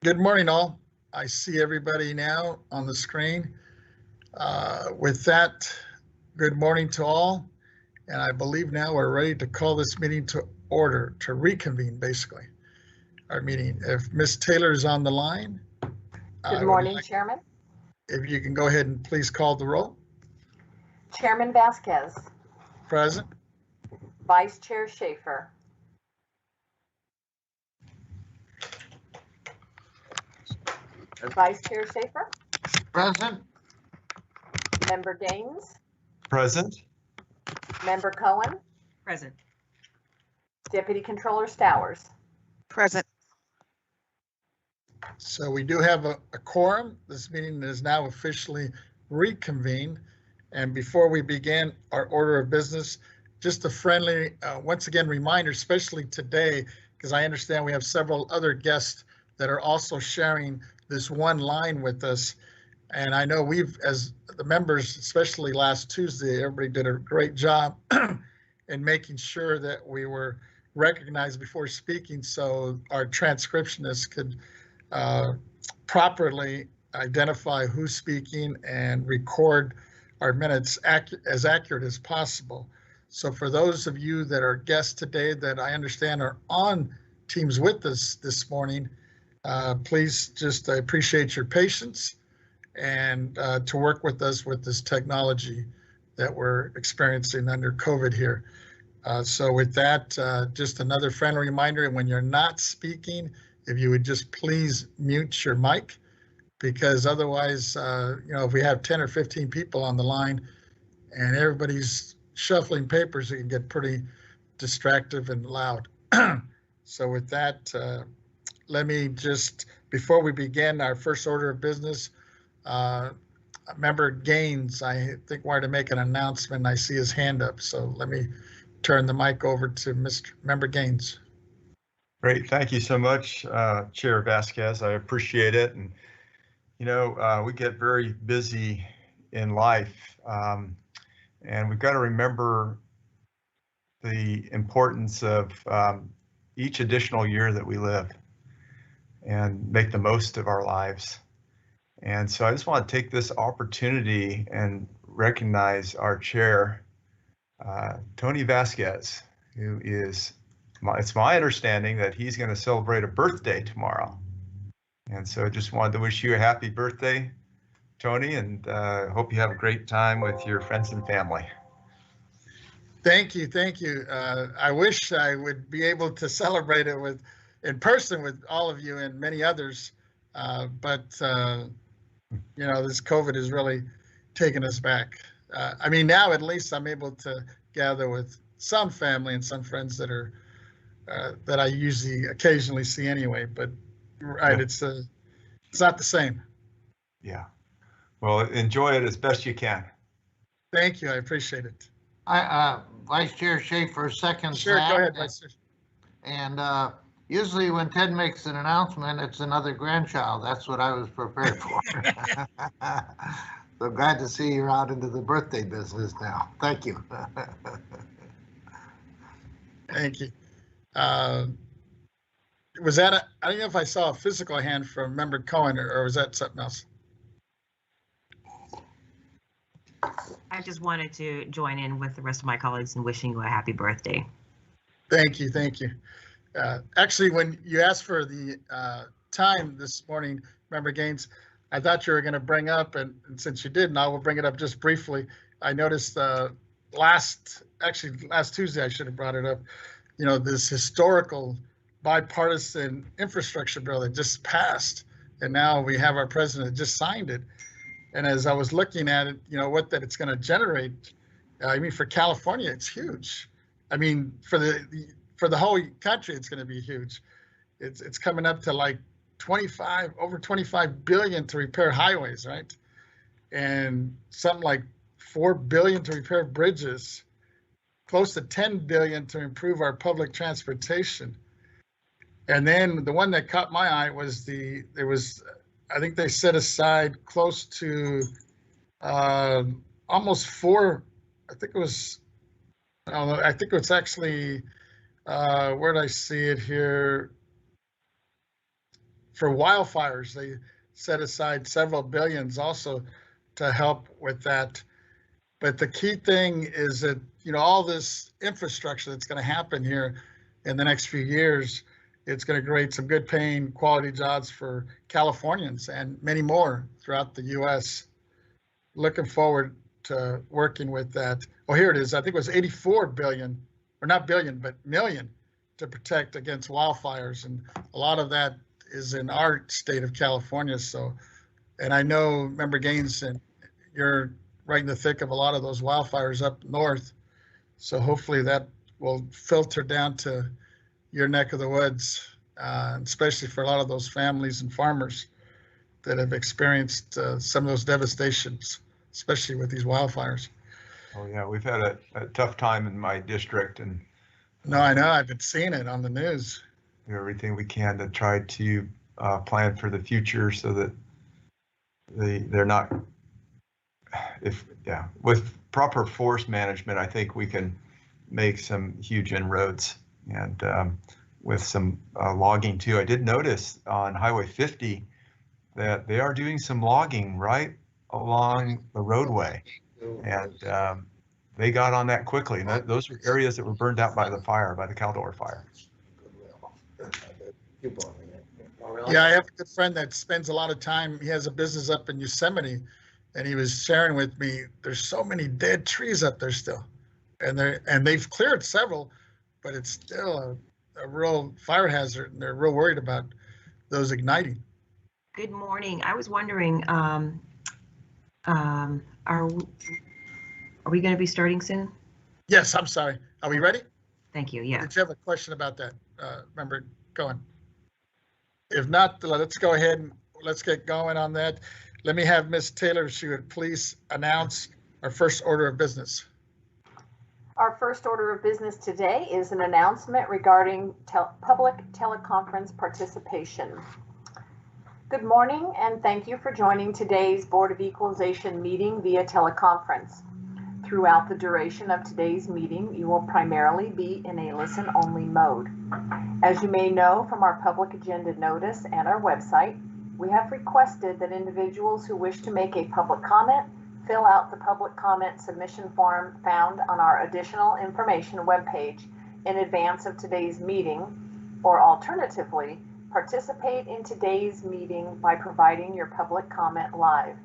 Good morning, all. I see everybody now on the screen. With that, good morning to all. And I believe now we're ready to call this meeting to order, to reconvene, basically, our meeting. If Ms. Taylor is on the line, Good morning, Chairman. If you can go ahead and please call the roll. Chairman Vasquez. Present. Vice Chair Schaefer. Vice Chair Schaefer. Present. Member Gaines. Present. Member Cohen. Present. Deputy Controller Stowers. Present. So we do have a quorum. This meeting is now officially reconvened. And before we begin our order of business, just a friendly, once again, reminder, especially today, because I understand we have several other guests that are also sharing this one line with us. And I know we've, as the members, especially last Tuesday, everybody did a great job in making sure that we were recognized before speaking so our transcriptionists could properly identify who's speaking and record our minutes as accurate as possible. So for those of you that are guests today that I understand are on Teams with us this morning, please just appreciate your patience and to work with us with this technology that we're experiencing under COVID here. So with that, just another friendly reminder, when you're not speaking, if you would just please mute your mic, because otherwise, if we have 10 or 15 people on the line and everybody's shuffling papers, it can get pretty distractive and loud. So with that, let me just, before we begin our first order of business, Member Gaines, I think, wanted to make an announcement. I see his hand up, so let me turn the mic over to Member Gaines. Great, thank you so much, Chair Vasquez. I appreciate it. And we get very busy in life, and we've got to remember the importance of each additional year that we live and make the most of our lives. And so I just want to take this opportunity and recognize our chair, Tony Vasquez, who is, it's my understanding that he's going to celebrate a birthday tomorrow. And so I just wanted to wish you a happy birthday, Tony, and hope you have a great time with your friends and family. Thank you, thank you. I wish I would be able to celebrate it in person with all of you and many others, but this COVID has really taken us back. I mean, now at least I'm able to gather with some family and some friends that are that I usually occasionally see anyway. But right, yeah. It's not the same. Yeah. Well, enjoy it as best you can. Thank you. I appreciate it. Vice Chair Schaefer seconds. Sure, that. Go ahead, Vice Chair. And usually when Ted makes an announcement, it's another grandchild. That's what I was prepared for. So glad to see you're out into the birthday business now. Thank you. Thank you. Was that I don't know if I saw a physical hand from Member Cohen, or was that something else? I just wanted to join in with the rest of my colleagues in wishing you a happy birthday. Thank you, thank you. Actually, when you asked for the time this morning, Member Gaines, I thought you were going to bring up, and since you didn't, I will bring it up just briefly. I noticed last Tuesday, I should have brought it up, this historical bipartisan infrastructure bill that just passed, and now we have our president just signed it. And as I was looking at it, what that it's going to generate, I mean, for California, it's huge. I mean, for the whole country, it's going to be huge. It's coming up to like over 25 billion to repair highways, right? And something like 4 billion to repair bridges, close to 10 billion to improve our public transportation. And then the one that caught my eye was I think they set aside close to almost four. I think it's actually, where did I see it here? for wildfires. They set aside several billions also to help with that. But the key thing is that, all this infrastructure that's going to happen here in the next few years, it's going to create some good paying quality jobs for Californians and many more throughout the U.S. Looking forward to working with that. Oh, here it is. I think it was 84 billion, or not billion, but million, to protect against wildfires. And a lot of that is in our state of California. So, and I know, Member Gaines, and you're right in the thick of a lot of those wildfires up north. So hopefully that will filter down to your neck of the woods, especially for a lot of those families and farmers that have experienced some of those devastations, especially with these wildfires. Oh yeah, we've had a tough time in my district, and no, I know, I've been seeing it on the news. Do everything we can to try to plan for the future so that they're not. With proper forest management, I think we can make some huge inroads, and with some logging too. I did notice on Highway 50 that they are doing some logging right along the roadway, and they got on that quickly. And those are areas that were burned out by the Caldor fire. Yeah, I have a good friend that spends a lot of time. He has a business up in Yosemite, and he was sharing with me, there's so many dead trees up there still, and they've cleared several, but it's still a real fire hazard, and they're real worried about those igniting. Good morning. I was wondering, are we going to be starting soon? Yes, I'm sorry. Are we ready? Thank you. Yeah. Did you have a question about that, Member Cohen? If not, let's go ahead and let's get going on that. Let me have Ms. Taylor, if she would please announce our first order of business. Our first order of business today is an announcement regarding public teleconference participation. Good morning, and thank you for joining today's Board of Equalization meeting via teleconference. Throughout the duration of today's meeting, you will primarily be in a listen-only mode. As you may know from our public agenda notice and our website, we have requested that individuals who wish to make a public comment fill out the public comment submission form found on our additional information webpage in advance of today's meeting, or alternatively, participate in today's meeting by providing your public comment live.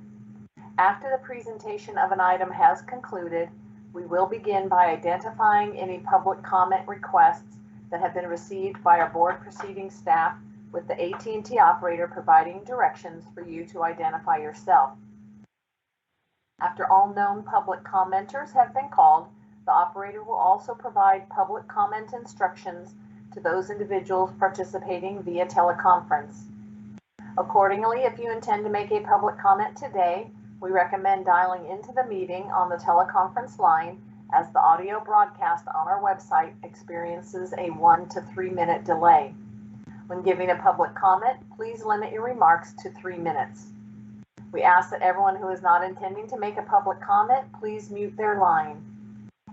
After the presentation of an item has concluded, we will begin by identifying any public comment requests that have been received by our board proceeding staff, with the AT&T operator providing directions for you to identify yourself. After all known public commenters have been called, the operator will also provide public comment instructions to those individuals participating via teleconference. Accordingly, if you intend to make a public comment today, we recommend dialing into the meeting on the teleconference line, as the audio broadcast on our website experiences a 1 to 3 minute delay. When giving a public comment, please limit your remarks to 3 minutes. We ask that everyone who is not intending to make a public comment, please mute their line.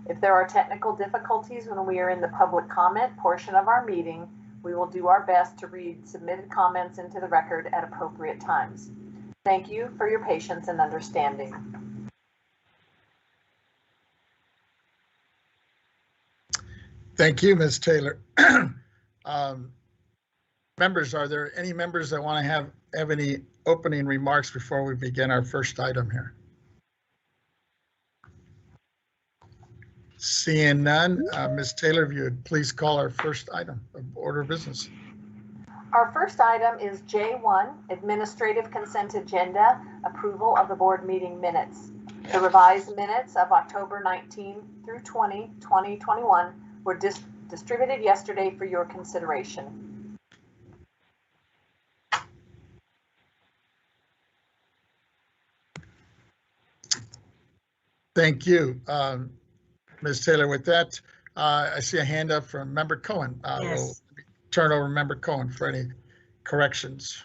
If there are technical difficulties when we are in the public comment portion of our meeting, we will do our best to read submitted comments into the record at appropriate times. Thank you for your patience and understanding. Thank you, Ms. Taylor. Members, are there any members that want to have any opening remarks before we begin our first item here? Seeing none, Ms. Taylor, if you would please call our first item of order of business. Our first item is J1, Administrative Consent Agenda, Approval of the Board Meeting Minutes. The revised minutes of October 19 through 20, 2021 were distributed yesterday for your consideration. Thank you, Ms. Taylor. With that, I see a hand up from Member Cohen. Yes. We'll turn over to Member Cohen for any corrections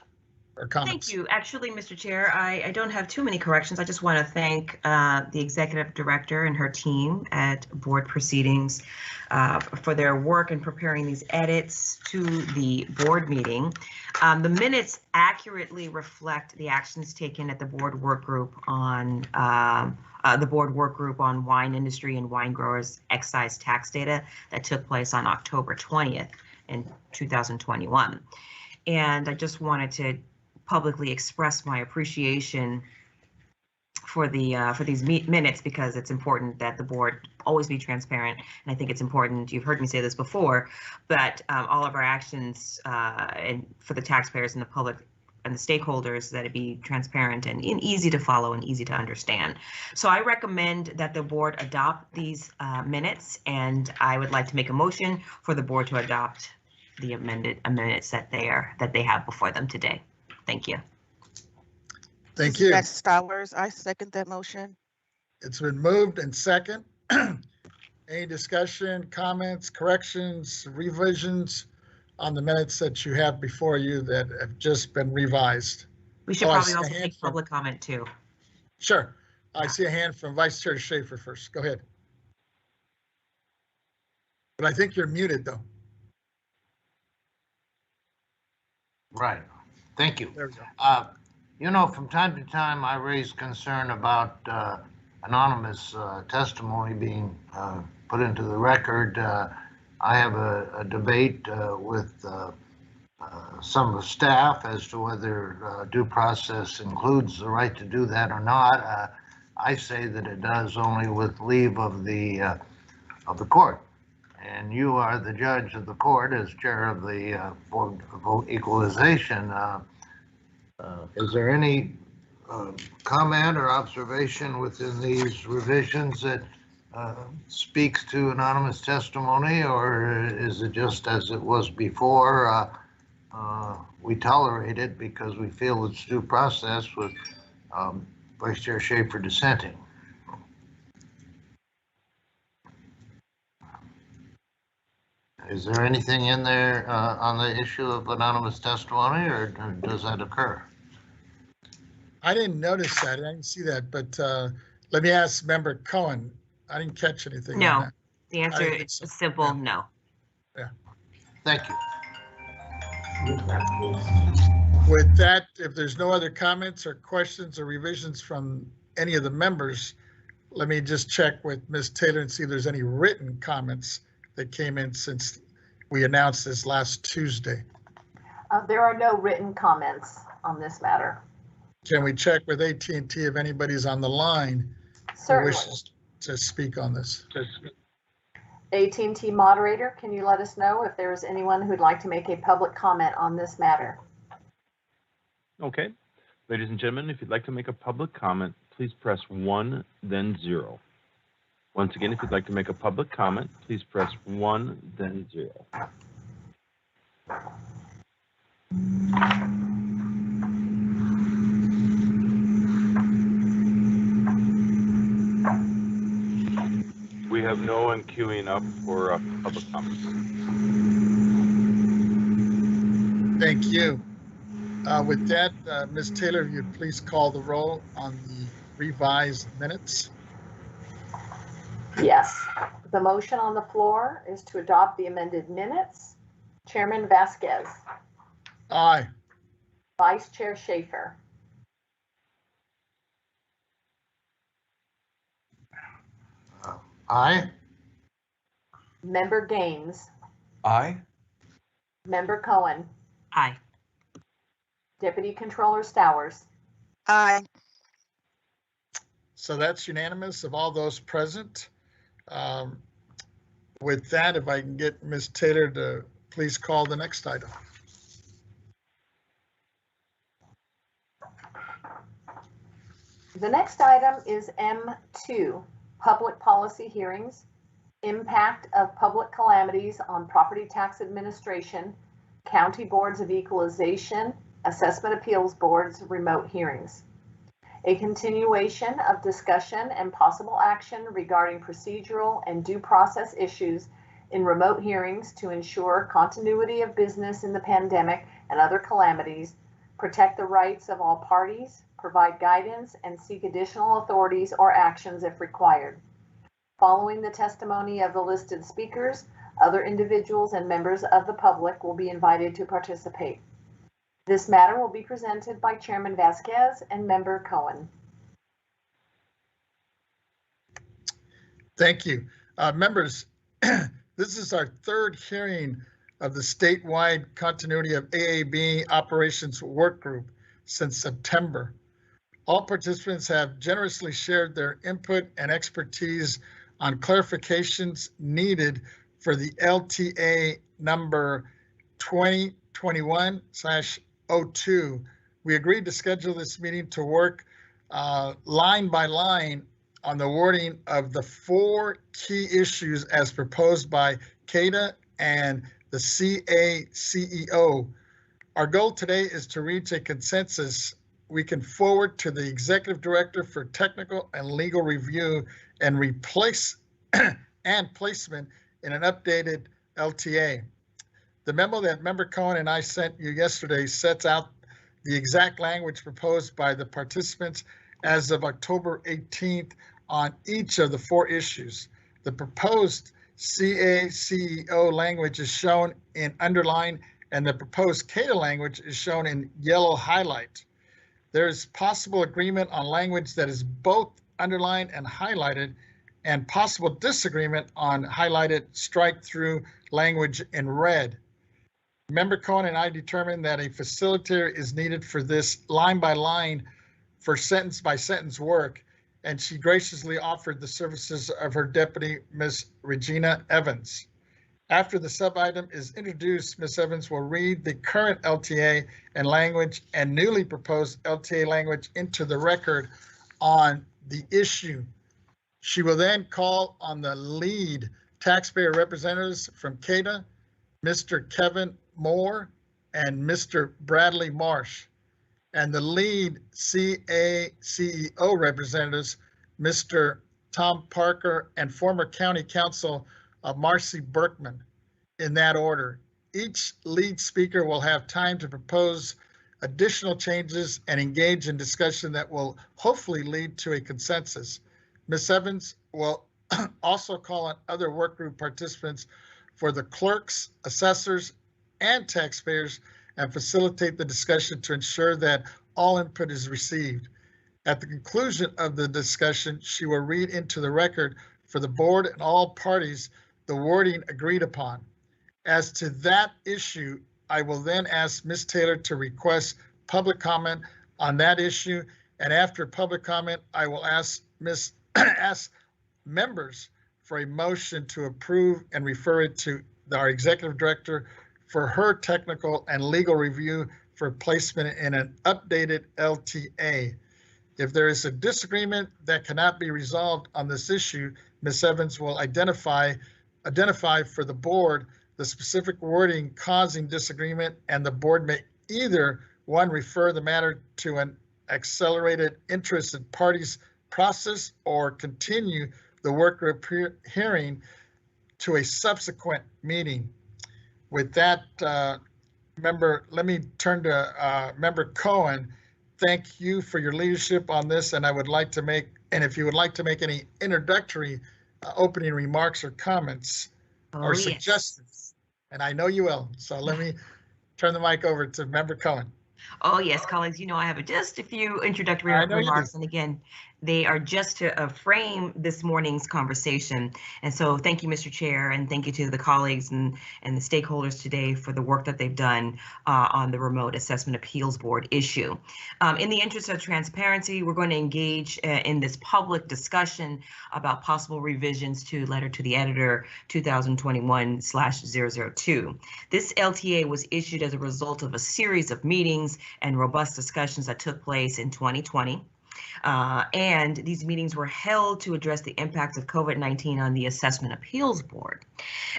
or comments? Thank you. Actually, Mr. Chair, I don't have too many corrections. I just want to thank the executive director and her team at Board Proceedings for their work in preparing these edits to the board meeting. The minutes accurately reflect the actions taken at the board work group on wine industry and wine growers excise tax data that took place on October 20th in 2021. And I just wanted to publicly express my appreciation for these minutes, because it's important that the board always be transparent. And I think it's important, you've heard me say this before, but all of our actions and for the taxpayers and the public and the stakeholders, that it be transparent and easy to follow and easy to understand. So I recommend that the board adopt these minutes, and I would like to make a motion for the board to adopt the amended minutes that they have before them today. Thank you. Thank you. Max Stowers, I second that motion. It's been moved and second. Any discussion, comments, corrections, revisions on the minutes that you have before you that have just been revised? We should I probably see a also hand take from- public comment too. Sure. I see a hand from Vice Chair Schaefer first. Go ahead. But I think you're muted though. Right. Thank you. There we go. You know, from time to time, I raise concern about anonymous testimony being put into the record. I have a debate with some of the staff as to whether due process includes the right to do that or not. I say that it does only with leave of the court. And you are the judge of the court as chair of the Board of Equalization. Is there any comment or observation within these revisions that speaks to anonymous testimony, or is it just as it was before? We tolerate it because we feel it's due process, with Vice Chair Schaefer dissenting. Is there anything in there on the issue of anonymous testimony, or does that occur? I didn't notice that. I didn't see that, but let me ask Member Cohen. I didn't catch anything. on No, that. the answer think is so. simple, Yeah. no. Thank you. With that, if there's no other comments or questions or revisions from any of the members, let me just check with Ms. Taylor and see if there's any written comments that came in since we announced this last Tuesday. There are no written comments on this matter. Can we check with AT&T if anybody's on the line who Certainly. wishes to speak on this? AT&T moderator, can you let us know if there is anyone who'd like to make a public comment on this matter? Okay. Ladies and gentlemen, if you'd like to make a public comment, please press 1, then 0. Once again, if you'd like to make a public comment, please press 1, then 0. We have no one queuing up for public comments. Thank you. With that, Ms. Taylor, if you'd please call the roll on the revised minutes. Yes. The motion on the floor is to adopt the amended minutes. Chairman Vasquez, Aye. Vice Chair Schaefer, Aye. Member Gaines, Aye. Member Cohen, Aye. Deputy Controller Stowers. Aye. So that's unanimous of all those present. With that, if I can get Ms. Taylor to please call the next item. The next item is M2, Public Policy Hearings, Impact of Public Calamities on Property Tax Administration, County Boards of Equalization, Assessment Appeals Boards, Remote Hearings. A continuation of discussion and possible action regarding procedural and due process issues in remote hearings to ensure continuity of business in the pandemic and other calamities, protect the rights of all parties, provide guidance, and seek additional authorities or actions if required. Following the testimony of the listed speakers, other individuals and members of the public will be invited to participate. This matter will be presented by Chairman Vasquez and Member Cohen. Thank you. Members, this is our third hearing of the statewide continuity of AAB operations work group since September. All participants have generously shared their input and expertise on clarifications needed for the LTA number 2021/02. We agreed to schedule this meeting to work line by line on the wording of the 4 key issues as proposed by CADA and the CACEO. Our goal today is to reach a consensus we can forward to the Executive Director for Technical and Legal Review and replace and placement in an updated LTA. The memo that Member Cohen and I sent you yesterday sets out the exact language proposed by the participants as of October 18th on each of the 4 issues. The proposed CACEO language is shown in underline, and the proposed CADA language is shown in yellow highlight. There is possible agreement on language that is both underlined and highlighted, and possible disagreement on highlighted strike-through language in red. Member Cohen and I determined that a facilitator is needed for this line by line for sentence by sentence work, and she graciously offered the services of her deputy, Ms. Regina Evans. After the sub-item is introduced, Ms. Evans will read the current LTA and language and newly proposed LTA language into the record on the issue. She will then call on the lead taxpayer representatives from CADA, Mr. Kevin Moore and Mr. Bradley Marsh, and the lead CACEO representatives, Mr. Tom Parker and former County Counsel Marcy Berkman, in that order. Each lead speaker will have time to propose additional changes and engage in discussion that will hopefully lead to a consensus. Ms. Evans will also call on other workgroup participants for the clerks, assessors, and taxpayers and facilitate the discussion to ensure that all input is received. At the conclusion of the discussion, she will read into the record for the board and all parties the wording agreed upon. As to that issue, I will then ask Ms. Taylor to request public comment on that issue, and after public comment, I will ask members for a motion to approve and refer it to our executive director for her technical and legal review for placement in an updated LTA. If there is a disagreement that cannot be resolved on this issue, Ms. Evans will identify for the board the specific wording causing disagreement, and the board may either, 1, refer the matter to an accelerated interested parties process or continue the workgroup hearing to a subsequent meeting. With that, let me turn to Member Cohen. Thank you for your leadership on this, and I would like to make, and if you would like to make any introductory opening remarks or comments or suggestions, and I know you will, so let me turn the mic over to Member Cohen. Oh, yes, colleagues, you know I have just a few introductory remarks, and again, they are just to frame this morning's conversation. And so thank you, Mr. Chair, and thank you to the colleagues and the stakeholders today for the work that they've done on the Remote Assessment Appeals Board issue. In the interest of transparency, we're going to engage in this public discussion about possible revisions to Letter to the Editor 2021/002. This LTA was issued as a result of a series of meetings and robust discussions that took place in 2020. And these meetings were held to address the impact of COVID-19 on the Assessment Appeals Board.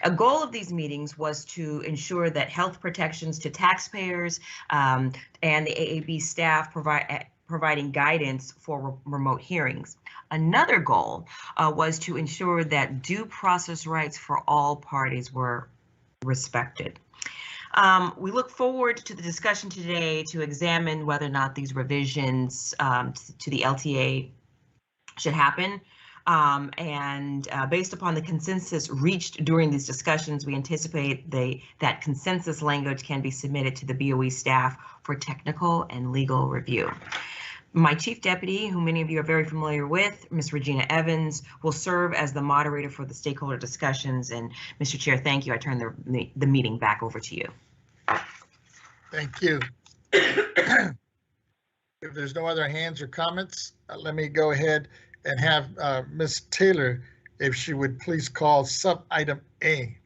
A goal of these meetings was to ensure that health protections to taxpayers and the AAB staff providing guidance for remote hearings. Another goal was to ensure that due process rights for all parties were respected. We look forward to the discussion today to examine whether or not these revisions to the LTA should happen. Based upon the consensus reached during these discussions, we anticipate that consensus language can be submitted to the BOE staff for technical and legal review. My chief deputy, who many of you are very familiar with, Ms. Regina Evans, will serve as the moderator for the stakeholder discussions. And Mr. Chair, thank you. I turn the meeting back over to you. Thank you. If there's no other hands or comments, let me go ahead and have Ms. Taylor, if she would please call sub-item A.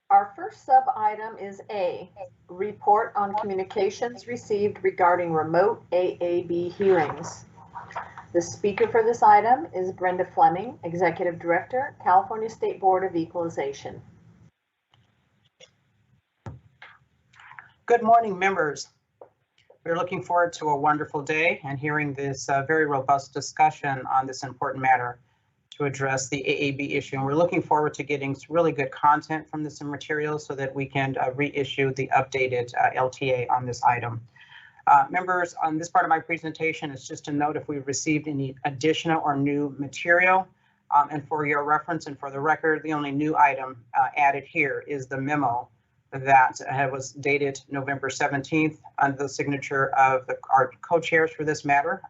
Our first sub-item is A, report on communications received regarding remote AAB hearings. The speaker for this item is Brenda Fleming, Executive Director, California State Board of Equalization. Good morning, members. We're looking forward to a wonderful day and hearing this very robust discussion on this important matter to address the AAB issue. And we're looking forward to getting really good content from this material so that we can reissue the updated LTA on this item. Members, on this part of my presentation is just a note if we've received any additional or new material. And for your reference and for the record, the only new item added here is the memo that was dated November 17th under the signature of our co-chairs for this matter,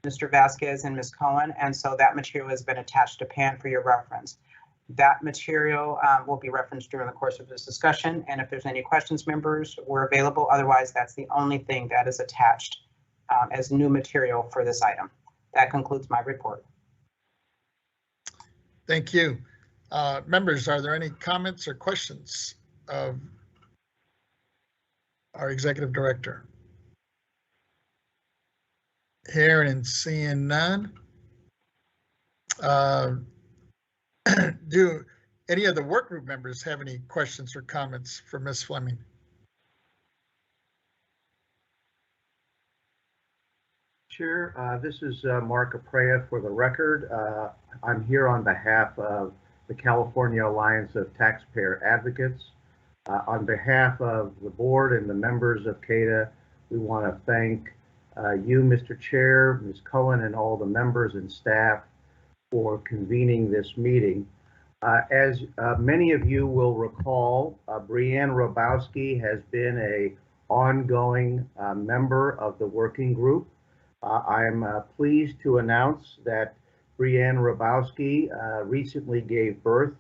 Mr. Vasquez and Ms. Cohen. And so that material has been attached to PAN for your reference. That material will be referenced during the course of this discussion. And if there's any questions, members, we're available. Otherwise, that's the only thing that is attached as new material for this item. That concludes my report. Thank you. Members, are there any comments or questions of our Executive Director? Hearing and seeing none. Do any of the work group members have any questions or comments for Ms. Fleming? Chair, this is Mark Aprea for the record. I'm here on behalf of the California Alliance of Taxpayer Advocates. On behalf of the board and the members of CATA, we want to thank you, Mr. Chair, Ms. Cohen, and all the members and staff for convening this meeting. As many of you will recall, Brianne Robowski has been an ongoing member of the working group. I'm pleased to announce that Brianne Robowski recently gave birth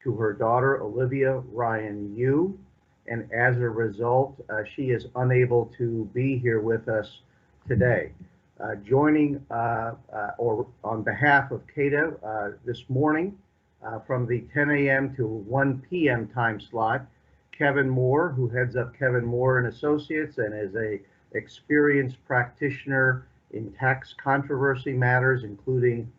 to her daughter, Olivia Ryan Yu, and as a result, she is unable to be here with us today. Joining or on behalf of CATA this morning from the 10 a.m. to 1 p.m. time slot, Kevin Moore, who heads up Kevin Moore and Associates and is a experienced practitioner in tax controversy matters, including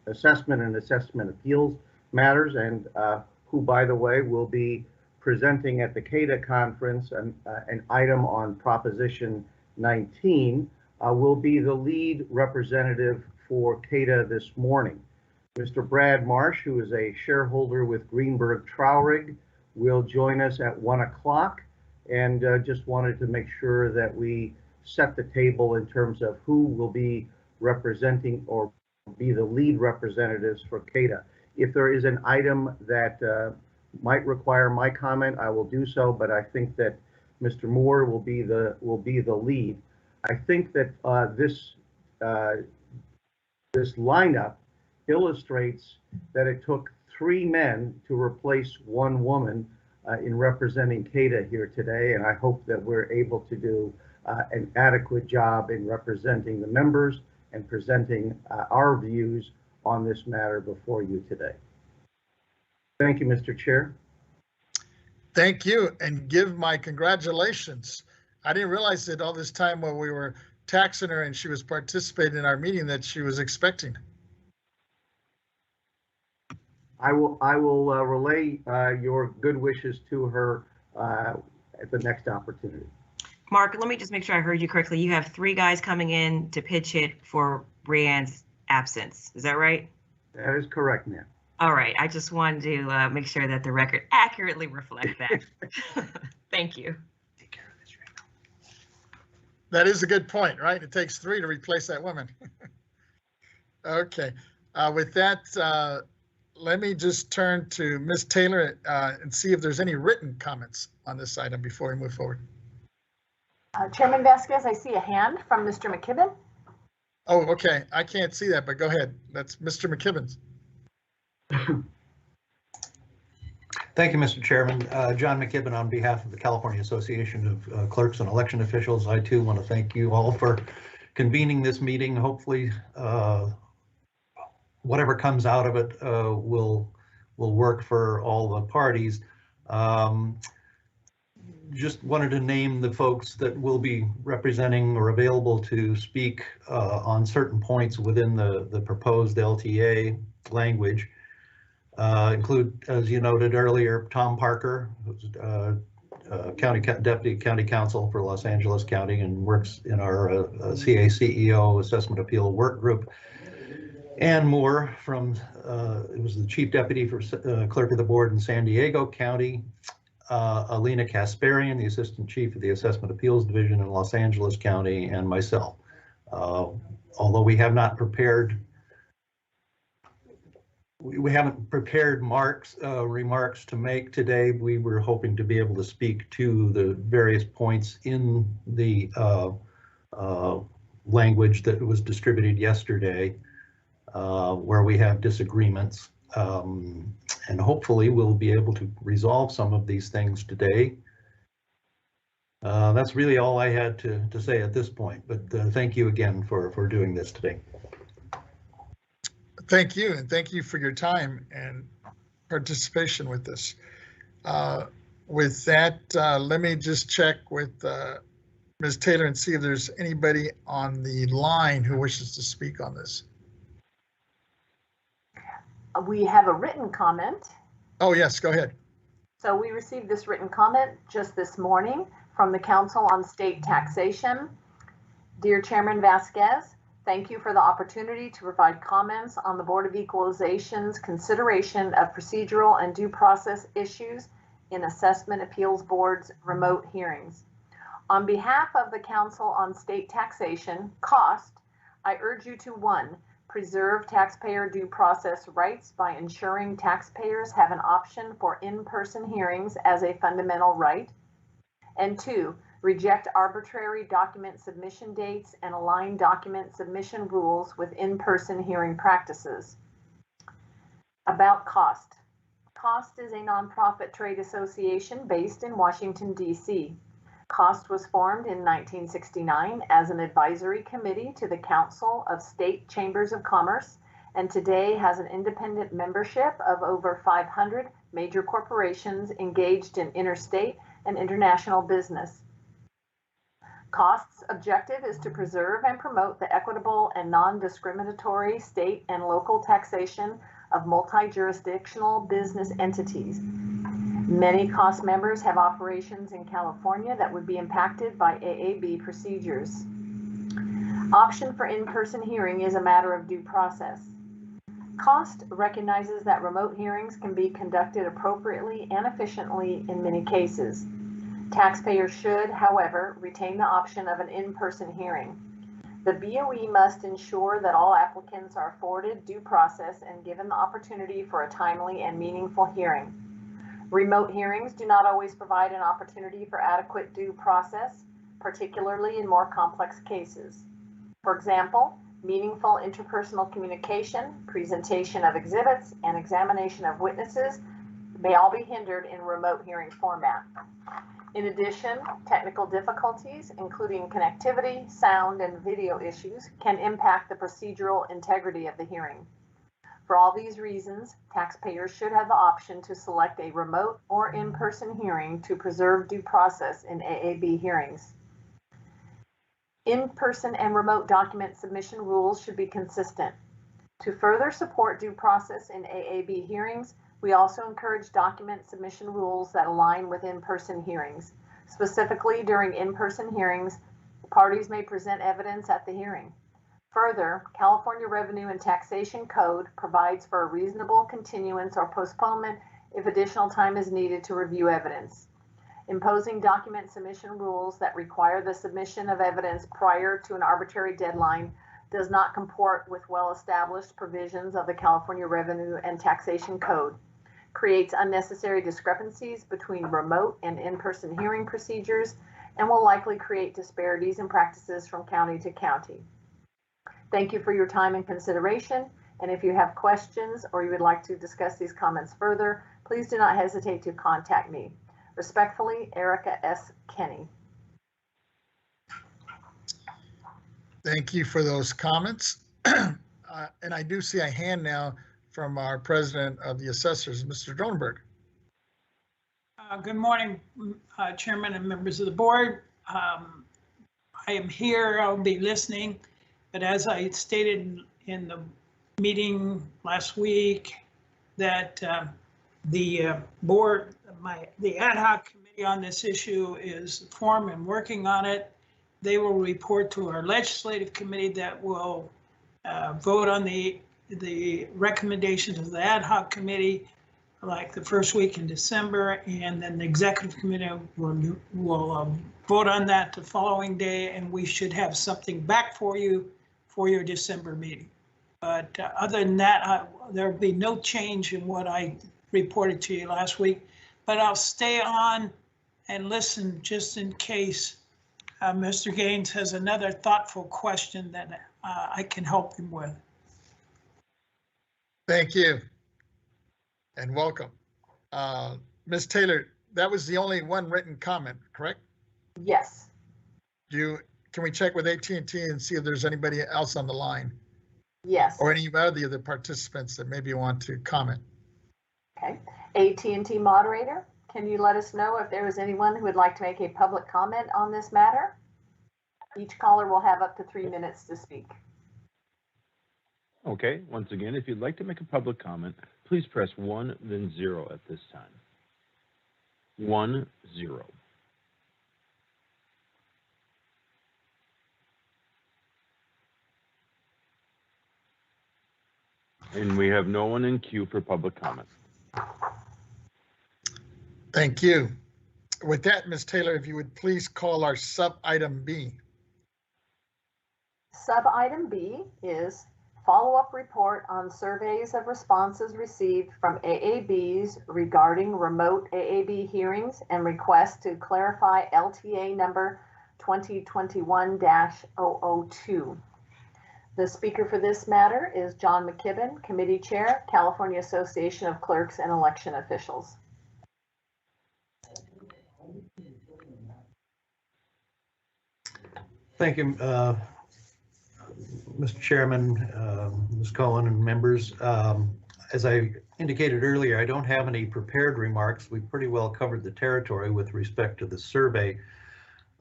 assessment and assessment appeals matters, and who, by the way, will be presenting at the CATA conference an item on Proposition 19, will be the lead representative for CATA this morning. Mr. Brad Marsh, who is a shareholder with Greenberg Traurig, will join us at 1 o'clock, and just wanted to make sure that we set the table in terms of who will be representing or be the lead representatives for CATA. If there is an item that might require my comment, I will do so, but I think that Mr. Moore will be the lead. I think that this lineup illustrates that it took 3 men to replace 1 woman in representing CATA here today, and I hope that we're able to do an adequate job in representing the members and presenting our views on this matter before you today. Thank you, Mr. Chair. Thank you, and give my congratulations. I didn't realize that all this time while we were taxing her and she was participating in our meeting that she was expecting. I will relay your good wishes to her at the next opportunity. Mark, let me just make sure I heard you correctly. You have 3 guys coming in to pitch it for Brianne's absence. Is that right? That is correct, ma'am. All right, I just wanted to make sure that the record accurately reflect that. Thank you. That is a good point, right? It takes 3 to replace that woman. Okay, with that, let me just turn to Ms. Taylor and see if there's any written comments on this item before we move forward. Chairman Vasquez, I see a hand from Mr. McKibben. Oh, okay. I can't see that, but go ahead. That's Mr. McKibben's. Thank you, Mr. Chairman. John McKibben on behalf of the California Association of Clerks and Election Officials. I too want to thank you all for convening this meeting. Hopefully, whatever comes out of it will work for all the parties. Just wanted to name the folks that will be representing or available to speak on certain points within the proposed LTA language. Include, as you noted earlier, Tom Parker, who's Deputy County Counsel for Los Angeles County and works in our CACEO Assessment Appeal Work Group. Ann Moore from, it was the Chief Deputy for Clerk of the Board in San Diego County. Alina Kasparian, the Assistant Chief of the Assessment Appeals Division in Los Angeles County, and myself. Although we have not prepared we haven't prepared remarks to make today. We were hoping to be able to speak to the various points in the language that was distributed yesterday, where we have disagreements. And hopefully we'll be able to resolve some of these things today. That's really all I had to say at this point, but thank you again for doing this today. Thank you, and thank you for your time and participation with this. With that, let me just check with Ms. Taylor and see if there's anybody on the line who wishes to speak on this. We have a written comment. Oh, yes, go ahead. So we received this written comment just this morning from the Council on State Taxation. Dear Chairman Vasquez, thank you for the opportunity to provide comments on the Board of Equalization's consideration of procedural and due process issues in Assessment Appeals Board's remote hearings. On behalf of the Council on State Taxation, COST, I urge you to 1, preserve taxpayer due process rights by ensuring taxpayers have an option for in-person hearings as a fundamental right, and 2, reject arbitrary document submission dates and align document submission rules with in-person hearing practices. About COST. COST is a nonprofit trade association based in Washington, D.C. COST was formed in 1969 as an advisory committee to the Council of State Chambers of Commerce, and today has an independent membership of over 500 major corporations engaged in interstate and international business. COST's objective is to preserve and promote the equitable and non-discriminatory state and local taxation of multi-jurisdictional business entities. Many COST members have operations in California that would be impacted by AAB procedures. Option for in-person hearing is a matter of due process. COST recognizes that remote hearings can be conducted appropriately and efficiently in many cases. Taxpayers should, however, retain the option of an in-person hearing. The BOE must ensure that all applicants are afforded due process and given the opportunity for a timely and meaningful hearing. Remote hearings do not always provide an opportunity for adequate due process, particularly in more complex cases. For example, meaningful interpersonal communication, presentation of exhibits, and examination of witnesses may all be hindered in remote hearing format. In addition, technical difficulties, including connectivity, sound, and video issues, can impact the procedural integrity of the hearing. For all these reasons, taxpayers should have the option to select a remote or in-person hearing to preserve due process in AAB hearings. In-person and remote document submission rules should be consistent. To further support due process in AAB hearings, we also encourage document submission rules that align with in-person hearings. Specifically, during in-person hearings, parties may present evidence at the hearing. Further, California Revenue and Taxation Code provides for a reasonable continuance or postponement if additional time is needed to review evidence. Imposing document submission rules that require the submission of evidence prior to an arbitrary deadline does not comport with well-established provisions of the California Revenue and Taxation Code, creates unnecessary discrepancies between remote and in-person hearing procedures, and will likely create disparities in practices from county to county. Thank you for your time and consideration, and if you have questions or you would like to discuss these comments further, please do not hesitate to contact me. Respectfully, Erica S. Kenny. Thank you for those comments. And I do see a hand now from our president of the assessors, Mr. Dronenberg. Good morning, Chairman and members of the board. I am here, I'll be listening, but as I stated in the meeting last week, that the board, the ad hoc committee on this issue is formed and working on it. They will report to our legislative committee that will vote on the recommendations of the ad hoc committee like the first week in December, and then the executive committee will vote on that the following day, and we should have something back for you for your December meeting. But other than that, there will be no change in what I reported to you last week, but I'll stay on and listen just in case Mr. Gaines has another thoughtful question that I can help him with. Thank you. And welcome. Ms. Taylor, that was the only one written comment, correct? Yes. Can we check with AT&T and see if there's anybody else on the line? Yes. Or any of the other participants that maybe want to comment? Okay. AT&T moderator, can you let us know if there is anyone who would like to make a public comment on this matter? Each caller will have up to 3 minutes to speak. Okay, once again, if you'd like to make a public comment, please press 1, then 0 at this time. 1, 0. And we have no one in queue for public comment. Thank you. With that, Ms. Taylor, if you would please call our sub-item B. Sub-item B is follow-up report on surveys of responses received from AABs regarding remote AAB hearings and requests to clarify LTA number 2021-002. The speaker for this matter is John McKibben, Committee Chair, California Association of Clerks and Election Officials. Thank you, Mr. Chairman, Ms. Cohen, and members. As I indicated earlier, I don't have any prepared remarks. We've pretty well covered the territory with respect to the survey.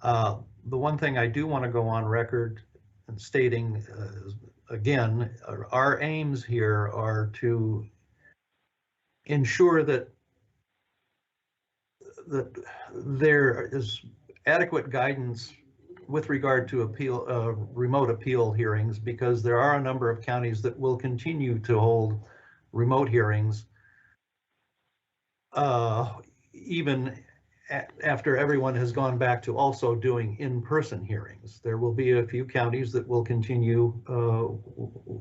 The one thing I do want to go on record and stating, again, our aims here are to ensure that there is adequate guidance with regard to remote appeal hearings, because there are a number of counties that will continue to hold remote hearings even after everyone has gone back to also doing in-person hearings. There will be a few counties that will continue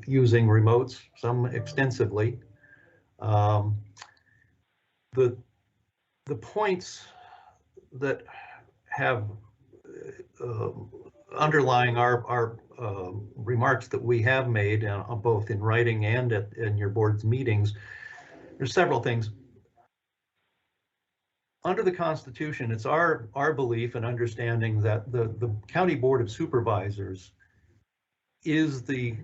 using remotes, some extensively. The points that have underlying our remarks that we have made both in writing and in your board's meetings, there's several things. Under the Constitution, it's our belief and understanding that the County Board of Supervisors is the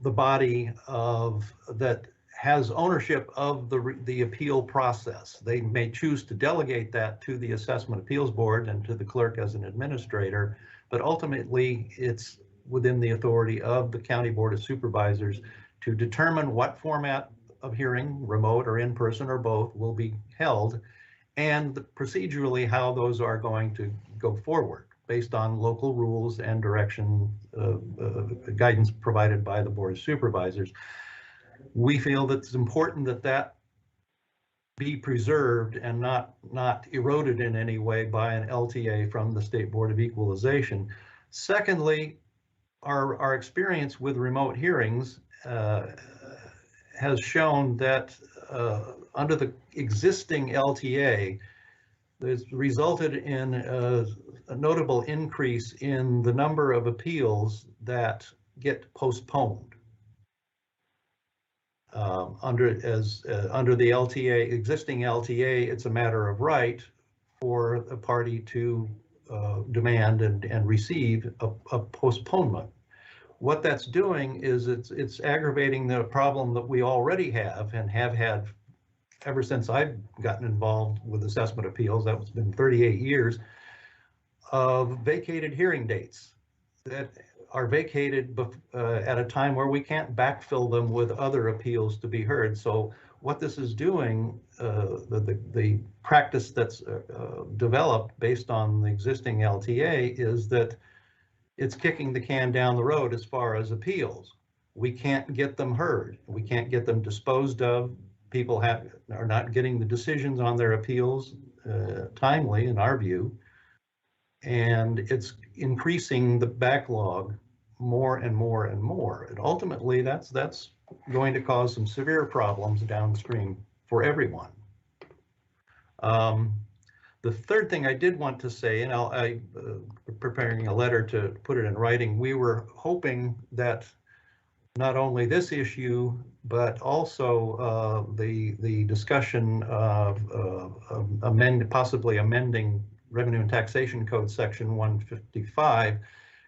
body that has ownership of the appeal process. They may choose to delegate that to the Assessment Appeals Board and to the clerk as an administrator, but ultimately it's within the authority of the County Board of Supervisors to determine what format of hearing, remote or in person or both, will be held, and procedurally how those are going to go forward. based on local rules and direction, guidance provided by the Board of Supervisors. We feel that it's important that that be preserved and not eroded in any way by an LTA from the State Board of Equalization. Secondly, our experience with remote hearings has shown that under the existing LTA, it's resulted in a notable increase in the number of appeals that get postponed. Under the LTA, existing LTA, it's a matter of right for a party to demand and receive a postponement. What that's doing is it's aggravating the problem that we already have and have had ever since I've gotten involved with assessment appeals. That's been 38 years of vacated hearing dates that are vacated at a time where we can't backfill them with other appeals to be heard. So what this is doing, the practice that's developed based on the existing LTA, is that it's kicking the can down the road as far as appeals. We can't get them heard. We can't get them disposed of. People are not getting the decisions on their appeals timely, in our view, and it's increasing the backlog more and more and more. And ultimately, that's going to cause some severe problems downstream for everyone. The third thing I did want to say, and I'm preparing a letter to put it in writing, we were hoping that not only this issue, but also the discussion of possibly amending Revenue and Taxation Code Section 155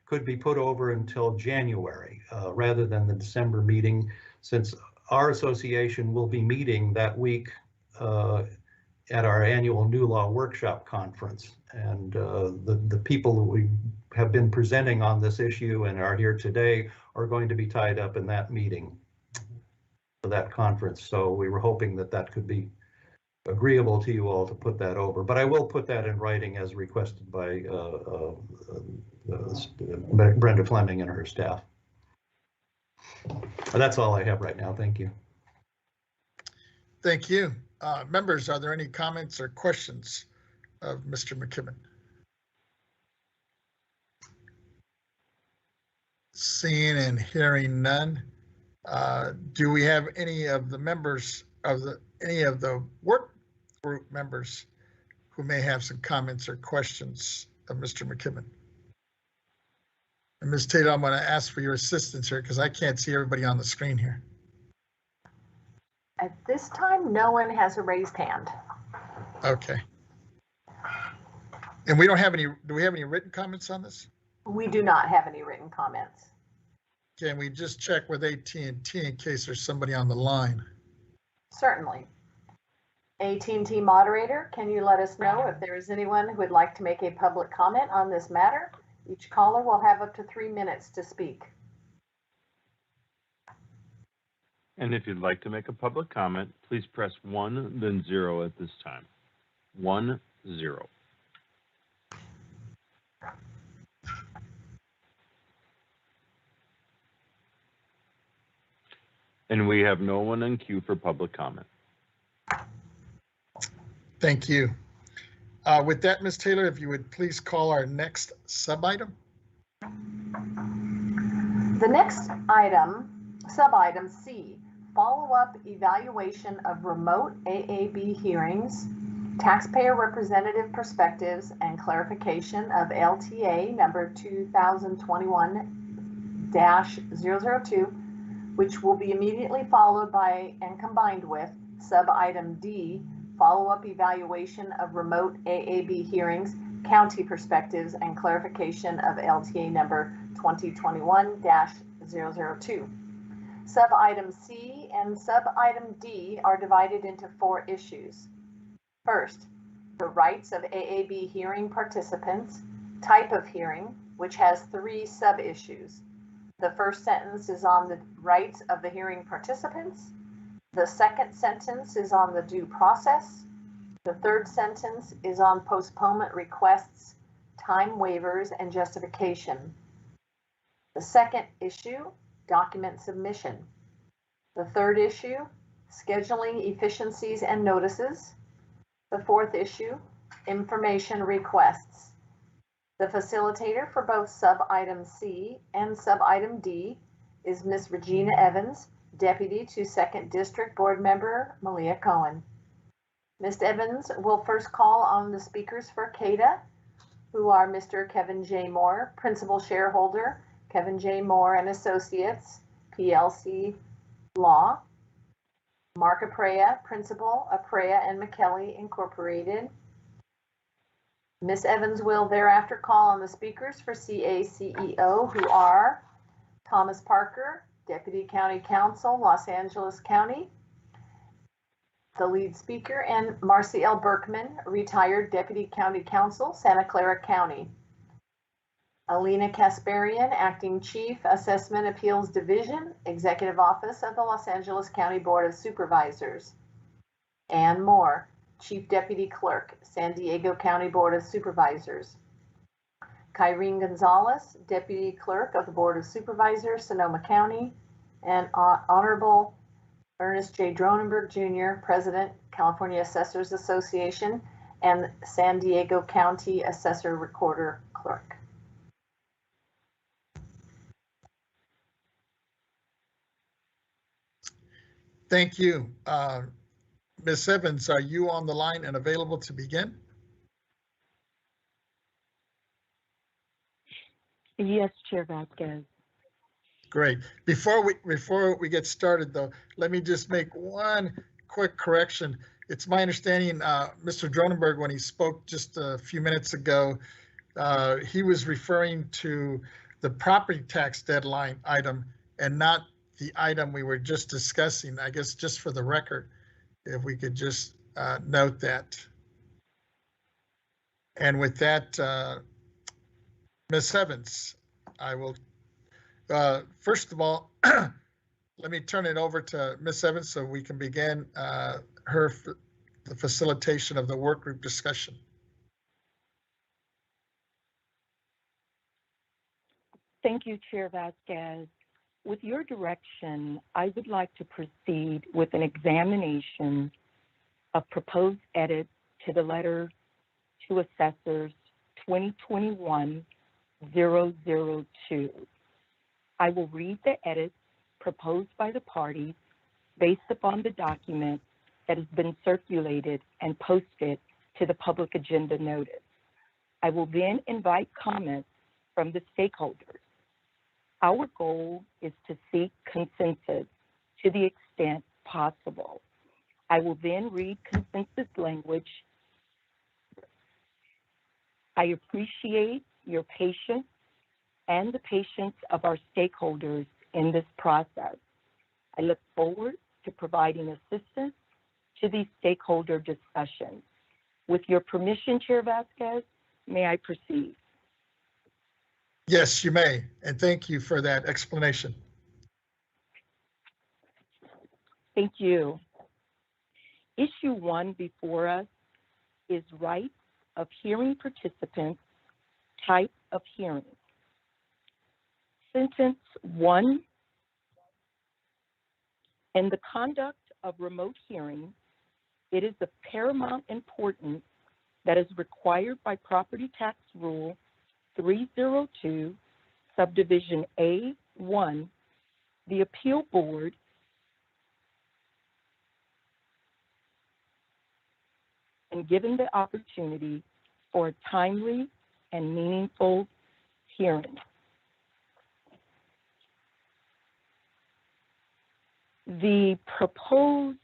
could be put over until January rather than the December meeting, since our association will be meeting that week at our annual New Law Workshop Conference. And the people that we have been presenting on this issue and are here today are going to be tied up in that meeting for that conference. So we were hoping that that could be agreeable to you all to put that over. But I will put that in writing as requested by Brenda Fleming and her staff. But that's all I have right now. Thank you. Thank you. Members, are there any comments or questions of Mr. McKibben? Seeing and hearing none, do we have any of the members of any of the work group members who may have some comments or questions of Mr. McKibben? And Ms. Taylor, I'm going to ask for your assistance here because I can't see everybody on the screen here. At this time, no one has a raised hand. Okay. And we don't have any, do we have any written comments on this? We do not have any written comments. Can we just check with AT&T in case there's somebody on the line? Certainly. AT&T moderator, can you let us know if there is anyone who would like to make a public comment on this matter? Each caller will have up to 3 minutes to speak. And if you'd like to make a public comment, please press 1, then 0 at this time. 1, 0. And we have no one in queue for public comment. Thank you. With that, Ms. Taylor, if you would please call our next sub-item. The next item, sub-item C, follow-up evaluation of remote AAB hearings, taxpayer representative perspectives, and clarification of LTA number 2021-002, which will be immediately followed by and combined with sub-item D, follow-up evaluation of remote AAB hearings, county perspectives, and clarification of LTA number 2021-002. Sub-item C and sub-item D are divided into 4 issues. First, the rights of AAB hearing participants, type of hearing, which has 3 sub-issues. The first sentence is on the rights of the hearing participants. The second sentence is on the due process. The third sentence is on postponement requests. time waivers and justification. The second issue, document submission. The third issue, scheduling efficiencies and notices. The fourth issue, information requests. The facilitator for both sub-item C and sub-item D is Ms. Regina Evans, Deputy to 2nd District Board Member Malia Cohen. Ms. Evans will first call on the speakers for CADA, who are Mr. Kevin J. Moore, Principal Shareholder, Kevin J. Moore and Associates, PLC Law, Mark Aprea, Principal, Aprea and McKelly Incorporated. Ms. Evans will thereafter call on the speakers for CACEO, who are Thomas Parker, Deputy County Counsel, Los Angeles County, the lead speaker, and Marcy L. Berkman, retired Deputy County Counsel, Santa Clara County. Alina Kasparian, Acting Chief, Assessment Appeals Division, Executive Office of the Los Angeles County Board of Supervisors. Ann Moore, Chief Deputy Clerk, San Diego County Board of Supervisors. Kyrene Gonzalez, Deputy Clerk of the Board of Supervisors, Sonoma County, and Honorable Ernest J. Dronenberg Jr., President, California Assessors Association, and San Diego County Assessor Recorder Clerk. Thank you. Ms. Evans, are you on the line and available to begin? Yes, Chair Vasquez. Great. Before we get started, though, let me just make one quick correction. It's my understanding, Mr. Dronenberg, when he spoke just a few minutes ago, he was referring to the property tax deadline item and not the item we were just discussing. I guess just for the record, if we could just note that. And with that, Ms. Evans, I will, first of all, let me turn it over to Ms. Evans so we can begin the facilitation of the work group discussion. Thank you, Chair Vasquez. With your direction, I would like to proceed with an examination of proposed edits to the letter to assessors 2021-002. I will read the edits proposed by the parties based upon the document that has been circulated and posted to the public agenda notice. I will then invite comments from the stakeholders. Our goal is to seek consensus to the extent possible. I will then read consensus language. I appreciate your patience and the patience of our stakeholders in this process. I look forward to providing assistance to these stakeholder discussions. With your permission, Chair Vasquez, may I proceed? Yes, you may, and thank you for that explanation. Thank you. Issue 1 before us is rights of hearing participants, type of hearing. Sentence 1, in the conduct of remote hearings, it is of paramount importance that is required by Property Tax Rule 302, Subdivision A1, the Appeal Board and given the opportunity for a timely and meaningful hearing. The proposed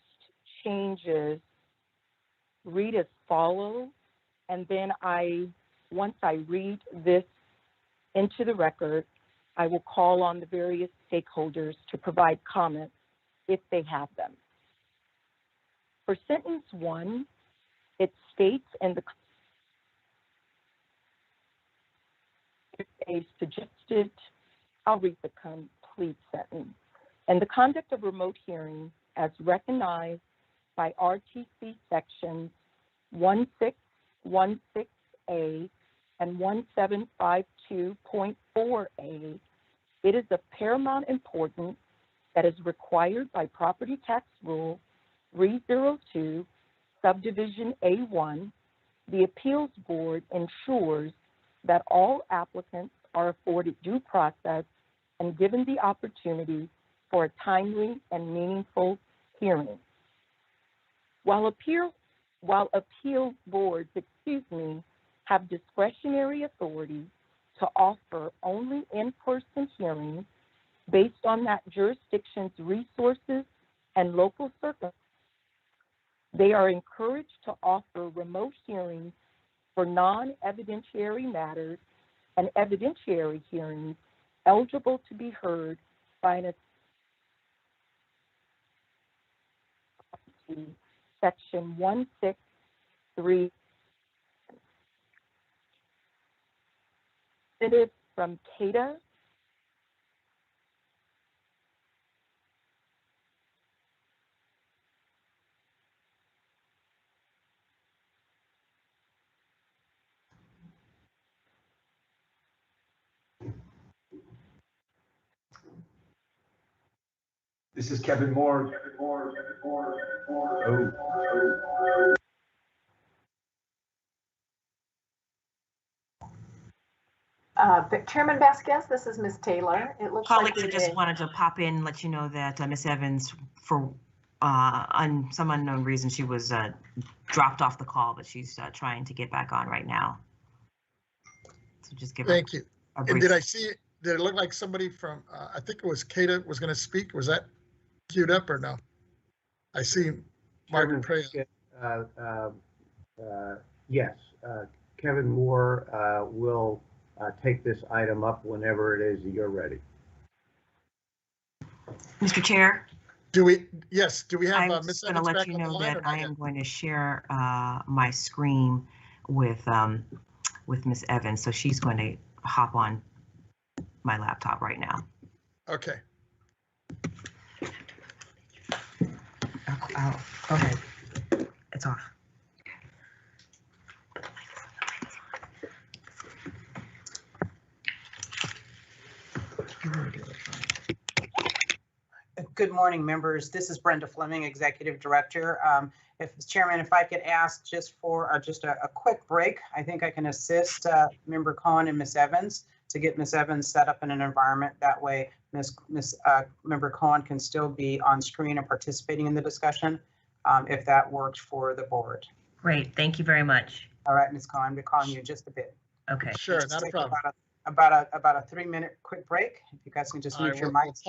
changes read as follows, and then once I read this into the record, I will call on the various stakeholders to provide comments if they have them. For sentence 1, it states in the a suggested, I'll read the complete sentence. And the conduct of remote hearings as recognized by RTC sections 1616A and 1752.4A, it is of paramount importance that is required by Property Tax Rule 302, Subdivision A1, the Appeals Board ensures that all applicants are afforded due process and given the opportunity for a timely and meaningful hearing. While appeals boards, have discretionary authority to offer only in-person hearings based on that jurisdiction's resources and local circumstances, they are encouraged to offer remote hearings for non-evidentiary matters and evidentiary hearings eligible to be heard by an Section 163 from CADA. This is Kevin Moore. Chairman Vasquez, this is Ms. Taylor. It looks Colleagues, like I just wanted to pop in and let you know that Ms. Evans, for on some unknown reason, she was dropped off the call, but she's trying to get back on right now. So just give her Thank you. a And brief. did it look like somebody from, I think it was Kata was going to speak? Was that queued up or no? I see Margaret Prey. Yes, Kevin Moore will take this item up whenever it is you're ready. Mr. Chair, Do we have I'm Ms. just going to Evans let back you on the know line or that not I yet? am going to share my screen with Ms. Evans, so she's going to hop on my laptop right now. Okay. Go ahead. It's off. Good morning, members. This is Brenda Fleming, Executive Director. Chairman, if I could ask just for just a quick break, I think I can assist Member Cohen and Ms. Evans to get Ms. Evans set up in an environment. That way, Member Cohen can still be on screen and participating in the discussion, if that works for the board. Great. Thank you very much. All right, Ms. Cohen, we're calling you in just a bit. Okay. Sure, not a problem. About a 3-minute quick break. If you guys can just mute your mics.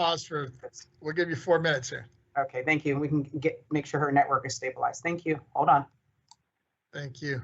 We'll give you 4 minutes here. Okay, thank you. We can make sure her network is stabilized. Thank you. Hold on. Thank you.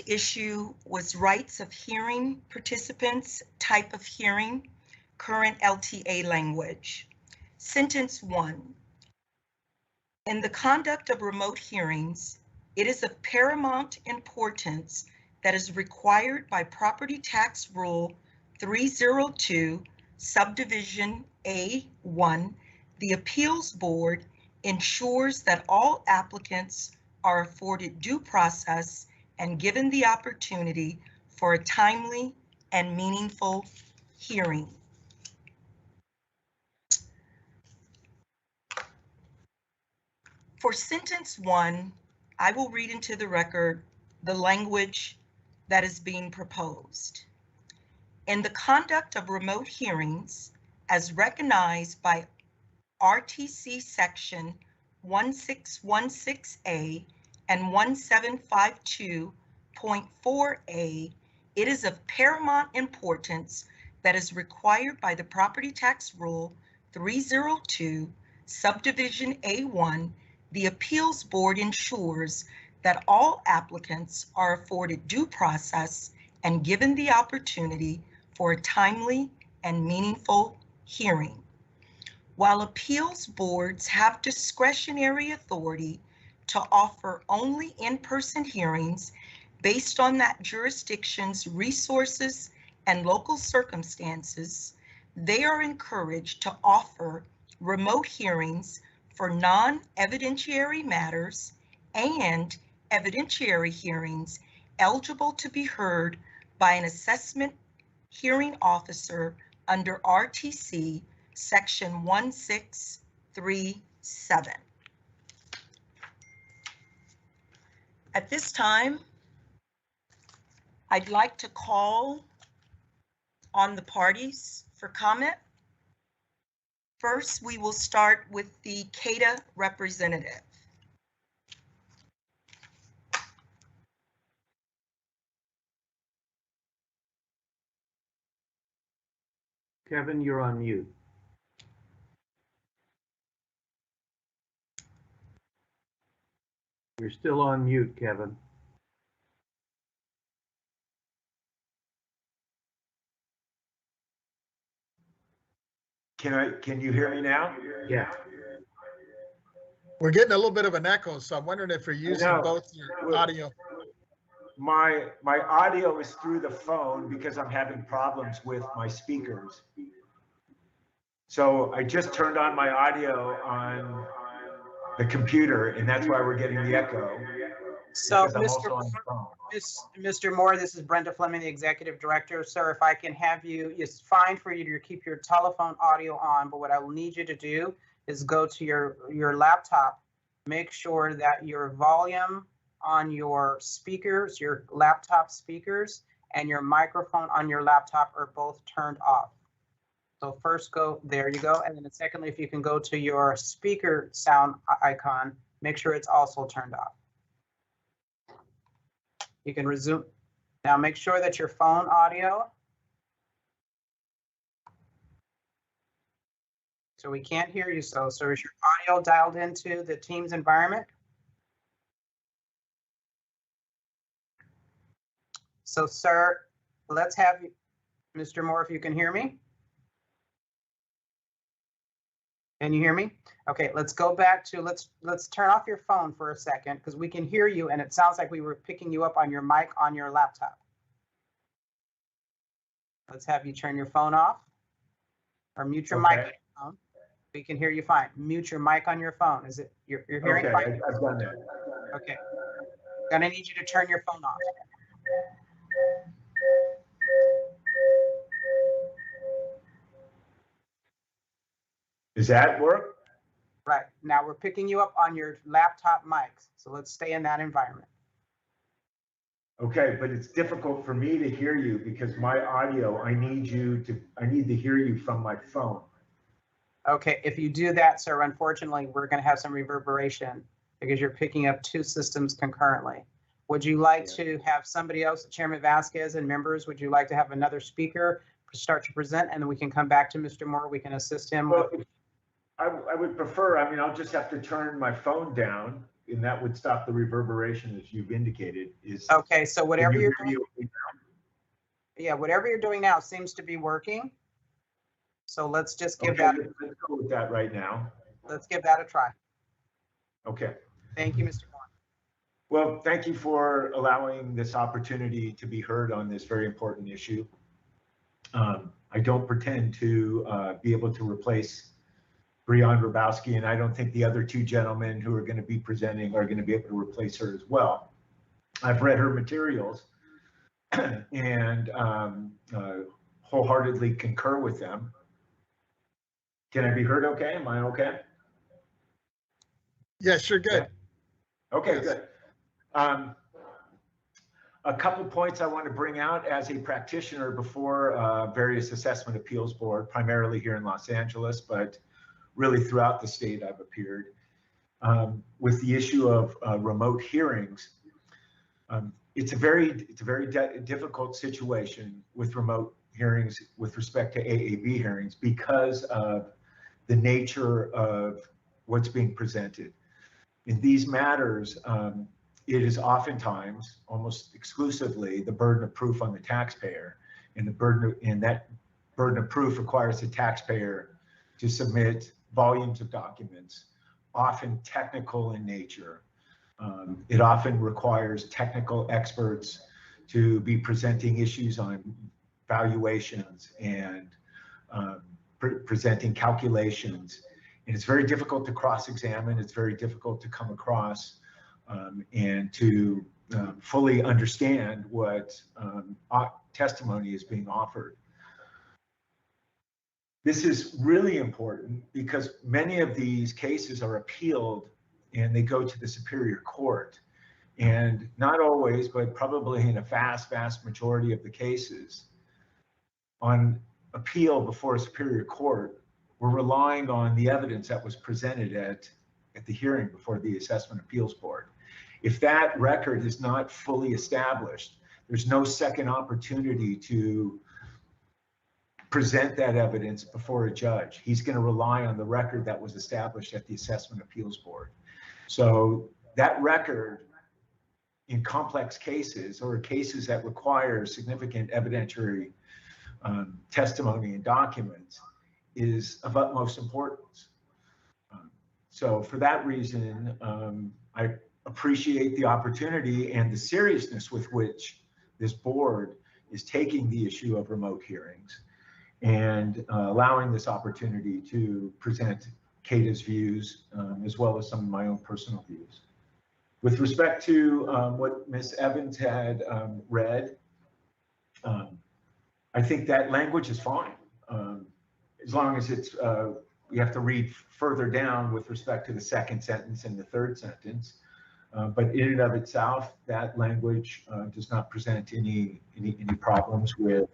issue was rights of hearing participants, type of hearing, current LTA language. Sentence 1. In the conduct of remote hearings, it is of paramount importance that is required by Property Tax Rule 302, Subdivision A1, the Appeals Board ensures that all applicants are afforded due process and given the opportunity for a timely and meaningful hearing. For sentence 1, I will read into the record the language that is being proposed. In the conduct of remote hearings, as recognized by RTC Section 1616A and 1752.4A, it is of paramount importance that is required by the Property Tax Rule 302, Subdivision A1, the Appeals Board ensures that all applicants are afforded due process and given the opportunity for a timely and meaningful hearing. While appeals boards have discretionary authority to offer only in-person hearings based on that jurisdiction's resources and local circumstances, they are encouraged to offer remote hearings for non-evidentiary matters and evidentiary hearings eligible to be heard by an assessment hearing officer under RTC Section 1637. At this time, I'd like to call on the parties for comment. First, we will start with the CADA representative. Kevin, you're on mute. You're still on mute, Kevin. Can you hear me now? Yeah. We're getting a little bit of an echo, so I'm wondering if you're using both your audio. My audio is through the phone because I'm having problems with my speakers. So I just turned on my audio on the computer, and that's why we're getting the echo. So, Mr. Moore, this is Brenda Fleming, the Executive Director. Sir, if I can have you, it's fine for you to keep your telephone audio on, but what I will need you to do is go to your laptop, make sure that your volume on your speakers, your laptop speakers, and your microphone on your laptop are both turned off. So first go, there you go. And then secondly, if you can go to your speaker sound icon, make sure it's also turned off. You can resume. Now make sure that your phone audio. So we can't hear you, so is your audio dialed into the Teams environment? So sir, let's have you, Mr. Moore, if you can hear me. Can you hear me? Okay, let's go back to, let's turn off your phone for a second because we can hear you and it sounds like we were picking you up on your mic on your laptop. Let's have you turn your phone off or mute your mic on your phone. We can hear you fine. Mute your mic on your phone. Is it, you're hearing fine? Okay, I've done that. Okay, gonna need you to turn your phone off. Does that work? Right, now we're picking you up on your laptop mics, so let's stay in that environment. Okay, but it's difficult for me to hear you because my audio, I need to hear you from my phone. Okay, if you do that, sir, unfortunately, we're going to have some reverberation because you're picking up two systems concurrently. Would you like to have somebody else, Chairman Vasquez and members, would you like to have another speaker start to present and then we can come back to Mr. Moore, we can assist him? Well, I would prefer, I mean, I'll just have to turn my phone down and that would stop the reverberation as you've indicated. Is Okay, so whatever can you you're hear doing, me? yeah, whatever you're doing now seems to be working. So let's just give Okay, that, let's go with that right now. let's give that a try. Okay. Thank you, Mr. Moore. Well, thank you for allowing this opportunity to be heard on this very important issue. I don't pretend to be able to replace Breon Grabowski, and I don't think the other two gentlemen who are going to be presenting are going to be able to replace her as well. I've read her materials and wholeheartedly concur with them. Can I be heard okay? Am I okay? Yes, you're good. Okay, Yes. good. A couple points I want to bring out as a practitioner before various assessment appeals board, primarily here in Los Angeles, but really throughout the state I've appeared, with the issue of remote hearings. It's a very difficult situation with remote hearings with respect to AAB hearings because of the nature of what's being presented. In these matters, it is oftentimes, almost exclusively, the burden of proof on the taxpayer, and that burden of proof requires the taxpayer to submit volumes of documents, often technical in nature. It often requires technical experts to be presenting issues on valuations and presenting calculations. And it's very difficult to cross-examine. It's very difficult to come across and to fully understand what testimony is being offered. This is really important because many of these cases are appealed and they go to the Superior Court. And not always, but probably in a vast majority of the cases, on appeal before a Superior Court, we're relying on the evidence that was presented at the hearing before the Assessment Appeals Board. If that record is not fully established, there's no second opportunity to present that evidence before a judge. He's going to rely on the record that was established at the Assessment Appeals Board. So that record in complex cases or cases that require significant evidentiary testimony and documents is of utmost importance. So for that reason, I appreciate the opportunity and the seriousness with which this board is taking the issue of remote hearings and allowing this opportunity to present CADA's views as well as some of my own personal views. With respect to what Ms. Evans had read, I think that language is fine, as long as it's, you have to read further down with respect to the second sentence and the third sentence. But in and of itself, that language does not present any problems with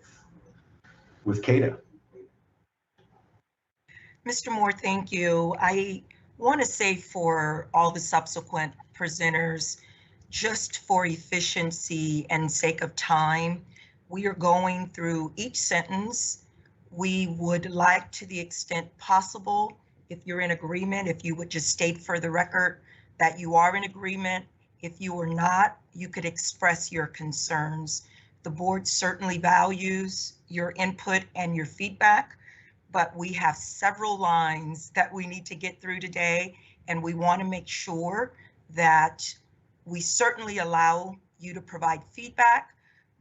CADA. Mr. Moore, thank you. I want to say for all the subsequent presenters, just for efficiency and sake of time, we are going through each sentence. We would like, to the extent possible, if you're in agreement, if you would just state for the record that you are in agreement. If you are not, you could express your concerns. The board certainly values your input and your feedback, but we have several lines that we need to get through today, and we want to make sure that we certainly allow you to provide feedback,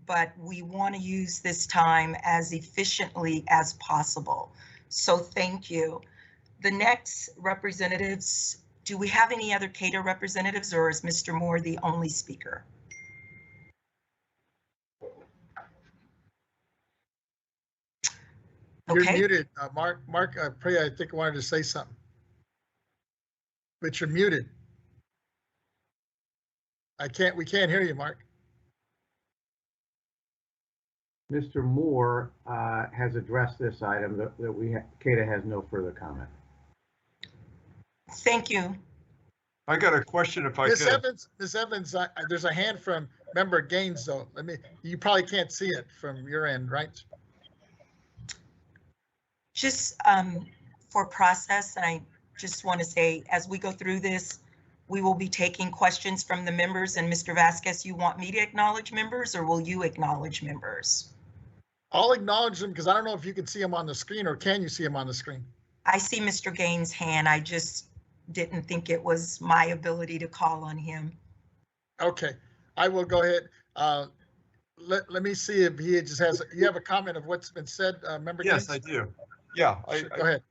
but we want to use this time as efficiently as possible. So thank you. The next representatives, do we have any other CADA representatives, or is Mr. Moore the only speaker? You're Okay. muted, Mark. Priya, I think I wanted to say something, but you're muted. We can't hear you, Mark. Mr. Moore has addressed this item that CADA has no further comment. Thank you. I got a question if I could. Ms. Evans, there's a hand from member Gaines though. You probably can't see it from your end, right? Just for process, and I just want to say, as we go through this, We will be taking questions from the members, and Mr. Vasquez, you want me to acknowledge members or will you acknowledge members? I'll acknowledge them because I don't know if you can see them on the screen, or can you see them on the screen? I see Mr. Gaines' hand. I just didn't think it was my ability to call on him. Okay, I will go ahead. Let me see if he just has, you have a comment of what's been said, Member Yes, Gaines? I do. Yeah, Sure, go ahead.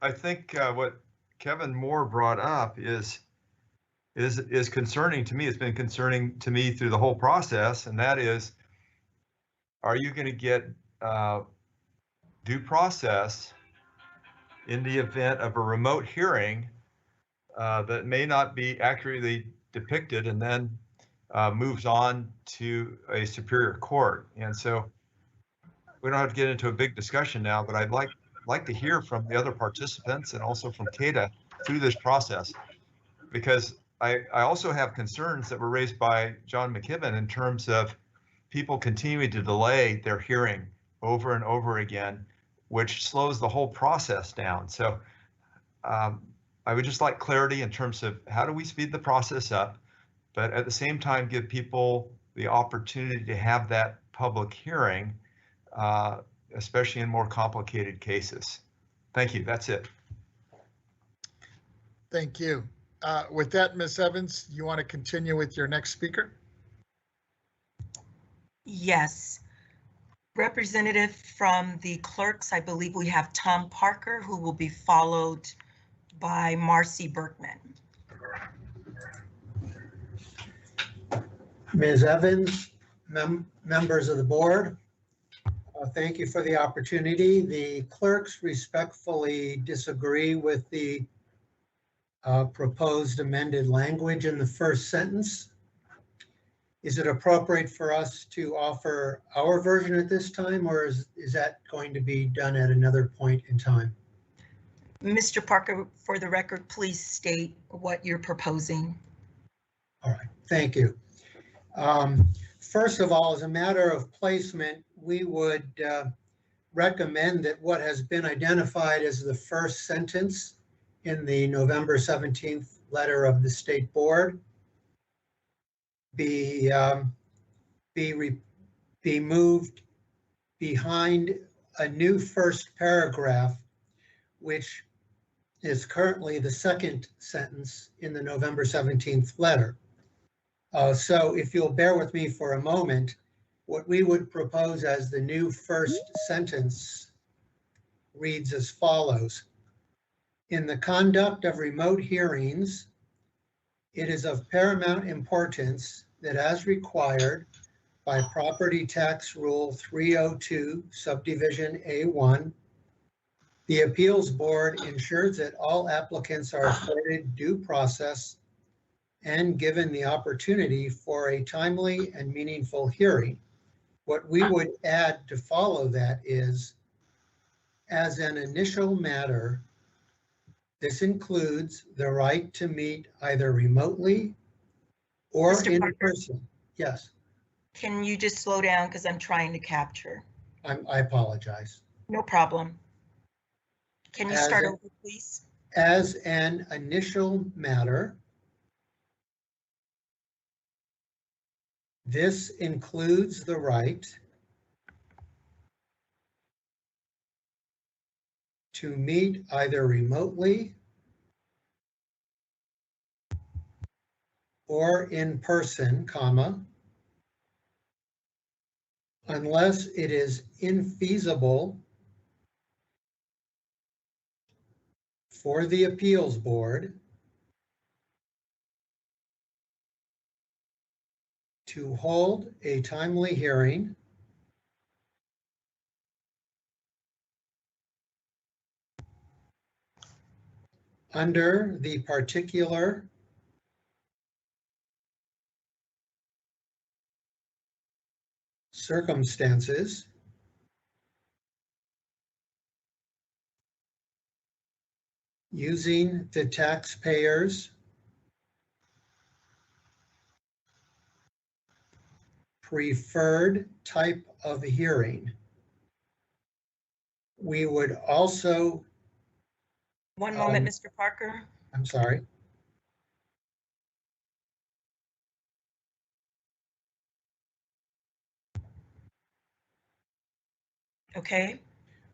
I think what Kevin Moore brought up is concerning to me. It's been concerning to me through the whole process, and that is, are you going to get due process in the event of a remote hearing that may not be accurately depicted and then moves on to a superior court? And so we don't have to get into a big discussion now, but I'd like to hear from the other participants and also from CADA through this process, because I also have concerns that were raised by John McKibben in terms of people continuing to delay their hearing over and over again, which slows the whole process down. So I would just like clarity in terms of how do we speed the process up, but at the same time give people the opportunity to have that public hearing, especially in more complicated cases. Thank you. That's it. Thank you. With that, Ms. Evans, you want to continue with your next speaker? Yes. Representative from the clerks, I believe we have Tom Parker, who will be followed by Marcy Berkman. Ms. Evans, members of the board, thank you for the opportunity. The clerks respectfully disagree with the proposed amended language in the first sentence. Is it appropriate for us to offer our version at this time, or is that going to be done at another point in time? Mr. Parker, for the record, please state what you're proposing. All right, thank you. First of all, as a matter of placement, we would recommend that what has been identified as the first sentence in the November 17th letter of the State Board be moved behind a new first paragraph, which is currently the second sentence in the November 17th letter. So if you'll bear with me for a moment, what we would propose as the new first sentence reads as follows. In the conduct of remote hearings, it is of paramount importance that, as required by Property Tax Rule 302, Subdivision A1, the Appeals Board ensures that all applicants are afforded due process and given the opportunity for a timely and meaningful hearing. What we would add to follow that is, as an initial matter, this includes the right to meet either remotely or Mr. in Parker, person. Yes, can you just slow down because I'm trying to capture? I apologize. No problem. Can you start over, please? As an initial matter, this includes the right to meet either remotely or in person, comma, unless it is infeasible for the Appeals Board to hold a timely hearing under the particular circumstances using the taxpayer's preferred type of hearing. We would also... One moment, Mr. Parker. I'm sorry. Okay,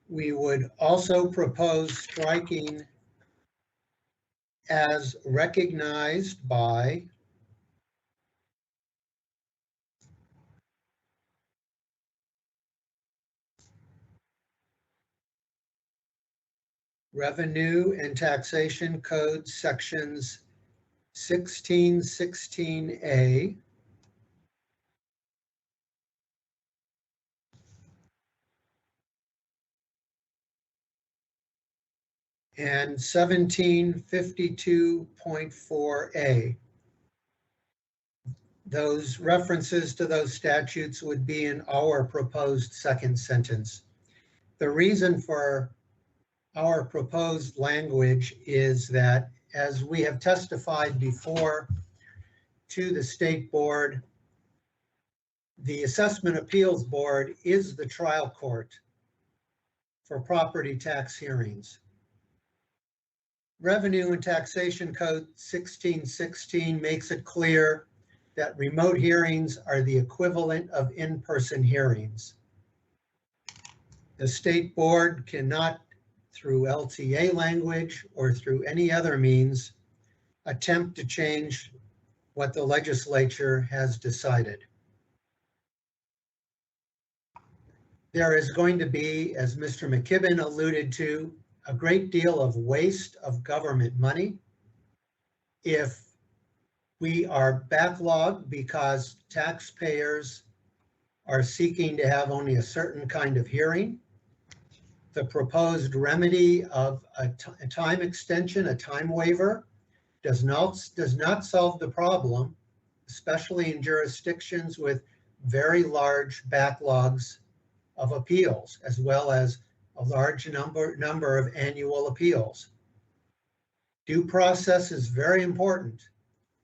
We would also propose striking as recognized by Revenue and Taxation Code sections 1616A and 1752.4A. Those references to those statutes would be in our proposed second sentence. The reason for our proposed language is that, as we have testified before to the State Board, the Assessment Appeals Board is the trial court for property tax hearings. Revenue and Taxation Code 1616 makes it clear that remote hearings are the equivalent of in-person hearings. The State Board cannot, through LTA language or through any other means, attempt to change what the legislature has decided. There is going to be, as Mr. McKibben alluded to, a great deal of waste of government money if we are backlogged because taxpayers are seeking to have only a certain kind of hearing. The proposed remedy of a time extension, a time waiver, does not solve the problem, especially in jurisdictions with very large backlogs of appeals, as well as a large number of annual appeals. Due process is very important,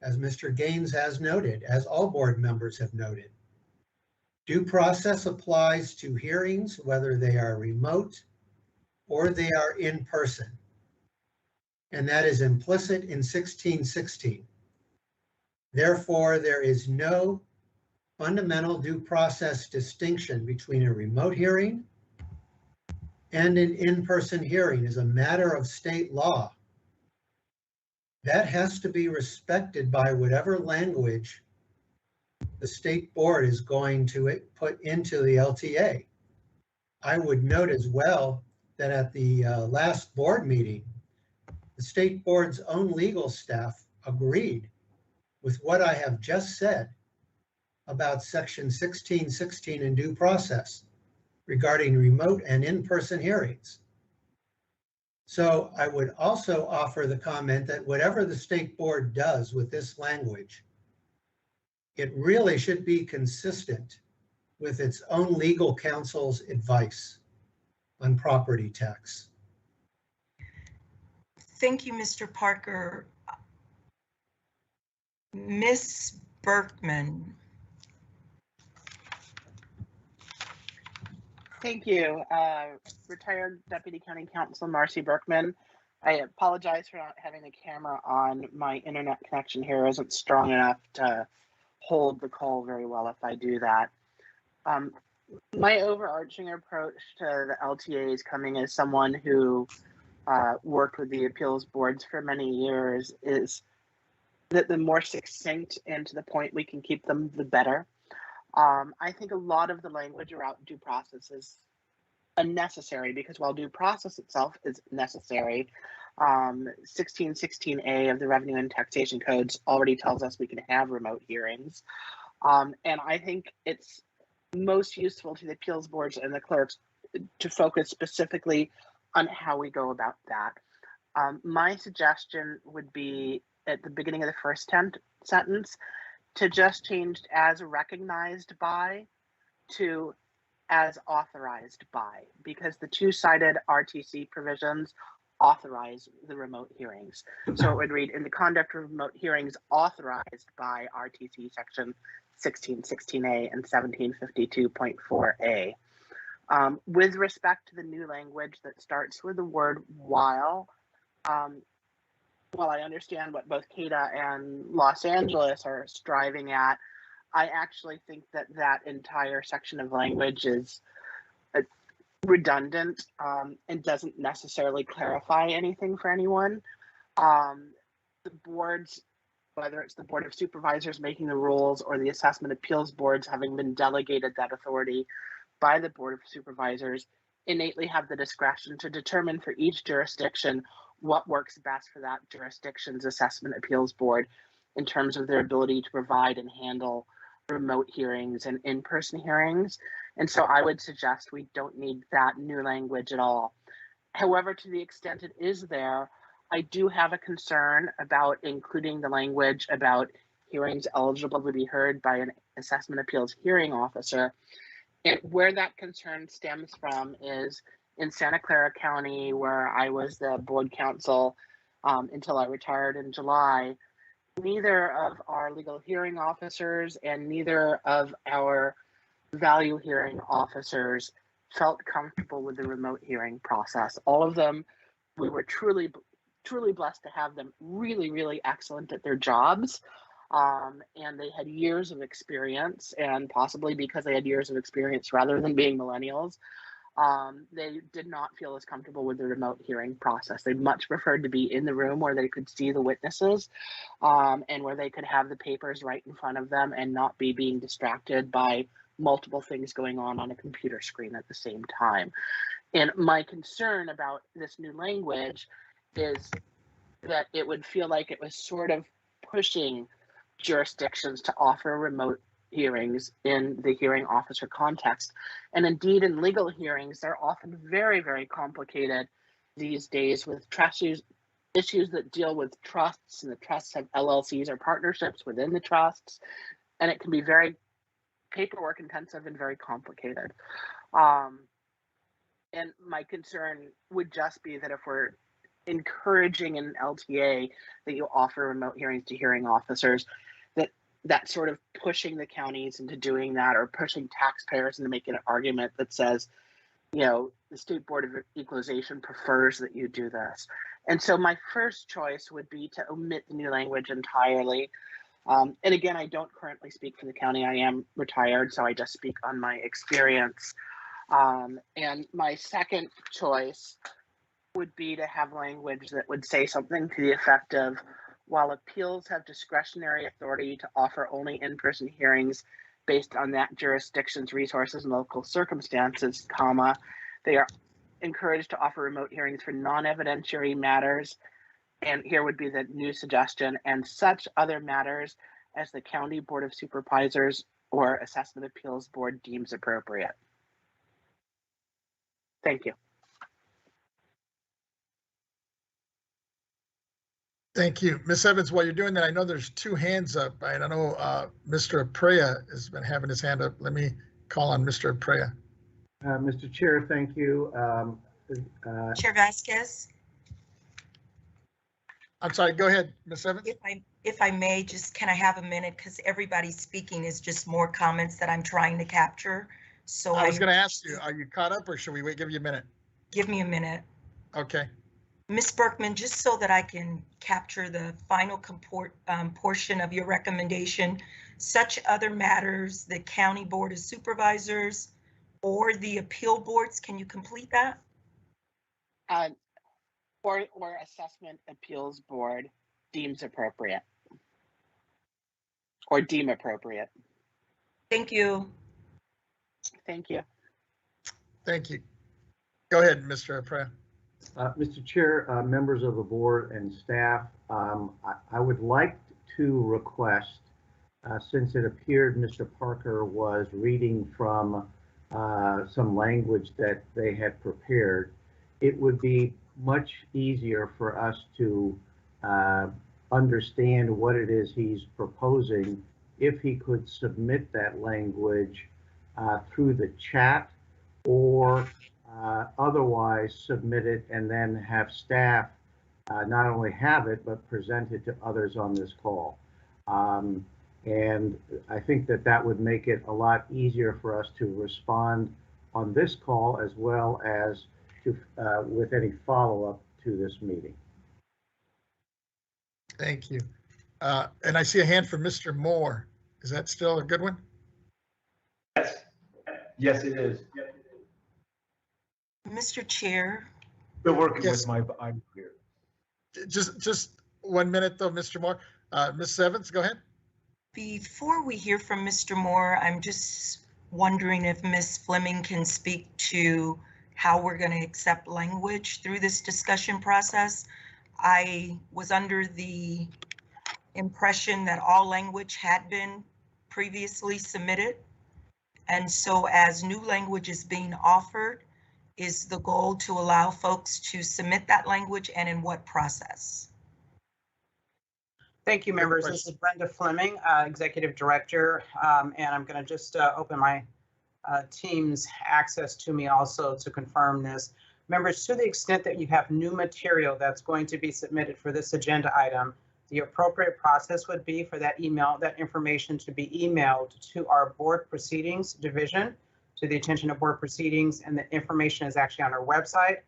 as Mr. Gaines has noted, as all board members have noted. Due process applies to hearings, whether they are remote or they are in person. And that is implicit in 1616. Therefore, there is no fundamental due process distinction between a remote hearing and an in-person hearing as a matter of state law. That has to be respected by whatever language the State Board is going to put into the LTA. I would note as well that at the last board meeting, the State Board's own legal staff agreed with what I have just said about section 1616 in due process regarding remote and in-person hearings. So I would also offer the comment that whatever the State Board does with this language, it really should be consistent with its own legal counsel's advice on property tax. thank you, Mr. Parker. Ms. Berkman. Thank you. Retired Deputy County Counsel Marcy Berkman. I apologize for not having the camera on. My internet connection here isn't strong enough to hold the call very well if I do that. My overarching approach to the LTA is coming as someone who worked with the appeals boards for many years is that the more succinct and to the point we can keep them, the better. I think a lot of the language around due process is unnecessary because while due process itself is necessary, 1616A of the Revenue and Taxation Codes already tells us we can have remote hearings. And I think it's most useful to the appeals boards and the clerks to focus specifically on how we go about that. My suggestion would be at the beginning of the first sentence to just change as recognized by to as authorized by, because the two-sided RTC provisions authorize the remote hearings. So it would read, in the conduct of remote hearings authorized by RTC section 1616A and 1752.4A. With respect to the new language that starts with the word while I understand what both CADA and Los Angeles are striving at, I actually think that that entire section of language is redundant and doesn't necessarily clarify anything for anyone. The boards, whether it's the Board of Supervisors making the rules or the assessment appeals boards having been delegated that authority by the Board of Supervisors, innately have the discretion to determine for each jurisdiction what works best for that jurisdiction's assessment appeals board in terms of their ability to provide and handle remote hearings and in-person hearings. And so I would suggest we don't need that new language at all. However, to the extent it is there, I do have a concern about including the language about hearings eligible to be heard by an assessment appeals hearing officer. And where that concern stems from is in Santa Clara County, where I was the board counsel until I retired in July. Neither of our legal hearing officers and neither of our value hearing officers felt comfortable with the remote hearing process. All of them, we were truly blessed to have them really excellent at their jobs. And they had years of experience, and possibly because they had years of experience rather than being millennials, they did not feel as comfortable with the remote hearing process. They much preferred to be in the room where they could see the witnesses and where they could have the papers right in front of them and not be being distracted by multiple things going on a computer screen at the same time. And my concern about this new language is that it would feel like it was sort of pushing jurisdictions to offer remote hearings in the hearing officer context. And indeed, in legal hearings, they're often very complicated these days with trust issues that deal with trusts, and the trusts have LLCs or partnerships within the trusts, and it can be very paperwork intensive and very complicated. And my concern would just be that if we're encouraging an LTA that you offer remote hearings to hearing officers, that sort of pushing the counties into doing that, or pushing taxpayers into making an argument that says, you know, the State Board of Equalization prefers that you do this. And so my first choice would be to omit the new language entirely. And again, I don't currently speak for the county. I am retired, so I just speak on my experience. And my second choice would be to have language that would say something to the effect of, while appeals have discretionary authority to offer only in-person hearings based on that jurisdiction's resources and local circumstances, comma, they are encouraged to offer remote hearings for non-evidentiary matters. And here would be the new suggestion, and such other matters as the County Board of Supervisors or Assessment Appeals Board deems appropriate. Thank you. Thank you. Ms. Evans, while you're doing that, I know there's two hands up. I don't know, Mr. Aprea has been having his hand up. Let me call on Mr. Aprea. Mr. Chair, thank you. Chair Vasquez, I'm sorry, go ahead, Ms. Evans. if I may, just can I have a minute? Because everybody's speaking is just more comments that I'm trying to capture. So I was going to ask you, are you caught up, or should we give you a minute? Give me a minute. Okay. Ms. Berkman, just so that I can capture the final portion of your recommendation, such other matters, the County Board of Supervisors or the appeal boards, can you complete that? Or Assessment Appeals Board deems appropriate. Or deem appropriate. Thank you. Thank you. Thank you. Go ahead, Mr. Aprea. Mr. Chair, members of the board and staff, I would like to request, since it appeared Mr. Parker was reading from some language that they had prepared, it would be much easier for us to understand what it is he's proposing if he could submit that language through the chat, or otherwise submit it and then have staff not only have it, but present it to others on this call. And I think that that would make it a lot easier for us to respond on this call, as well as to with any follow-up to this meeting. Thank you. And I see a hand from Mr. Moore. Is that still a good one? Yes, it is. Mr. Chair. Still working Yes. with my, I'm here. Just 1 minute though, Mr. Moore. Ms. Evans, go ahead. Before we hear from Mr. Moore, I'm just wondering if Ms. Fleming can speak to how we're going to accept language through this discussion process. I was under the impression that all language had been previously submitted. And so as new language is being offered, is the goal to allow folks to submit that language, and in what process? Thank you, members. This is Brenda Fleming, Executive Director, and I'm going to just open my team's access to me also to confirm this. Members, to the extent that you have new material that's going to be submitted for this agenda item, the appropriate process would be for that information to be emailed to our Board Proceedings Division, to the attention of Board Proceedings, and the information is actually on our website.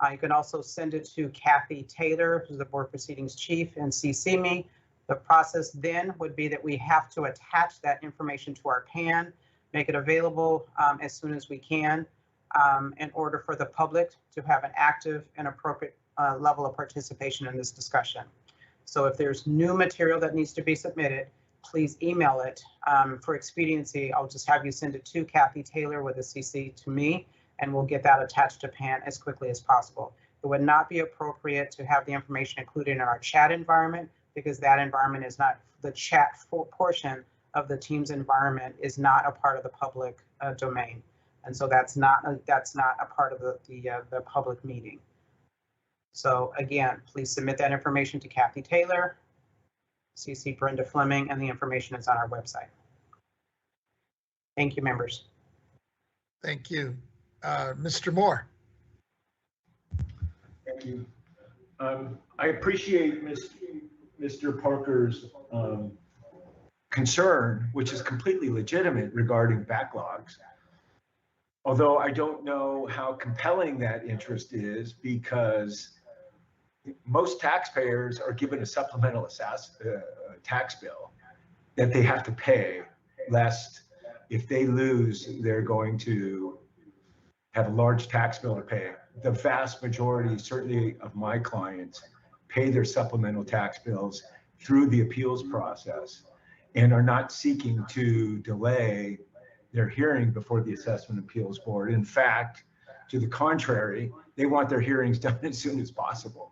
You can also send it to Kathy Taylor, who's the Board Proceedings Chief, and CC me. The process then would be that we have to attach that information to our PAN, make it available as soon as we can in order for the public to have an active and appropriate level of participation in this discussion. So if there's new material that needs to be submitted, please email it. For expediency, I'll just have you send it to Kathy Taylor with a CC to me, and we'll get that attached to PAN as quickly as possible. It would not be appropriate to have the information included in our chat environment, because that environment is not, the chat portion of the Teams environment is not a part of the public domain. And so that's not a part of the public meeting. So again, please submit that information to Kathy Taylor, CC Brenda Fleming, and the information is on our website. Thank you, members. Thank you. Mr. Moore. Thank you. I appreciate Mr. Parker's concern, which is completely legitimate regarding backlogs. Although I don't know how compelling that interest is, because most taxpayers are given a supplemental tax bill that they have to pay, lest if they lose, they're going to have a large tax bill to pay. The vast majority, certainly of my clients, pay their supplemental tax bills through the appeals process and are not seeking to delay their hearing before the Assessment Appeals Board. In fact, to the contrary, they want their hearings done as soon as possible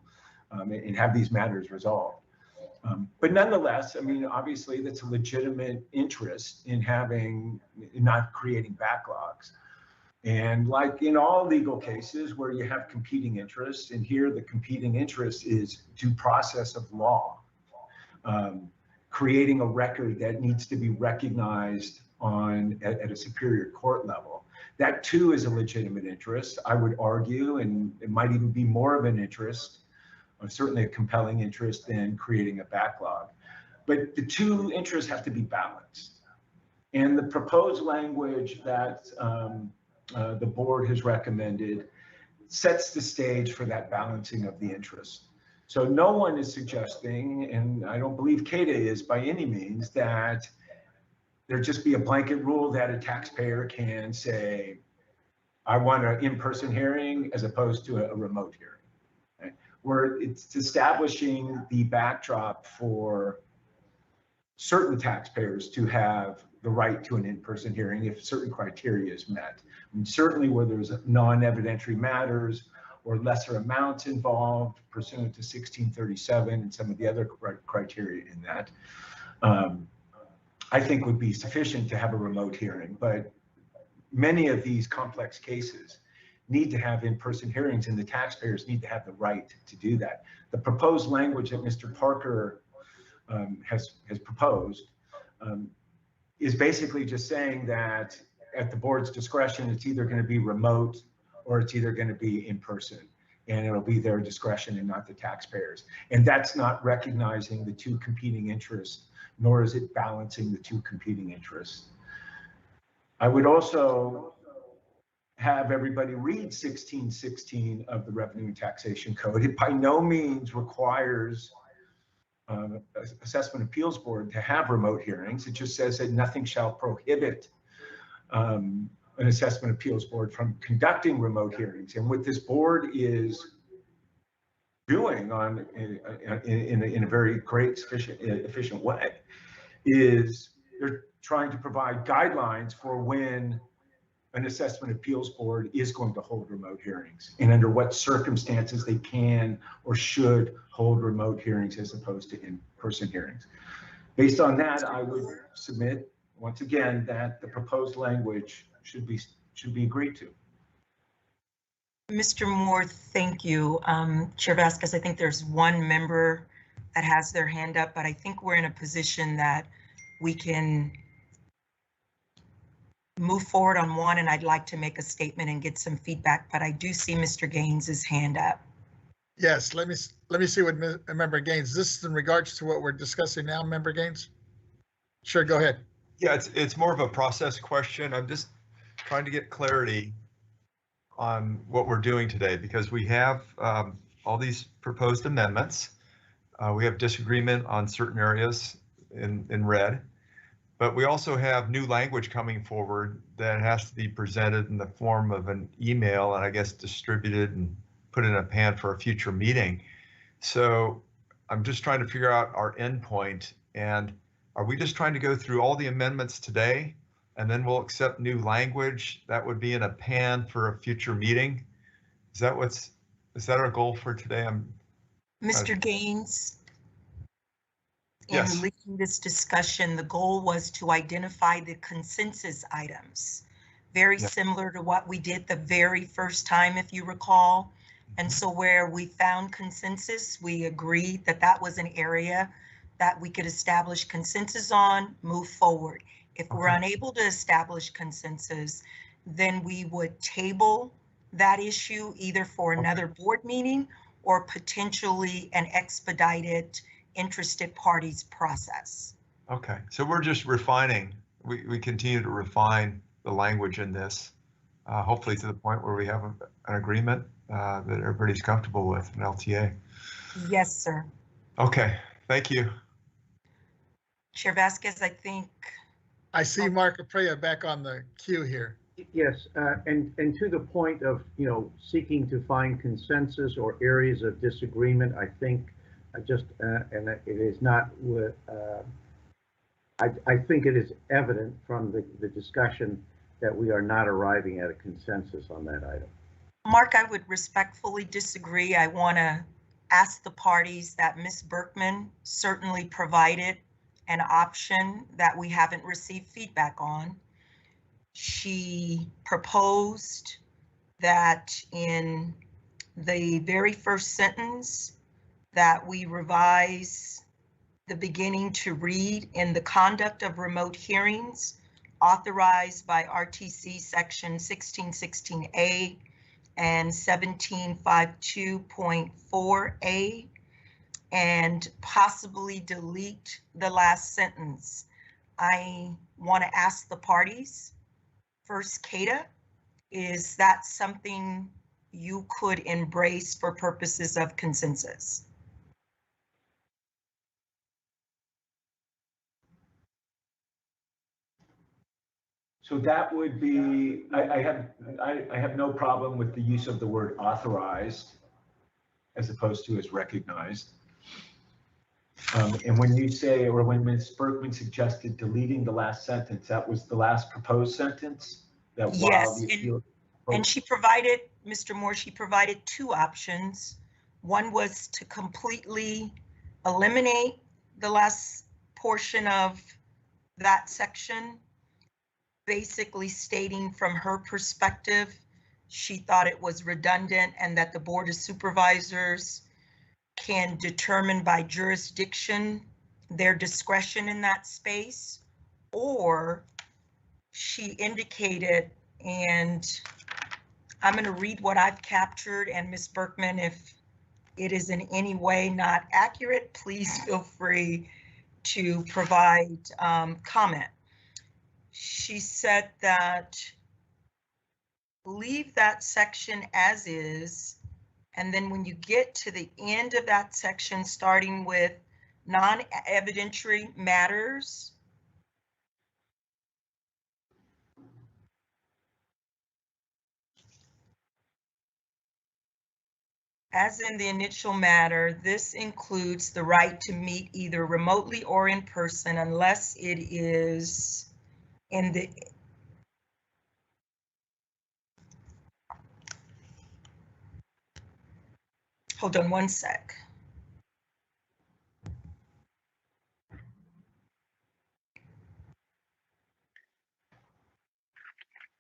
and have these matters resolved. But nonetheless, I mean, obviously that's a legitimate interest in not creating backlogs. And like in all legal cases where you have competing interests, and here the competing interest is due process of law, creating a record that needs to be recognized at a superior court level. That too is a legitimate interest, I would argue, and it might even be more of an interest, or certainly a compelling interest than creating a backlog. But the two interests have to be balanced. And the proposed language that the board has recommended sets the stage for that balancing of the interest. So no one is suggesting, and I don't believe CADA is by any means, that there just be a blanket rule that a taxpayer can say, I want an in-person hearing as opposed to a remote hearing. Okay? Where it's establishing the backdrop for certain taxpayers to have the right to an in-person hearing if certain criteria is met. I mean, certainly where there's non-evidentiary matters or lesser amounts involved pursuant to 1637 and some of the other criteria in that, I think would be sufficient to have a remote hearing. But many of these complex cases need to have in-person hearings, and the taxpayers need to have the right to do that. The proposed language that Mr. Parker has proposed is basically just saying that at the board's discretion, it's either going to be remote or it's either going to be in person, and it'll be their discretion and not the taxpayers. And that's not recognizing the two competing interests, nor is it balancing the two competing interests. I would also have everybody read 1616 of the Revenue and Taxation Code. It by no means requires Assessment Appeals Board to have remote hearings. It just says that nothing shall prohibit an assessment appeals board from conducting remote hearings. And what this board is doing in a very great, efficient way is they're trying to provide guidelines for when an assessment appeals board is going to hold remote hearings and under what circumstances they can or should hold remote hearings as opposed to in-person hearings. Based on that, I would submit once again that the proposed language should be agreed to. Mr. Moore, thank you. Chair Vasquez, I think there's one member that has their hand up, but I think we're in a position that we can move forward on one, and I'd like to make a statement and get some feedback, but I do see Mr. Gaines's hand up. Yes, let me see what Member Gaines, this is in regards to what we're discussing now, Member Gaines? Sure, go ahead. Yeah, it's more of a process question. I'm just trying to get clarity on what we're doing today, because we have all these proposed amendments. We have disagreement on certain areas in red, but we also have new language coming forward that has to be presented in the form of an email and I guess distributed and put in a pan for a future meeting. So I'm just trying to figure out our endpoint, and are we just trying to go through all the amendments today and then we'll accept new language that would be in a pan for a future meeting? Is that our goal for today? Mr. Gaines, yes. in leading this discussion, the goal was to identify the consensus items, very similar to what we did the very first time, if you recall. And so where we found consensus, we agreed that that was an area that we could establish consensus on, move forward. If we're unable to establish consensus, then we would table that issue either for another board meeting or potentially an expedited interested parties process. Okay, so we're just refining. We continue to refine the language in this, hopefully to the point where we have an agreement that everybody's comfortable with, an LTA. Yes, sir. Okay, thank you. Chair Vasquez, I think. I see Mark Aprea back on the queue here. Yes, and to the point of, seeking to find consensus or areas of disagreement, I think and it is not with, I think it is evident from the discussion that we are not arriving at a consensus on that item. Mark, I would respectfully disagree. I want to ask the parties that Ms. Berkman certainly provided an option that we haven't received feedback on. She proposed that in the very first sentence that we revise the beginning to read in the conduct of remote hearings authorized by RTC section 1616A and 1752.4A, and possibly delete the last sentence. I want to ask the parties, first, Kata, is that something you could embrace for purposes of consensus? So that would be, I have no problem with the use of the word authorized as opposed to as recognized. And when you say, or when Ms. Berkman suggested deleting the last sentence, that was the last proposed sentence? That yes, and she provided, Mr. Moore, she provided two options. One was to completely eliminate the last portion of that section, basically stating from her perspective, she thought it was redundant and that the Board of Supervisors can determine by jurisdiction their discretion in that space, or she indicated, and I'm going to read what I've captured, and Ms. Berkman, if it is in any way not accurate, please feel free to provide comment. She said that leave that section as is, and then when you get to the end of that section, starting with non-evidentiary matters, As in the initial matter, this includes the right to meet either remotely or in person unless it is in the hold on one sec.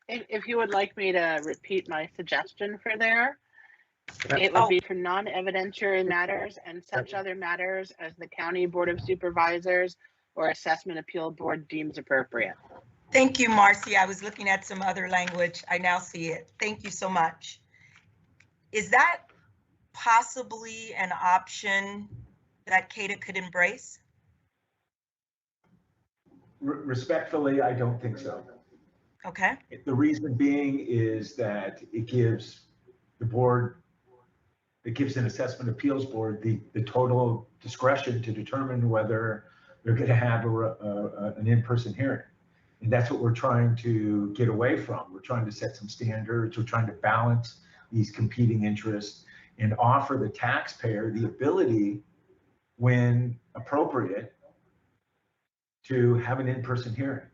If you would like me to repeat my suggestion for there, it would be for non-evidentiary matters and such other matters as the County Board of Supervisors or Assessment Appeal Board deems appropriate. Thank you, Marcy. I was looking at some other language. I now see it. Thank you so much. Is that possibly an option that CADA could embrace? Respectfully, I don't think so. Okay. The reason being is that it gives the board, it gives an assessment appeals board the total discretion to determine whether they're going to have an in-person hearing. And that's what we're trying to get away from. We're trying to set some standards. We're trying to balance these competing interests and offer the taxpayer the ability, when appropriate, to have an in-person hearing.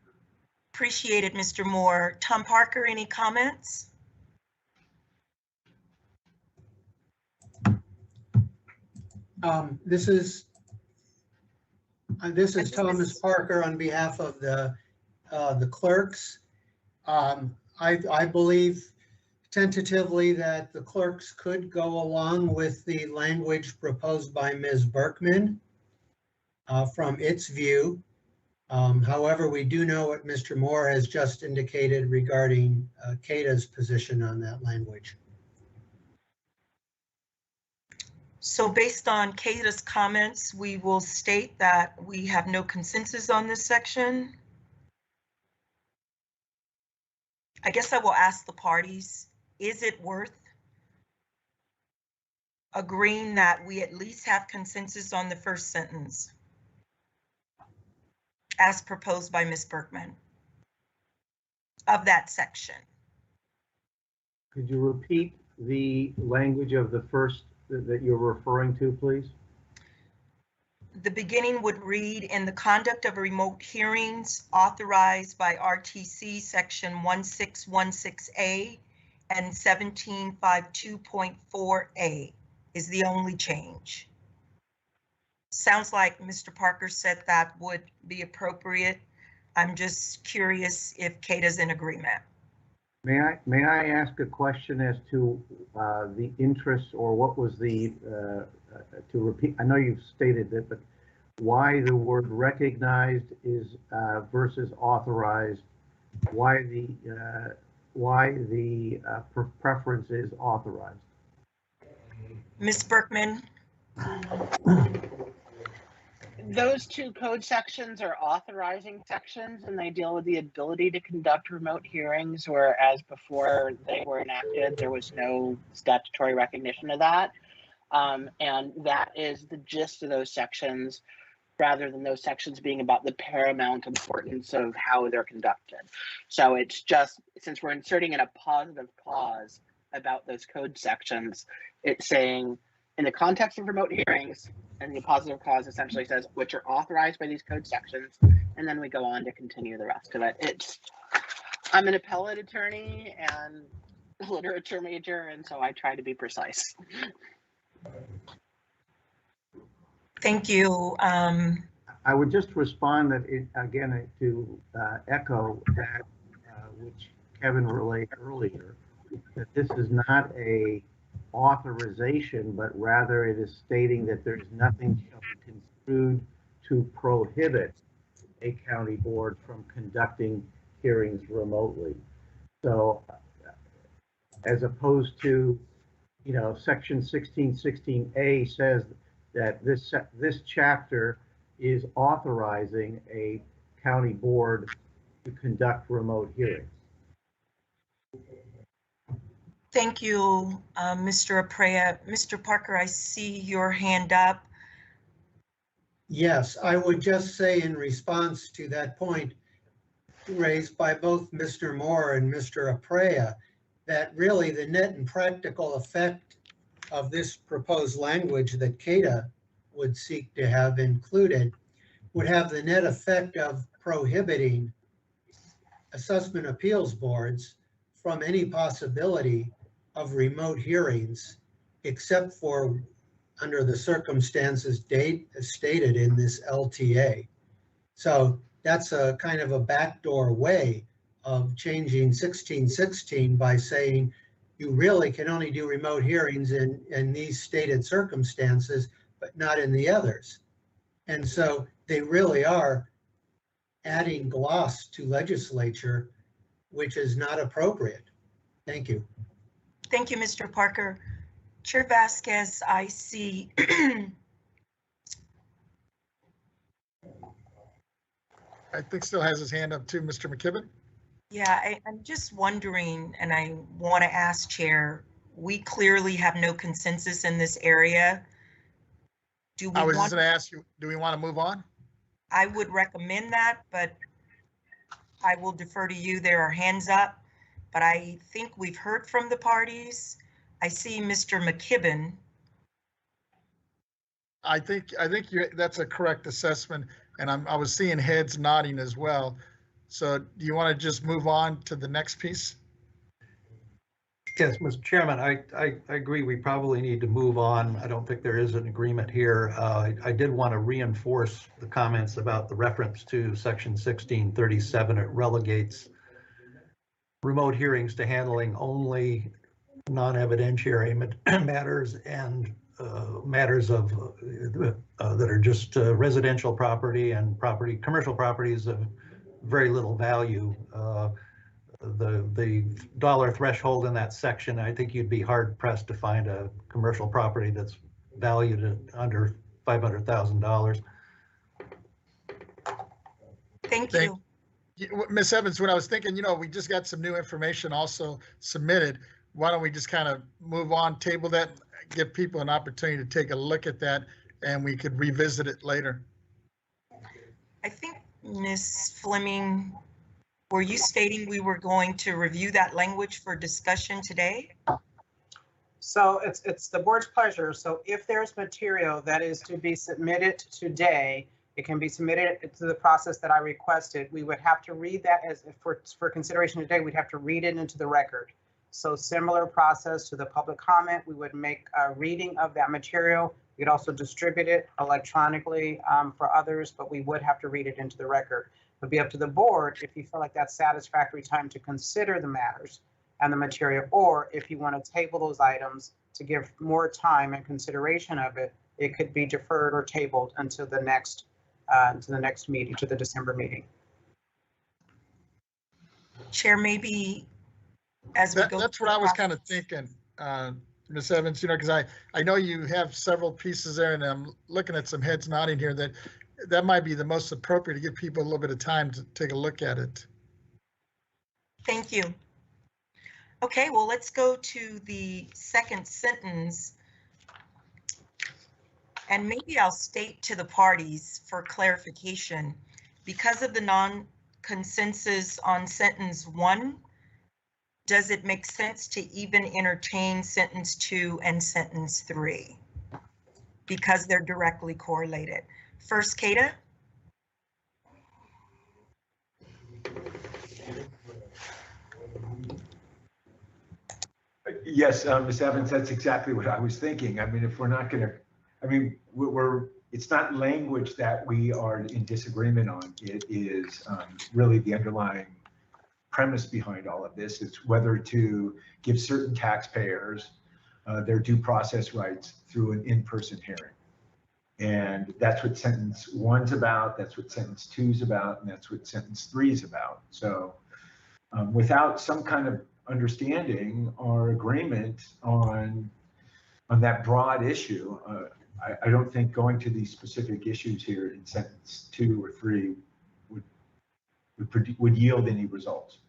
Appreciate it, Mr. Moore. Tom Parker, any comments? This is Thomas Parker on behalf of the clerks. I believe tentatively that the clerks could go along with the language proposed by Ms. Berkman from its view. However, we do know what Mr. Moore has just indicated regarding CADA's position on that language. So based on CADA's comments, we will state that we have no consensus on this section. I guess I will ask the parties, is it worth agreeing that we at least have consensus on the first sentence as proposed by Ms. Berkman of that section? Could you repeat the language of the first that you're referring to, please? The beginning would read, in the conduct of remote hearings authorized by RTC section 1616A and 1752.4A is the only change. Sounds like Mr. Parker said that would be appropriate. I'm just curious if CADA's in agreement. May I ask a question as to the interest, or what was the, to repeat, I know you've stated it, but why the word recognized is versus authorized, why the preference is authorized? Ms. Berkman. Those two code sections are authorizing sections, and they deal with the ability to conduct remote hearings, whereas before they were enacted, there was no statutory recognition of that. And that is the gist of those sections, rather than those sections being about the paramount importance of how they're conducted. So it's just, since we're inserting in a positive clause about those code sections, it's saying, in the context of remote hearings, and the positive clause essentially says, which are authorized by these code sections, and then we go on to continue the rest of it. I'm an appellate attorney and literature major, and so I try to be precise. Thank you. I would just respond that again, to echo that which Kevin relayed earlier, that this is not a authorization, but rather it is stating that there's nothing shall be construed to prohibit a county board from conducting hearings remotely. So as opposed to, you know, section 1616A says that this chapter is authorizing a county board to conduct remote hearings. Thank you, Mr. Aprea. Mr. Parker, I see your hand up. Yes, I would just say in response to that point raised by both Mr. Moore and Mr. Aprea, that really the net and practical effect of this proposed language that CADA would seek to have included would have the net effect of prohibiting assessment appeals boards from any possibility of remote hearings, except for under the circumstances stated in this LTA. So that's a kind of a backdoor way of changing 1616 by saying you really can only do remote hearings in these stated circumstances, but not in the others. And so they really are adding gloss to legislature, which is not appropriate. Thank you. Thank you, Mr. Parker. Chair Vasquez, I see. I think still has his hand up too, Mr. McKibben. Yeah, I'm just wondering, and I want to ask Chair, we clearly have no consensus in this area. Do we I was want just going to ask you, do we want to move on? I would recommend that, but I will defer to you. There are hands up, but I think we've heard from the parties. I see Mr. McKibben. I think that's a correct assessment, and I was seeing heads nodding as well. So do you want to just move on to the next piece? Yes, Mr. Chairman, I agree. We probably need to move on. I don't think there is an agreement here. I did want to reinforce the comments about the reference to section 1637. It relegates remote hearings to handling only non-evidentiary matters and matters of that are just residential property and commercial properties of very little value. The dollar threshold in that section, I think you'd be hard pressed to find a commercial property that's valued at under $500,000. Thank you. Ms. Evans, what I was thinking, we just got some new information also submitted. Why don't we just kind of move on, table that, give people an opportunity to take a look at that, and we could revisit it later. I think, Ms. Fleming, were you stating we were going to review that language for discussion today? So it's the board's pleasure. So if there's material that is to be submitted today, it can be submitted to the process that I requested. We would have to read that as for consideration today. We'd have to read it into the record. So similar process to the public comment. We would make a reading of that material. We could also distribute it electronically for others, but we would have to read it into the record. It would be up to the board if you feel like that's satisfactory time to consider the matters and the material, or if you want to table those items to give more time and consideration of it, it could be deferred or tabled until the next meeting, to the December meeting. Chair, maybe as we go. That's what I was kind of thinking, Ms. Evans, because I know you have several pieces there, and I'm looking at some heads nodding here that might be the most appropriate to give people a little bit of time to take a look at it. Thank you. Okay, well, let's go to the second sentence. And maybe I'll state to the parties for clarification, because of the non-consensus on sentence 1, does it make sense to even entertain sentence 2 and sentence 3? Because they're directly correlated. First, Kata. Yes, Ms. Evans, that's exactly what I was thinking. I mean, if we're not going to, it's not language that we are in disagreement on. It is really the underlying premise behind all of this. It's whether to give certain taxpayers their due process rights through an in-person hearing. And that's what sentence 1's about, that's what sentence 2's about, and that's what sentence 3's about. So without some kind of understanding or agreement on that broad issue, I don't think going to these specific issues here in sentence 2 or 3 would yield any results.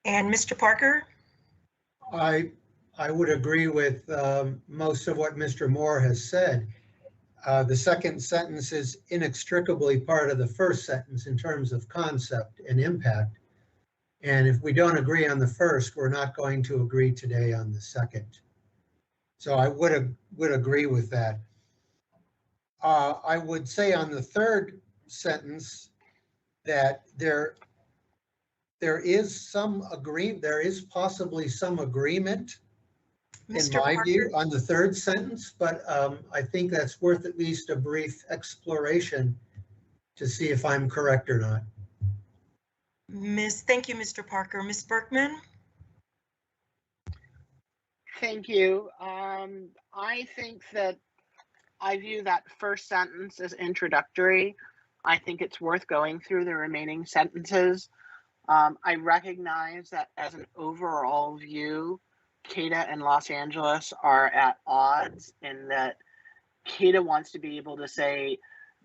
And Mr. Parker? I would agree with most of what Mr. Moore has said. The second sentence is inextricably part of the first sentence in terms of concept and impact. And if we don't agree on the first, we're not going to agree today on the second. So I would agree with that. I would say on the third sentence that there is possibly some agreement in my view on the third sentence, but I think that's worth at least a brief exploration to see if I'm correct or not. Thank you, Mr. Parker. Ms. Berkman? Thank you. I think that I view that first sentence as introductory. I think it's worth going through the remaining sentences. I recognize that as an overall view, CADA and Los Angeles are at odds in that CADA wants to be able to say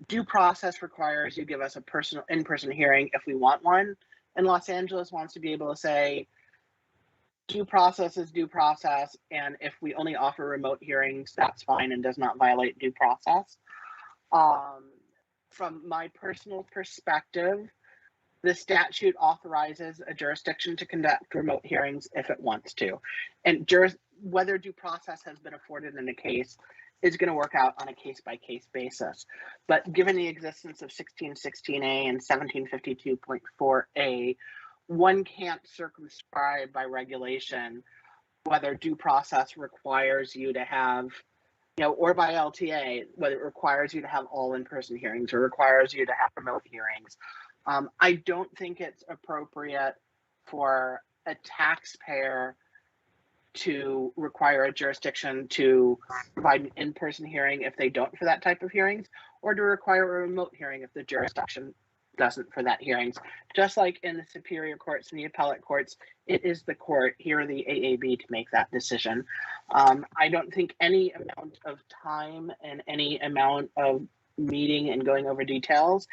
due process requires you give us a personal in-person hearing if we want one, and Los Angeles wants to be able to say due process is due process, and if we only offer remote hearings, that's fine and does not violate due process. From my personal perspective, the statute authorizes a jurisdiction to conduct remote hearings if it wants to. And whether due process has been afforded in a case is going to work out on a case-by-case basis. But given the existence of 1616A and 1752.4A, one can't circumscribe by regulation whether due process requires you to have, or by LTA, whether it requires you to have all in-person hearings or requires you to have remote hearings. I don't think it's appropriate for a taxpayer to require a jurisdiction to provide an in-person hearing if they don't for that type of hearings, or to require a remote hearing if the jurisdiction doesn't for that hearings. Just like in the superior courts and the appellate courts, it is the court, here the AAB, to make that decision. I don't think any amount of time and any amount of meeting and going over details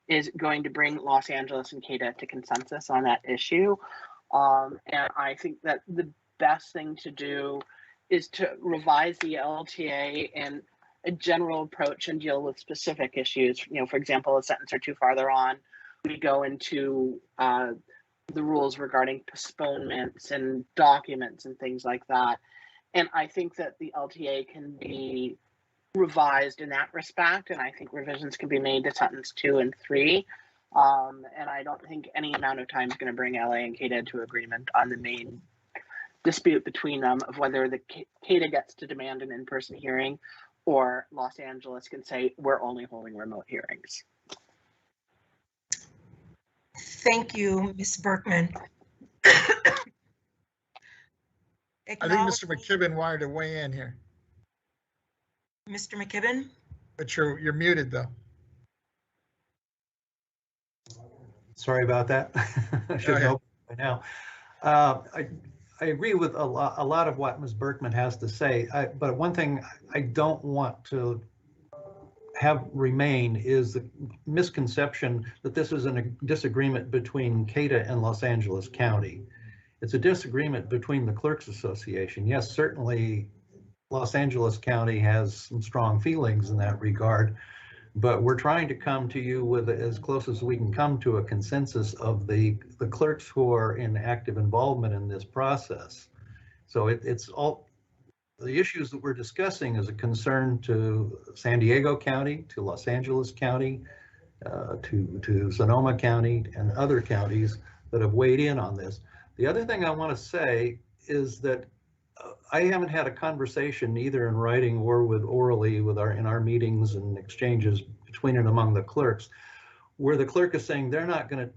is going to bring Los Angeles and CADA to consensus on that issue. And I think that the best thing to do is to revise the LTA and a general approach and deal with specific issues. For example, a sentence or two farther on, we go into the rules regarding postponements and documents and things like that. And I think that the LTA can be revised in that respect, and I think revisions can be made to sentence 2 and 3. And I don't think any amount of time is going to bring LA and CADA to agreement on the main dispute between them of whether the CADA gets to demand an in-person hearing or Los Angeles can say we're only holding remote hearings. Thank you, Ms. Berkman. I think Mr. McKibben wanted to weigh in here. Mr. McKibben? But you're muted though. Sorry about that. I should know by now. I agree with a lot of what Ms. Berkman has to say, but one thing I don't want to have remain is the misconception that this is a disagreement between CADA and Los Angeles County. It's a disagreement between the Clerks Association. Yes, certainly Los Angeles County has some strong feelings in that regard, but we're trying to come to you with as close as we can come to a consensus of the clerks who are in active involvement in this process. So it's all the issues that we're discussing is a concern to San Diego County, to Los Angeles County, to Sonoma County and other counties that have weighed in on this. The other thing I want to say is that I haven't had a conversation either in writing or orally in our meetings and exchanges between and among the clerks, where the clerk is saying they're not going to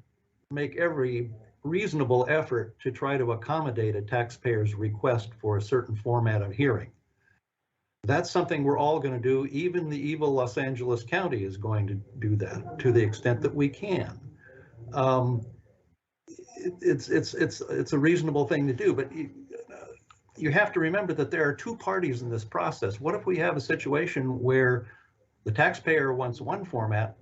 make every reasonable effort to try to accommodate a taxpayer's request for a certain format of hearing. That's something we're all going to do. Even the evil Los Angeles County is going to do that to the extent that we can. It's a reasonable thing to do, but you have to remember that there are two parties in this process. What if we have a situation where the taxpayer wants one format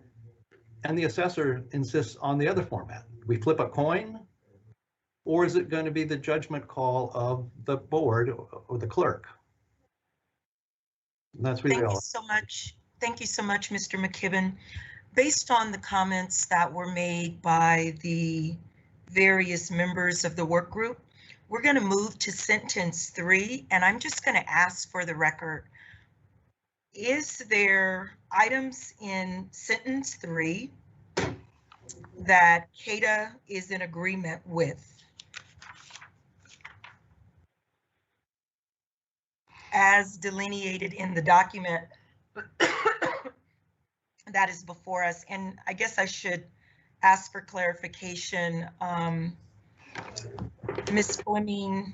and the assessor insists on the other format? We flip a coin, or is it going to be the judgment call of the board or the clerk? And that's really all. Thank you so much. Thank you so much, Mr. McKibben. Based on the comments that were made by the various members of the work group. We're going to move to sentence 3, and I'm just going to ask for the record, is there items in sentence 3 that CADA is in agreement with? As delineated in the document that is before us. And I guess I should ask for clarification. Ms. Fleming,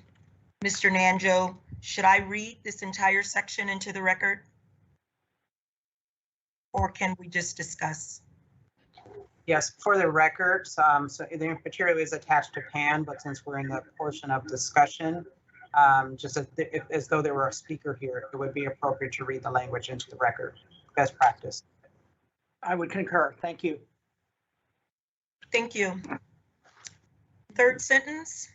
Mr. Nanjo, should I read this entire section into the record? Or can we just discuss? Yes, for the record, so the material is attached to Pan, but since we're in the portion of discussion, just as though there were a speaker here, it would be appropriate to read the language into the record. Best practice. I would concur. Thank you. Thank you. Third sentence,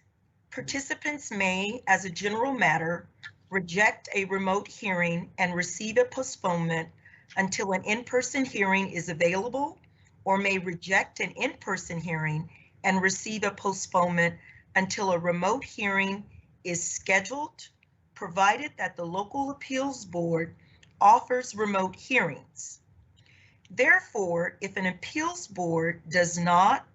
participants may, as a general matter, reject a remote hearing and receive a postponement until an in-person hearing is available, or may reject an in-person hearing and receive a postponement until a remote hearing is scheduled, provided that the local appeals board offers remote hearings. Therefore, if an appeals board does not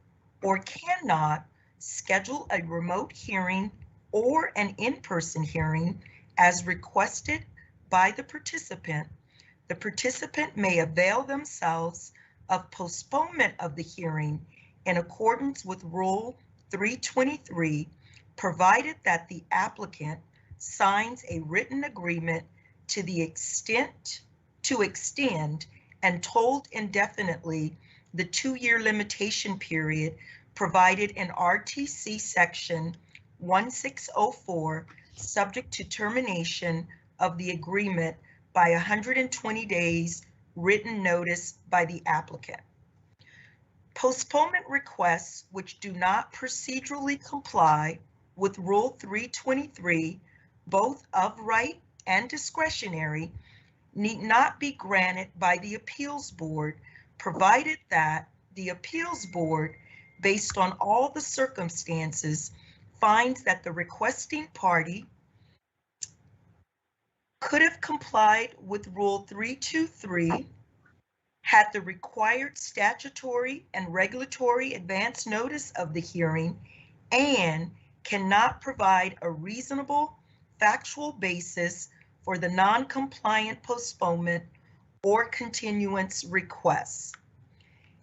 or cannot schedule a remote hearing or an in-person hearing as requested by the participant may avail themselves of postponement of the hearing in accordance with Rule 323, provided that the applicant signs a written agreement to extend and told indefinitely the 2-year limitation period provided in RTC section 1604, subject to termination of the agreement by 120 days written notice by the applicant. Postponement requests which do not procedurally comply with Rule 323, both of right and discretionary, need not be granted by the appeals board, provided that the appeals board, based on all the circumstances, finds that the requesting party could have complied with Rule 323, had the required statutory and regulatory advance notice of the hearing, and cannot provide a reasonable factual basis for the non-compliant postponement or continuance requests.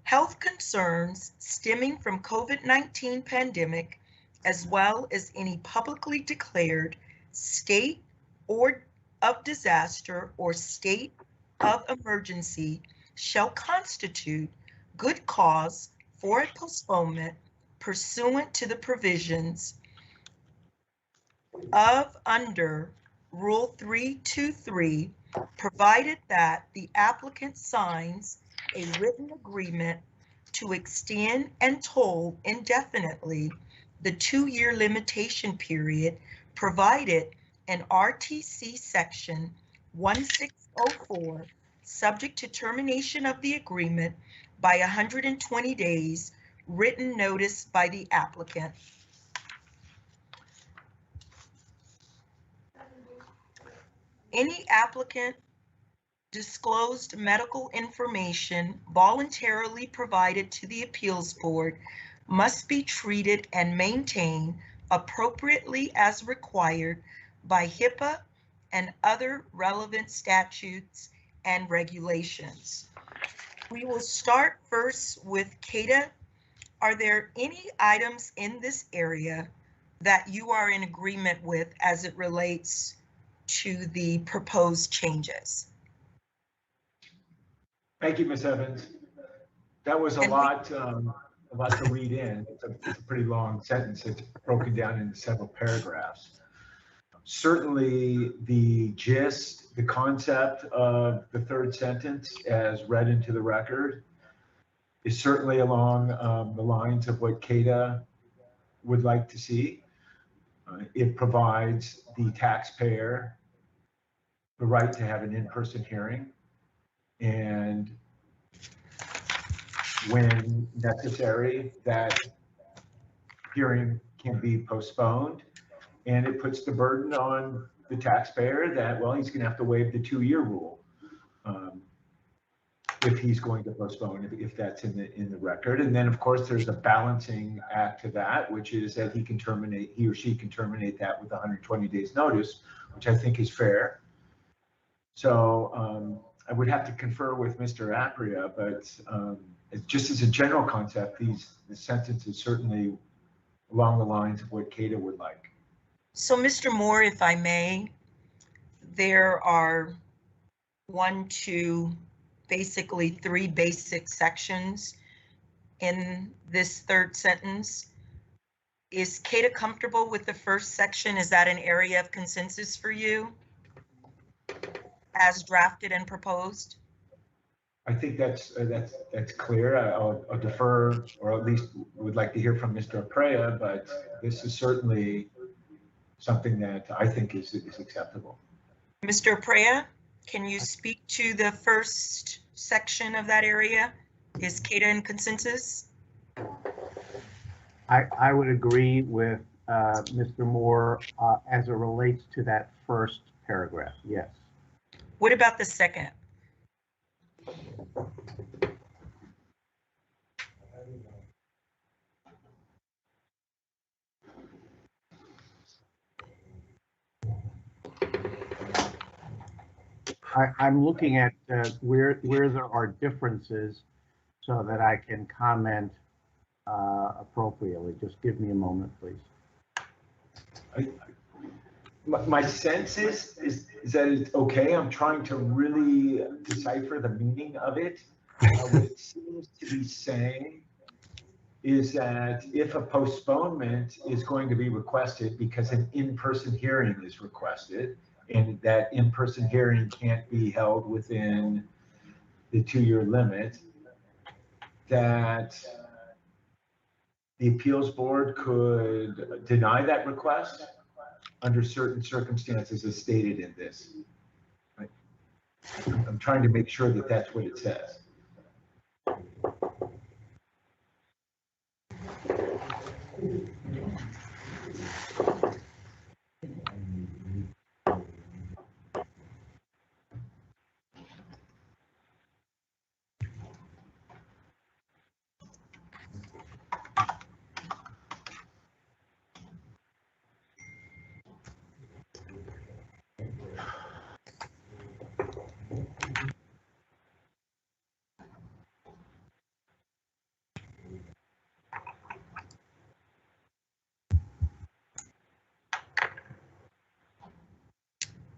Health concerns stemming from COVID-19 pandemic, as well as any publicly declared state or of disaster or state of emergency shall constitute good cause for a postponement pursuant to the provisions of under Rule 323, provided that the applicant signs a written agreement to extend and toll indefinitely the 2-year limitation period provided in RTC section 1604, subject to termination of the agreement by 120 days written notice by the applicant. Any applicant disclosed medical information voluntarily provided to the appeals board must be treated and maintained appropriately as required by HIPAA and other relevant statutes and regulations. We will start first with CADA. Are there any items in this area that you are in agreement with as it relates to the proposed changes? Thank you, Ms. Evans. That was a lot to read in. It's a pretty long sentence. It's broken down into several paragraphs. Certainly the gist, the concept of the third sentence as read into the record is certainly along the lines of what CADA would like to see. It provides the taxpayer the right to have an in-person hearing, and when necessary, that hearing can be postponed. And it puts the burden on the taxpayer that, well, he's going to have to waive the 2-year rule if he's going to postpone, if that's in the record. And then, of course, there's a balancing act to that, which is that he or she can terminate that with 120 days notice, which I think is fair. So I would have to confer with Mr. Apria, but just as a general concept, the sentence is certainly along the lines of what Kata would like. So, Mr. Moore, if I may, there are 3 basic sections in this third sentence. Is Kata comfortable with the first section? Is that an area of consensus for you as drafted and proposed? I think that's clear. I'll defer, or at least would like to hear from Mr. Aprea, but this is certainly something that I think is acceptable. Mr. Aprea, can you speak to the first section of that area? Is Kata in consensus? I would agree with Mr. Moore as it relates to that first paragraph, yes. What about the second? I'm looking at where there are differences so that I can comment appropriately. Just give me a moment, please. My sense is that it's okay. I'm trying to really decipher the meaning of it. What it seems to be saying is that if a postponement is going to be requested because an in-person hearing is requested, and that in-person hearing can't be held within the 2-year limit, that the appeals board could deny that request under certain circumstances as stated in this. Right? I'm trying to make sure that that's what it says.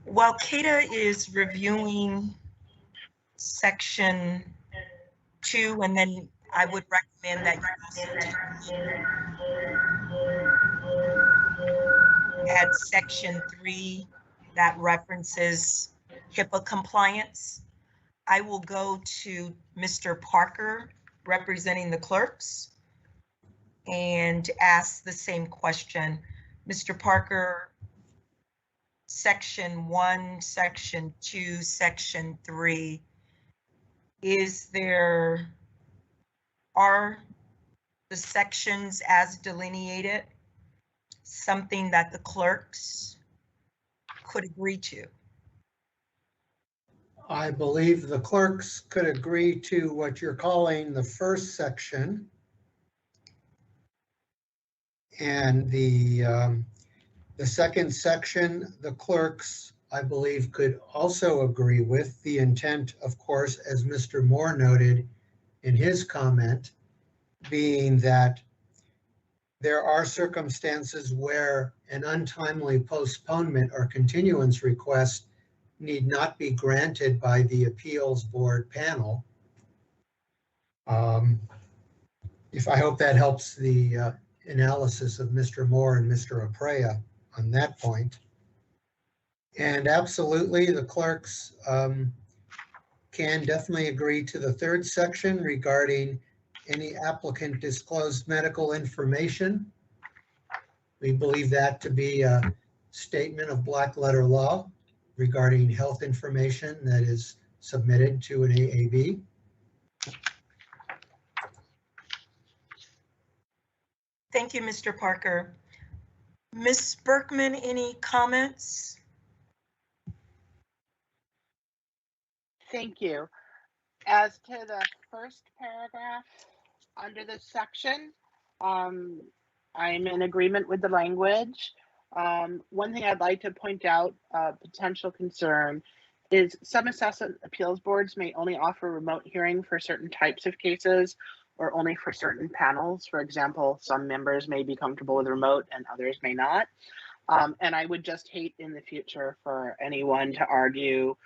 While Kata is reviewing section 2, and then I would recommend that you also add section 3 that references HIPAA compliance. I will go to Mr. Parker, representing the clerks, and ask the same question. Mr. Parker, section 1, section 2, section 3, are the sections as delineated something that the clerks could agree to? I believe the clerks could agree to what you're calling the first section. And the second section, the clerks, I believe, could also agree with the intent, of course, as Mr. Moore noted in his comment, being that there are circumstances where an untimely postponement or continuance request need not be granted by the appeals board panel. If I hope that helps the analysis of Mr. Moore and Mr. Aprea on that point. And absolutely, the clerks can definitely agree to the third section regarding any applicant disclosed medical information. We believe that to be a statement of black letter law regarding health information that is submitted to an AAB. Thank you, Mr. Parker. Ms. Berkman, any comments? Thank you. As to the first paragraph under this section, I'm in agreement with the language. One thing I'd like to point out, potential concern, is some assessment appeals boards may only offer remote hearing for certain types of cases or only for certain panels. For example, some members may be comfortable with remote and others may not. And I would just hate in the future for anyone to argue,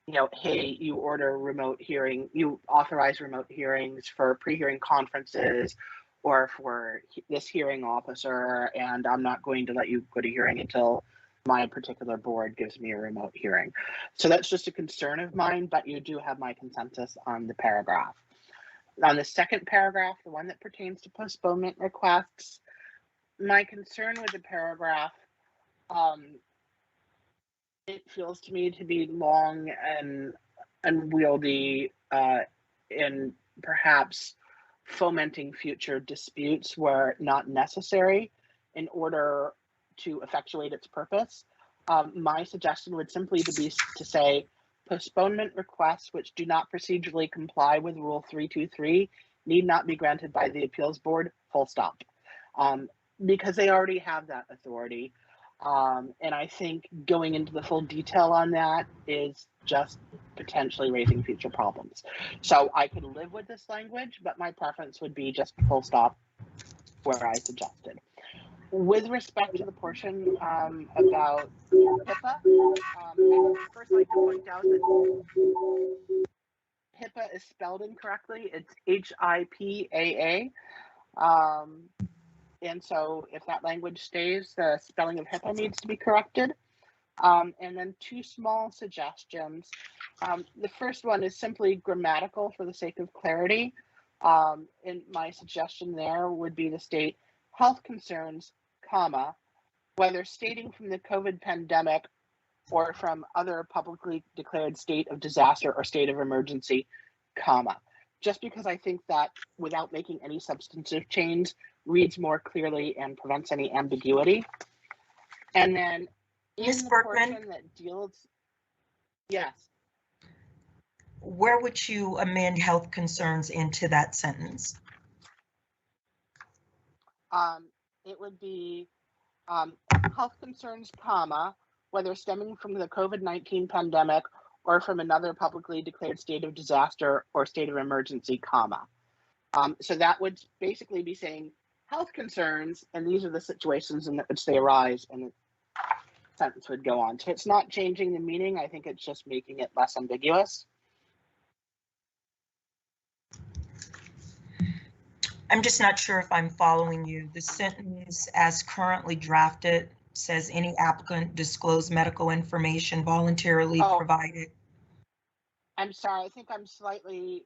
you know, hey, you order remote hearing, you authorize remote hearings for pre-hearing conferences or for this hearing officer, and I'm not going to let you go to hearing until my particular board gives me a remote hearing. So that's just a concern of mine, but you do have my consensus on the paragraph. On the second paragraph, the one that pertains to postponement requests, my concern with the paragraph, it feels to me to be long and unwieldy and perhaps fomenting future disputes where not necessary in order to effectuate its purpose. My suggestion would simply be to say postponement requests which do not procedurally comply with Rule 323 need not be granted by the appeals board, full stop, because they already have that authority. And I think going into the full detail on that is just potentially raising future problems. So I could live with this language, but my preference would be just full stop where I suggested. With respect to the portion about HIPAA, I would first like to point out that HIPAA is spelled incorrectly. It's HIPAA. And so if that language stays, the spelling of HIPAA needs to be corrected. And then two small suggestions. The first one is simply grammatical for the sake of clarity. And my suggestion there would be to state health concerns, comma, whether stating from the COVID pandemic or from other publicly declared state of disaster or state of emergency, comma. Just because I think that without making any substantive change reads more clearly and prevents any ambiguity. And then Ms. the Berkman, portion that deals, yes. Where would you amend health concerns into that sentence? It would be health concerns, comma, whether stemming from the COVID-19 pandemic or from another publicly declared state of disaster or state of emergency, comma. So that would basically be saying health concerns, and these are the situations in which they arise, and the sentence would go on. So it's not changing the meaning. I think it's just making it less ambiguous. I'm just not sure if I'm following you. The sentence as currently drafted says any applicant disclose medical information voluntarily provided. I'm sorry, I think I'm slightly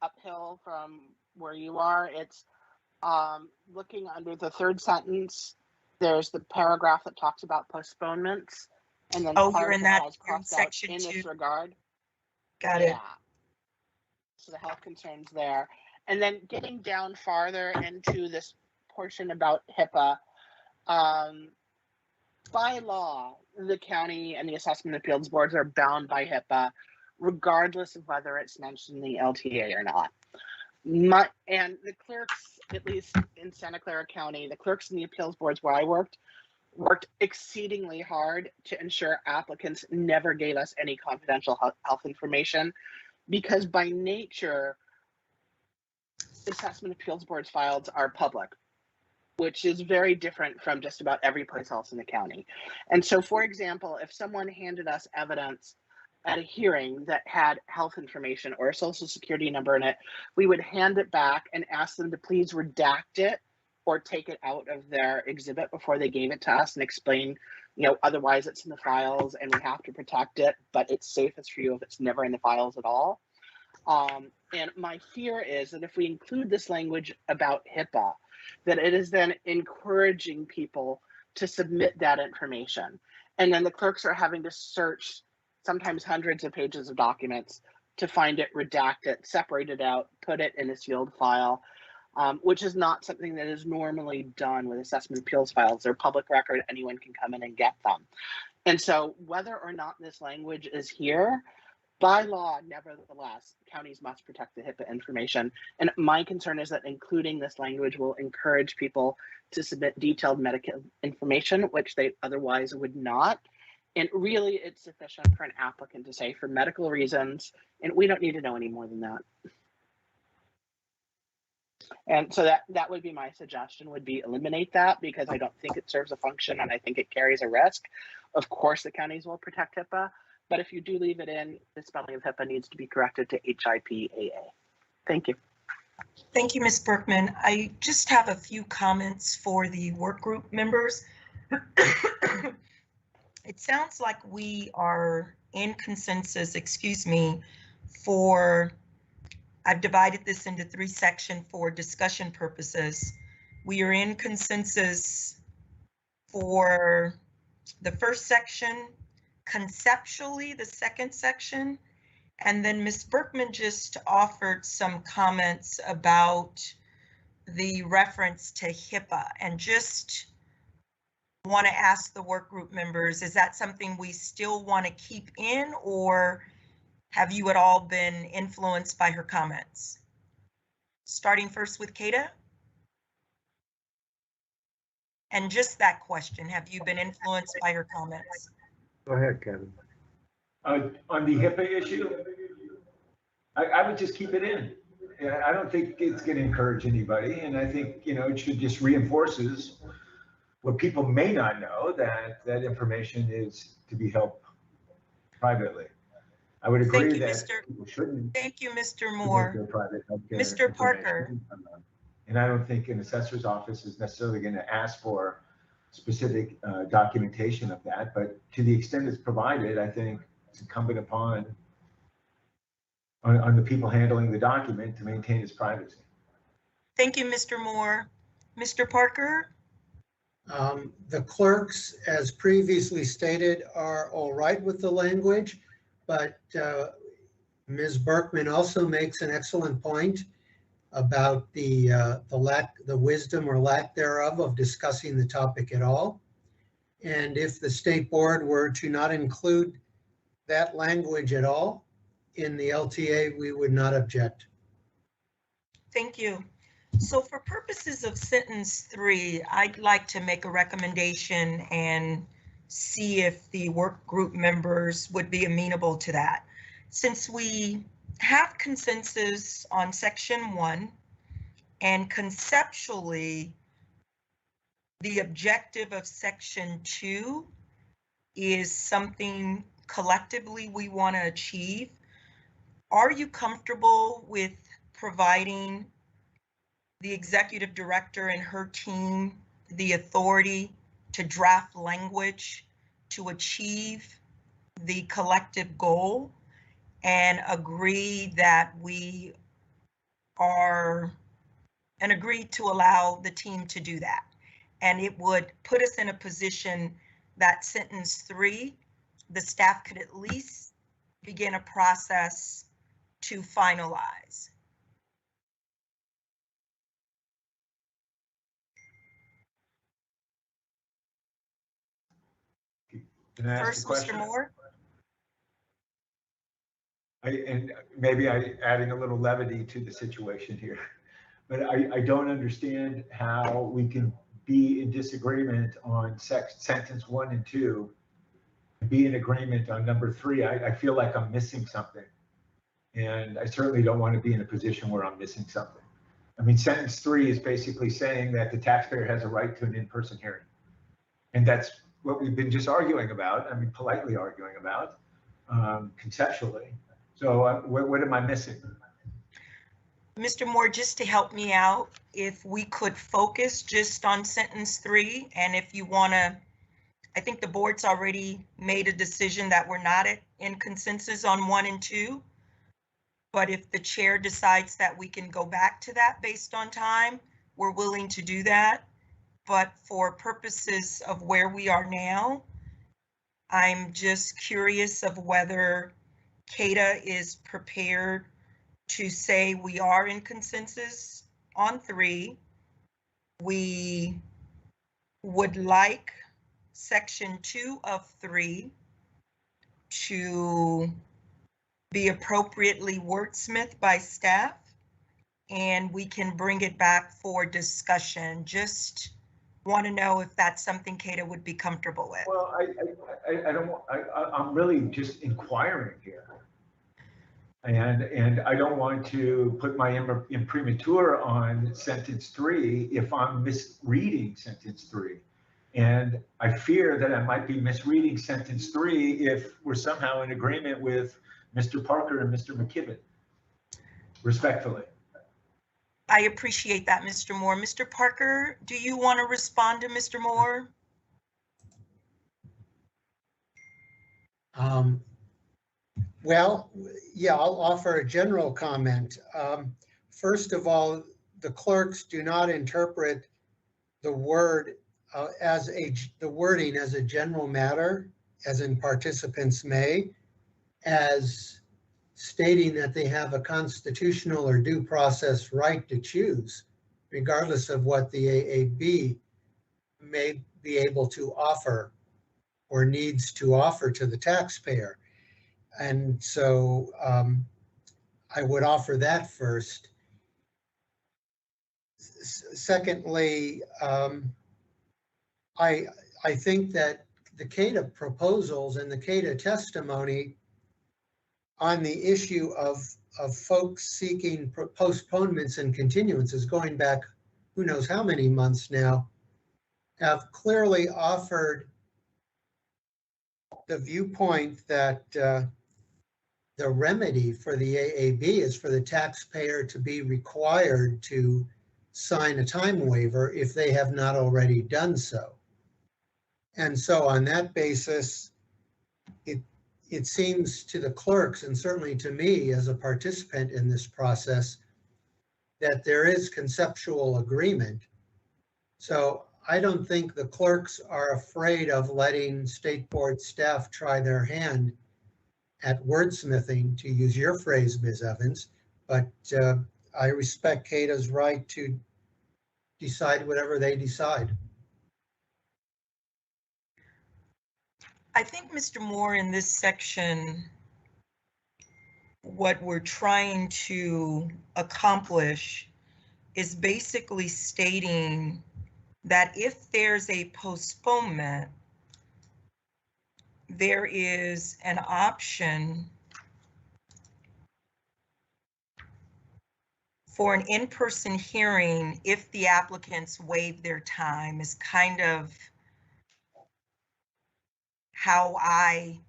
uphill from where you are. It's looking under the third sentence, there's the paragraph that talks about postponements. And then you're in that section in 2. this regard. Got it. So the health concerns there. And then getting down farther into this portion about HIPAA, by law, the county and the assessment appeals boards are bound by HIPAA, regardless of whether it's mentioned in the LTA or not. And the clerks, at least in Santa Clara County, the clerks in the appeals boards where I worked exceedingly hard to ensure applicants never gave us any confidential health information, because by nature, assessment appeals boards files are public, which is very different from just about every place else in the county. And so, for example, if someone handed us evidence at a hearing that had health information or a social security number in it, we would hand it back and ask them to please redact it or take it out of their exhibit before they gave it to us and explain, you know, otherwise it's in the files and we have to protect it, but it's safest for you if it's never in the files at all. And my fear is that if we include this language about HIPAA, that it is then encouraging people to submit that information. And then the clerks are having to search sometimes hundreds of pages of documents to find it, redact it, separate it out, put it in a sealed file. which is not something that is normally done with assessment appeals files. They're public record, anyone can come in and get them. And so whether or not this language is here, by law, nevertheless, counties must protect the HIPAA information. And my concern is that including this language will encourage people to submit detailed medical information, which they otherwise would not. And really, it's sufficient for an applicant to say for medical reasons, and we don't need to know any more than that. And so that would be my suggestion, would be eliminate that, because I don't think it serves a function and I think it carries a risk. Of course, the counties will protect HIPAA, but if you do leave it in, the spelling of HIPAA needs to be corrected to HIPAA. Thank you. Thank you, Ms. Berkman. I just have a few comments for the work group members. It sounds like we are in consensus, for, I've divided this into 3 sections for discussion purposes. We are in consensus for the first section, conceptually the second section, and then Ms. Berkman just offered some comments about the reference to HIPAA, and just want to ask the work group members, is that something we still want to keep in, or have you at all been influenced by her comments? Starting first with Kata. And just that question, have you been influenced by her comments? Go ahead, Kevin. On the HIPAA issue, I would just keep it in. I don't think it's going to encourage anybody, and I think, you know, it should just reinforces what people may not know, that that information is to be held privately. I would agree that people shouldn't. Thank you, Mr. Moore. Mr. Parker. And I don't think an assessor's office is necessarily going to ask for specific documentation of that, but to the extent it's provided, I think it's incumbent upon the people handling the document to maintain its privacy. Thank you, Mr. Moore. Mr. Parker? The clerks, as previously stated, are all right with the language, but Ms. Berkman also makes an excellent point about the wisdom or lack thereof of discussing the topic at all. And if the state board were to not include that language at all in the LTA, we would not object. Thank you. So for purposes of sentence 3, I'd like to make a recommendation and see if the work group members would be amenable to that. Since we have consensus on section 1, and conceptually the objective of section 2 is something collectively we want to achieve, are you comfortable with providing the executive director and her team the authority to draft language to achieve the collective goal, and agree that we are, and agree to allow the team to do that? And it would put us in a position that sentence 3, the staff could at least begin a process to finalize. Can I ask First, a question? Mr. Moore. And maybe adding a little levity to the situation here, but I don't understand how we can be in disagreement on sentence 1 and 2, and be in agreement on number 3. I feel like I'm missing something, and I certainly don't want to be in a position where I'm missing something. I mean, sentence 3 is basically saying that the taxpayer has a right to an in-person hearing, and that's what we've been just arguing about. I mean, politely arguing about, conceptually. So what am I missing? Mr. Moore, just to help me out, if we could focus just on sentence 3, and if you want to, I think the board's already made a decision that we're not in consensus on 1 and 2. But if the chair decides that we can go back to that based on time, we're willing to do that. But for purposes of where we are now, I'm just curious of whether Kata is prepared to say we are in consensus on 3, we would like section 2 of 3 to be appropriately wordsmithed by staff, and we can bring it back for discussion. Just want to know if that's something Kata would be comfortable with. Well, I'm really just inquiring here. And I don't want to put my imprimatur on sentence 3 if I'm misreading sentence 3. And I fear that I might be misreading sentence 3 if we're somehow in agreement with Mr. Parker and Mr. McKibben, respectfully. I appreciate that, Mr. Moore. Mr. Parker, do you want to respond to Mr. Moore? Well, yeah, I'll offer a general comment. First of all, the clerks do not interpret the word the wording as a general matter, as in participants may, as stating that they have a constitutional or due process right to choose, regardless of what the AAB may be able to offer or needs to offer to the taxpayer. And so I would offer that first. Secondly, I think that the CATA proposals and the CATA testimony on the issue of folks seeking postponements and continuances going back who knows how many months now, have clearly offered the viewpoint that the remedy for the AAB is for the taxpayer to be required to sign a time waiver if they have not already done so. And so on that basis, it seems to the clerks, and certainly to me as a participant in this process, that there is conceptual agreement. So I don't think the clerks are afraid of letting state board staff try their hand at wordsmithing, to use your phrase, Ms. Evans, but I respect CATA's right to decide whatever they decide. I think, Mr. Moore, in this section, what we're trying to accomplish is basically stating that if there's a postponement, there is an option for an in-person hearing if the applicants waive their time, is kind of how I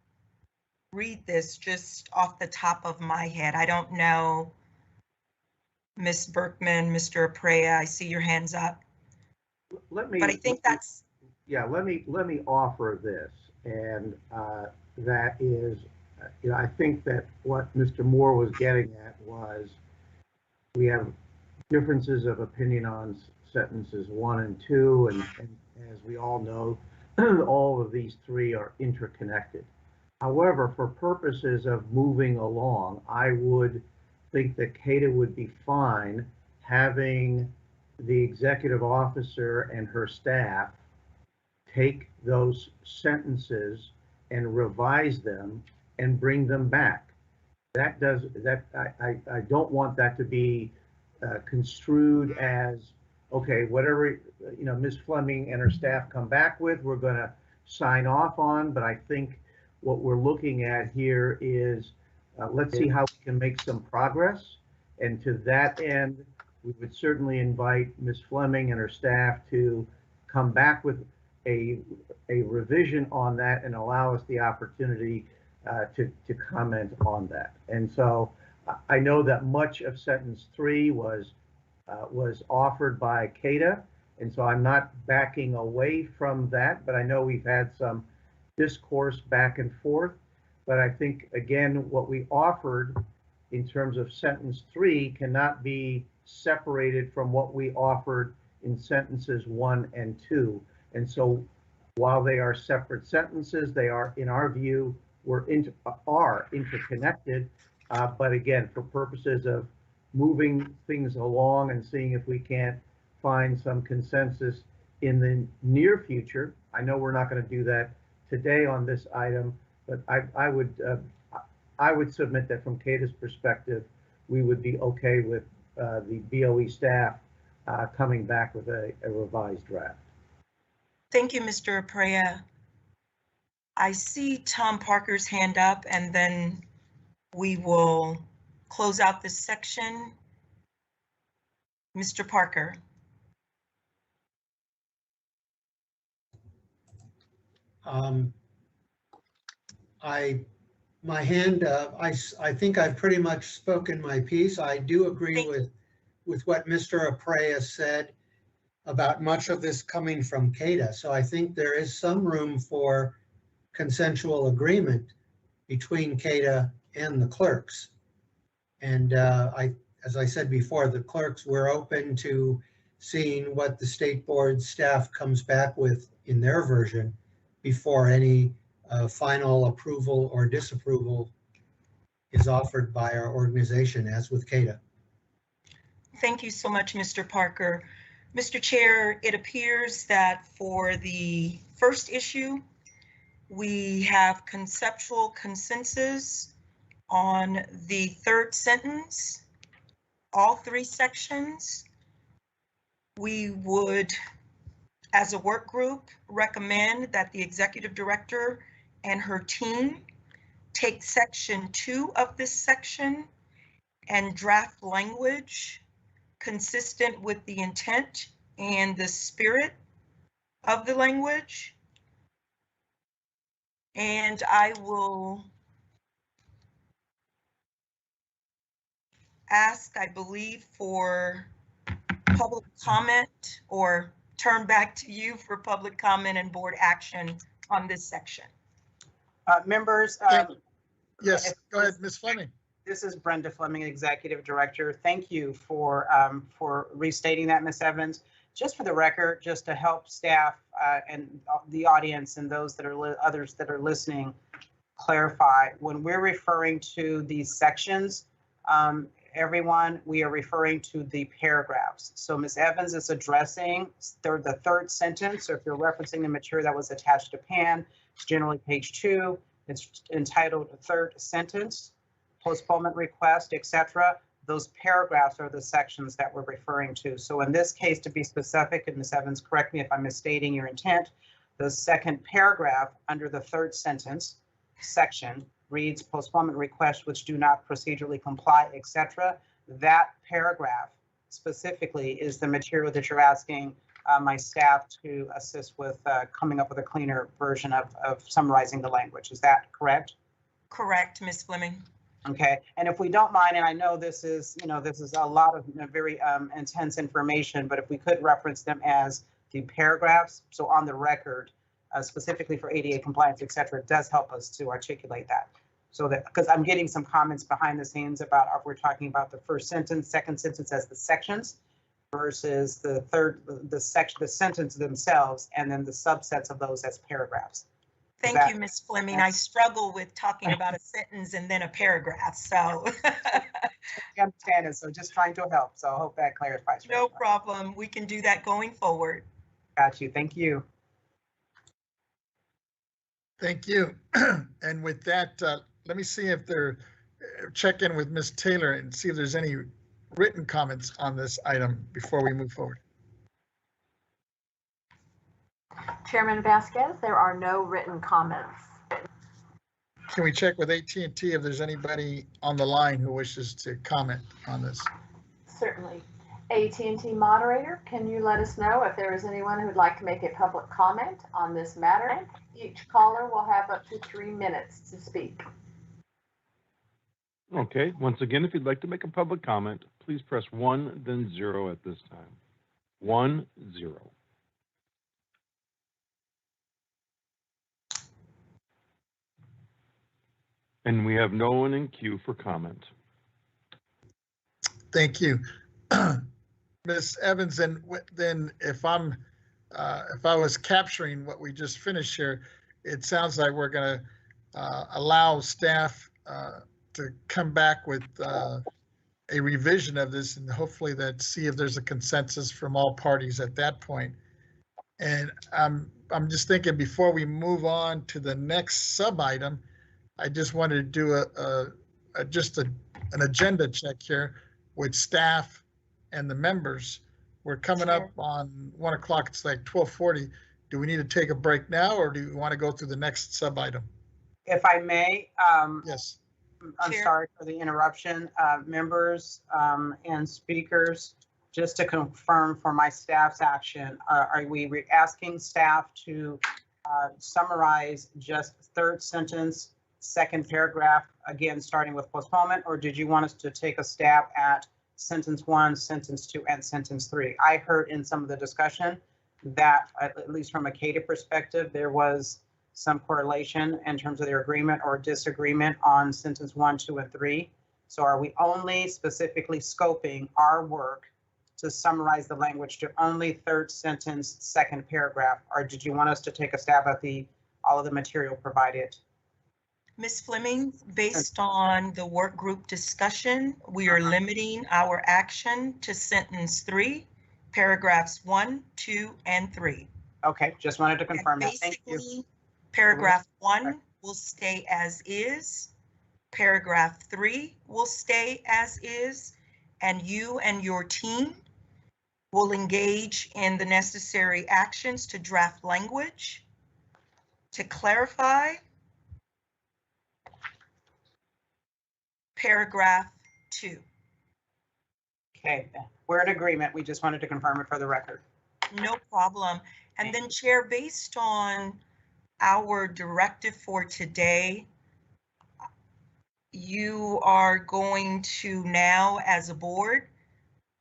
read this just off the top of my head. I don't know, Ms. Berkman, Mr. Aprea, I see your hands up. Let me, but I think that's. Yeah, let me offer this, and that is, I think that what Mr. Moore was getting at was we have differences of opinion on sentences 1 and 2, and as we all know, all of these 3 are interconnected. However, for purposes of moving along, I would think that CATA would be fine having the executive officer and her staff take those sentences and revise them and bring them back. I don't want that to be construed as, okay, whatever Ms. Fleming and her staff come back with, we're going to sign off on. But I think what we're looking at here is let's see how we can make some progress. And to that end, we would certainly invite Ms. Fleming and her staff to come back with a revision on that and allow us the opportunity to comment on that. And so I know that much of sentence 3 was offered by CATA, and so I'm not backing away from that, but I know we've had some discourse back and forth. But I think, again, what we offered in terms of sentence 3 cannot be separated from what we offered in sentences 1 and 2. And so while they are separate sentences, they are, in our view, are interconnected. But again, for purposes of moving things along and seeing if we can't find some consensus in the near future. I know we're not going to do that today on this item, but I would submit that from CADA's perspective, we would be okay with the BOE staff coming back with a revised draft. Thank you, Mr. Aprea. I see Tom Parker's hand up, and then we will close out this section. Mr. Parker. My hand, I think I've pretty much spoken my piece. I do agree with what Mr. Aprea said about much of this coming from CADA. So I think there is some room for consensual agreement between CADA and the clerks. And as I said before, the clerks were open to seeing what the state board staff comes back with in their version before any final approval or disapproval is offered by our organization, as with CADA. Thank you so much, Mr. Parker. Mr. Chair, it appears that for the first issue, we have conceptual consensus on the third sentence, all three sections. We would, as a work group, recommend that the executive director and her team take section 2 of this section and draft language consistent with the intent and the spirit of the language. And I will ask, I believe, for public comment, or turn back to you for public comment and board action on this section. Members. Yes, go ahead, Ms. Fleming. This is Brenda Fleming, Executive Director. Thank you for restating that, Ms. Evans. Just for the record, just to help staff and the audience and those that are others that are listening clarify, when we're referring to these sections, everyone, we are referring to the paragraphs. So Ms. Evans is addressing the third sentence. So if you're referencing the material that was attached to PAN, it's generally page 2. It's entitled third sentence, postponement request, etc. Those paragraphs are the sections that we're referring to. So in this case, to be specific, and Ms. Evans, correct me if I'm misstating your intent, the second paragraph under the third sentence section reads postponement requests which do not procedurally comply, etc. That paragraph specifically is the material that you're asking my staff to assist with coming up with a cleaner version of summarizing the language. Is that correct? Correct, Ms. Fleming. Okay, and if we don't mind, and I know this is, this is a lot of very intense information, but if we could reference them as the paragraphs, so on the record, specifically for ADA compliance, etc., it does help us to articulate that. So that, because I'm getting some comments behind the scenes about if we're talking about the first sentence, second sentence as the sections versus the third, the sentence themselves, and then the subsets of those as paragraphs. Thank you, Ms. Fleming. I struggle with talking about a sentence and then a paragraph, so. I understand it, so just trying to help. So I hope that clarifies. No problem. We can do that going forward. Got you. Thank you. Thank you. And with that, let me see if check in with Ms. Taylor and see if there's any written comments on this item before we move forward. Chairman Vasquez, there are no written comments. Can we check with AT&T if there's anybody on the line who wishes to comment on this? Certainly. AT&T moderator, can you let us know if there is anyone who would like to make a public comment on this matter? Each caller will have up to 3 minutes to speak. Okay, once again, if you'd like to make a public comment, please press 1, then 0 at this time. 1, 0. And we have no one in queue for comment. Thank you. Ms. Evans, and then if I was capturing what we just finished here, it sounds like we're going to allow staff to come back with a revision of this and hopefully that see if there's a consensus from all parties at that point. And I'm just thinking before we move on to the next sub item, I just wanted to do an agenda check here with staff and the members. We're coming up on 1 o'clock. It's like 12:40. Do we need to take a break now, or do you want to go through the next sub item? If I may, yes. I'm sorry for the interruption, members and speakers. Just to confirm for my staff's action, are we asking staff to summarize just third sentence, second paragraph, again, starting with postponement, or did you want us to take a stab at sentence 1, sentence 2, and sentence 3? I heard in some of the discussion that, at least from a CADA perspective, there was some correlation in terms of their agreement or disagreement on sentence 1, 2, and 3. So are we only specifically scoping our work to summarize the language to only third sentence, second paragraph, or did you want us to take a stab at all of the material provided? Ms. Fleming, based on the work group discussion, we are limiting our action to sentence 3, paragraphs 1, 2, and 3. Okay, just wanted to confirm that. Thank you. Paragraph 1 will stay as is. Paragraph 3 will stay as is, and you and your team will engage in the necessary actions to draft language, to clarify paragraph 2. Okay, we're in agreement. We just wanted to confirm it for the record. No problem. And then, Chair, based on our directive for today, you are going to now, as a board,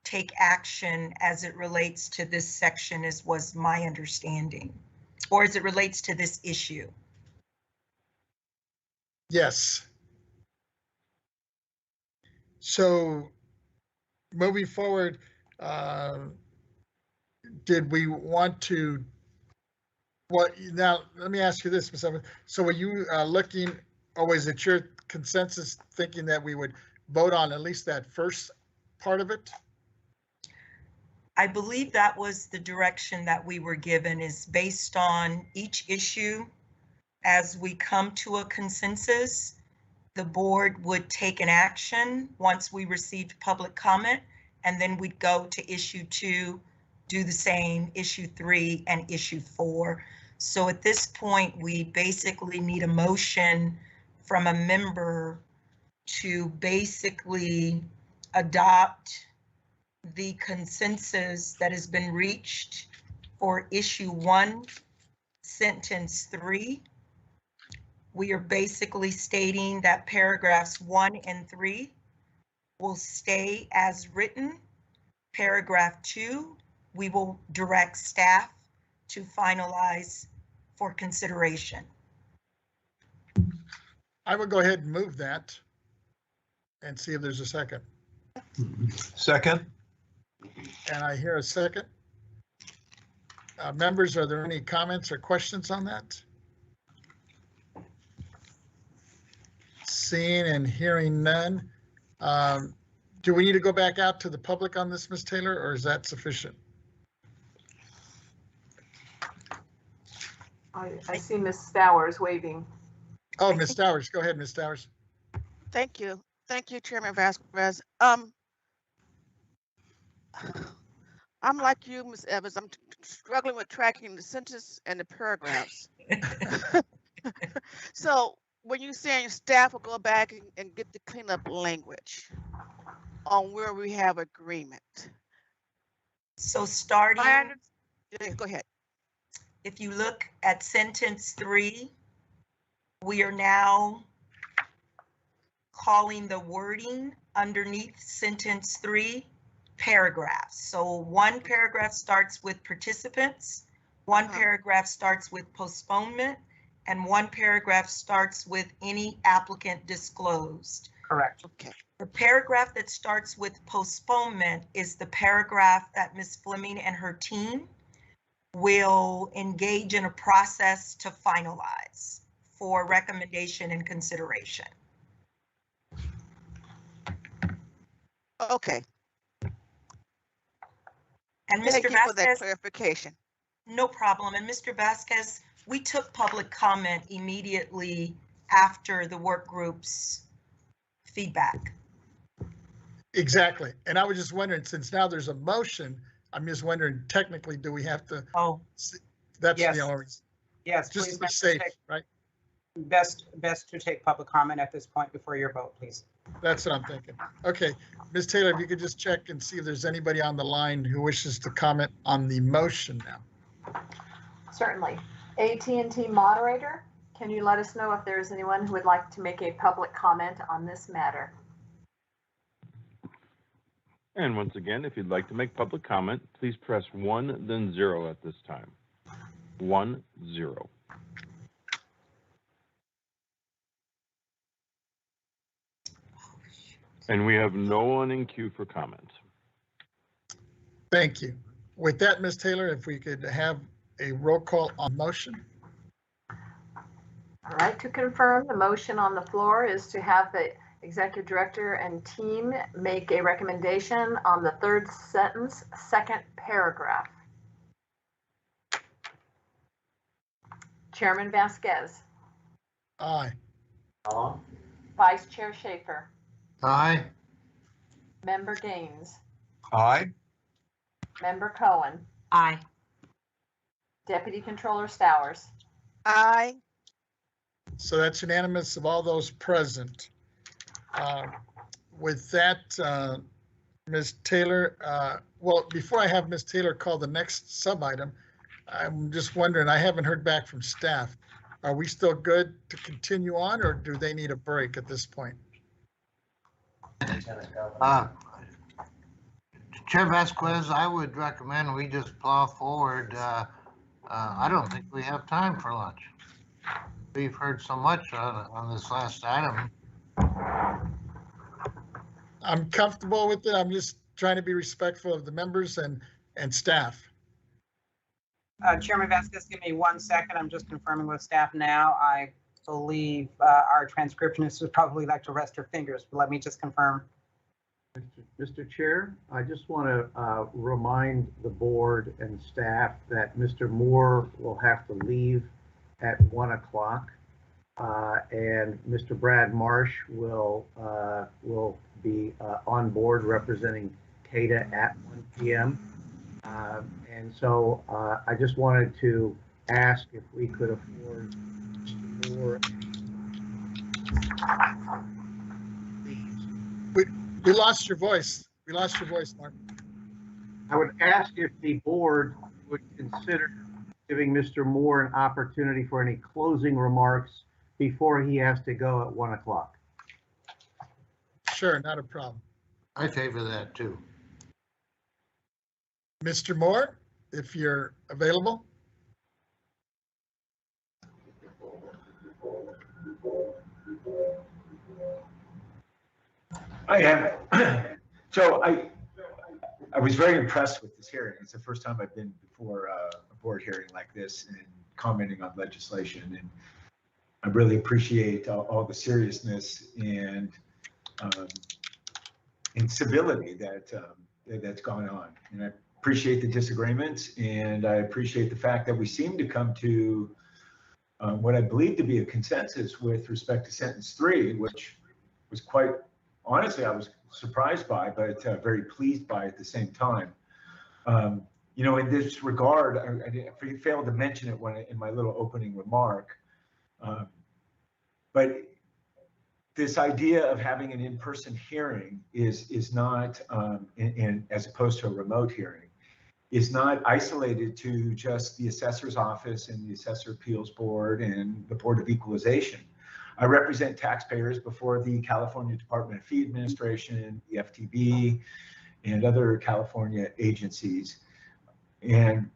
take action as it relates to this section, as was my understanding, or as it relates to this issue. Yes. So moving forward, did we want to, now let me ask you this, Ms. Evans. So were you looking, or was it your consensus thinking that we would vote on at least that first part of it? I believe that was the direction that we were given, is based on each issue. As we come to a consensus, the board would take an action once we received public comment, and then we'd go to issue 2, do the same, issue 3, and issue 4. So at this point, we basically need a motion from a member to basically adopt the consensus that has been reached for issue 1, sentence 3. We are basically stating that paragraphs 1 and 3 will stay as written. Paragraph 2, we will direct staff to finalize for consideration. I would go ahead and move that and see if there's a second. Second. And I hear a second. Members, are there any comments or questions on that? Seeing and hearing none. Do we need to go back out to the public on this, Ms. Taylor, or is that sufficient? I see Ms. Stowers waving. Oh, Ms. Stowers, go ahead, Ms. Stowers. Thank you. Thank you, Chairman Vasquez. I'm like you, Ms. Evans. I'm struggling with tracking the sentence and the paragraphs. So when you're saying staff will go back and get the cleanup language on where we have agreement. So starting, go ahead. If you look at sentence 3, we are now calling the wording underneath sentence 3 paragraphs. So one paragraph starts with participants, one paragraph starts with postponement, and one paragraph starts with any applicant disclosed. Correct. Okay. The paragraph that starts with postponement is the paragraph that Ms. Fleming and her team will engage in a process to finalize for recommendation and consideration. Okay, And thank Mr. you for that Vasquez, clarification. no problem. And Mr. Vasquez, we took public comment immediately after the work group's feedback. Exactly. And I was just wondering, since now there's a motion, I'm just wondering, technically, do we have to? Oh, that's Yes. the only reason. Yes, Just please, to be members, safe, take- right? best to take public comment at this point before your vote, please. That's what I'm thinking. Okay, Ms. Taylor, if you could just check and see if there's anybody on the line who wishes to comment on the motion now. Certainly. AT&T moderator, can you let us know if there is anyone who would like to make a public comment on this matter? And once again, if you'd like to make public comment, please press 1, then 0 at this time. 1, 0. And we have no one in queue for comment. Thank you. With that, Ms. Taylor, if we could have a roll call on motion. All right, to confirm, the motion on the floor is to have the executive director and team make a recommendation on the third sentence, second paragraph. Chairman Vasquez. Aye. Vice Chair Schaefer. Aye. Member Gaines. Aye. Member Cohen. Aye. Deputy Controller Stowers. Aye. So that's unanimous of all those present. With that, Ms. Taylor, well, before I have Ms. Taylor call the next sub-item, I'm just wondering, I haven't heard back from staff. Are we still good to continue on, or do they need a break at this point? Chair Vasquez, I would recommend we just plow forward. I don't think we have time for lunch. We've heard so much on this last item. I'm comfortable with it. I'm just trying to be respectful of the members and staff. Chairman Vasquez, give me 1 second. I'm just confirming with staff now. I believe our transcriptionist would probably like to rest her fingers, but let me just confirm. Mr. Chair, I just want to remind the board and staff that Mr. Moore will have to leave at 1 o'clock, and Mr. Brad Marsh will be on board representing TATA at 1 p.m. And so I just wanted to ask if we could afford Mr. Moore. We lost your voice. We lost your voice, Mark. I would ask if the board would consider giving Mr. Moore an opportunity for any closing remarks before he has to go at 1 o'clock. Sure, not a problem. I favor that too. Mr. Moore, if you're available. I am. So I was very impressed with this hearing. It's the first time I've been before a board hearing like this and commenting on legislation. And I really appreciate all the seriousness and civility that's gone on. And I appreciate the disagreements, and I appreciate the fact that we seem to come to what I believe to be a consensus with respect to sentence 3, which was quite honestly, I was surprised by, but very pleased by at the same time. You know, in this regard, I failed to mention it in my little opening remark, but this idea of having an in-person hearing is not, as opposed to a remote hearing, is not isolated to just the assessor's office and the assessor appeals board and the Board of Equalization. I represent taxpayers before the California Department of Fee Administration, the FTB, and other California agencies. And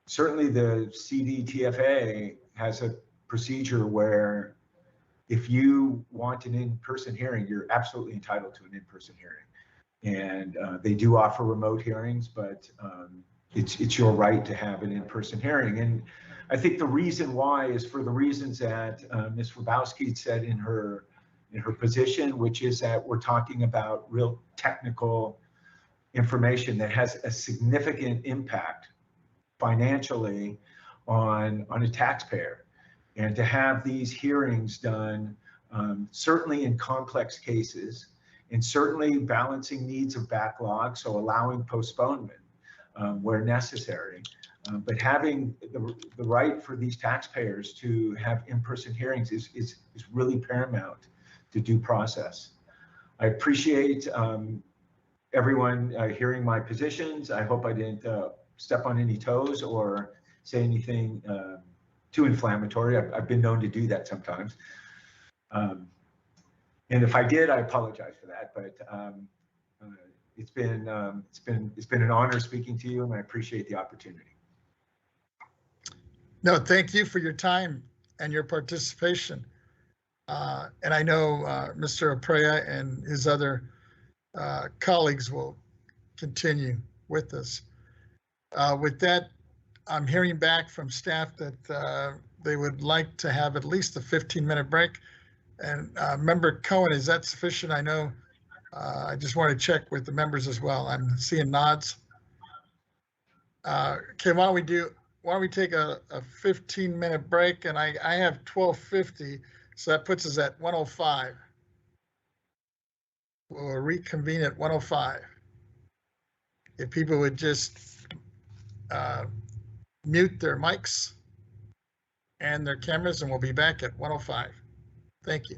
certainly the CDTFA has a procedure where if you want an in-person hearing, you're absolutely entitled to an in-person hearing. And they do offer remote hearings, but it's your right to have an in-person hearing. And I think the reason why is for the reasons that Ms. Rabowski said in her her position, which is that we're talking about real technical information that has a significant impact financially on a taxpayer. And to have these hearings done, certainly in complex cases, and certainly balancing needs of backlog, so allowing postponement where necessary, but having the right for these taxpayers to have in-person hearings is really paramount to due process. I appreciate everyone hearing my positions. I hope I didn't step on any toes or say anything too inflammatory. I've been known to do that sometimes. And if I did, I apologize for that. But it's been an honor speaking to you, and I appreciate the opportunity. No, thank you for your time and your participation. And I know Mr. Aprea and his other colleagues will continue with us. With that, I'm hearing back from staff that they would like to have at least a 15-minute break. And Member Cohen, is that sufficient? I know, I just want to check with the members as well. I'm seeing nods. Okay, why don't we take a 15-minute break? And I have 12:50, so that puts us at 1:05. We'll reconvene at 1:05. If people would just mute their mics and their cameras, and we'll be back at 1:05. Thank you.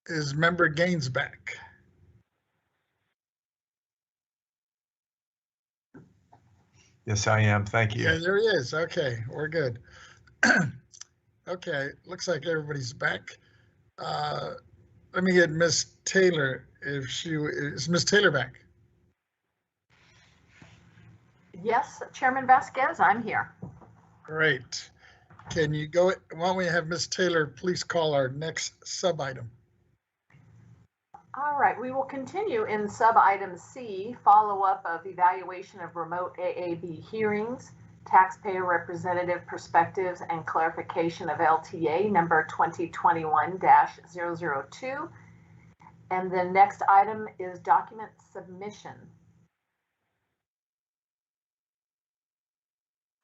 Is Member Gaines back? Yes, I am. Thank you. Yeah, there he is. Okay, we're good. Okay, looks like everybody's back. Let me get Miss Taylor. Is Miss Taylor back? Yes, Chairman Vasquez, I'm here. Great. Can you go, why don't we have Miss Taylor please call our next sub item? All right, we will continue in sub-item C, follow-up of evaluation of remote AAB hearings, taxpayer representative perspectives and clarification of LTA number 2021-002. And the next item is document submission.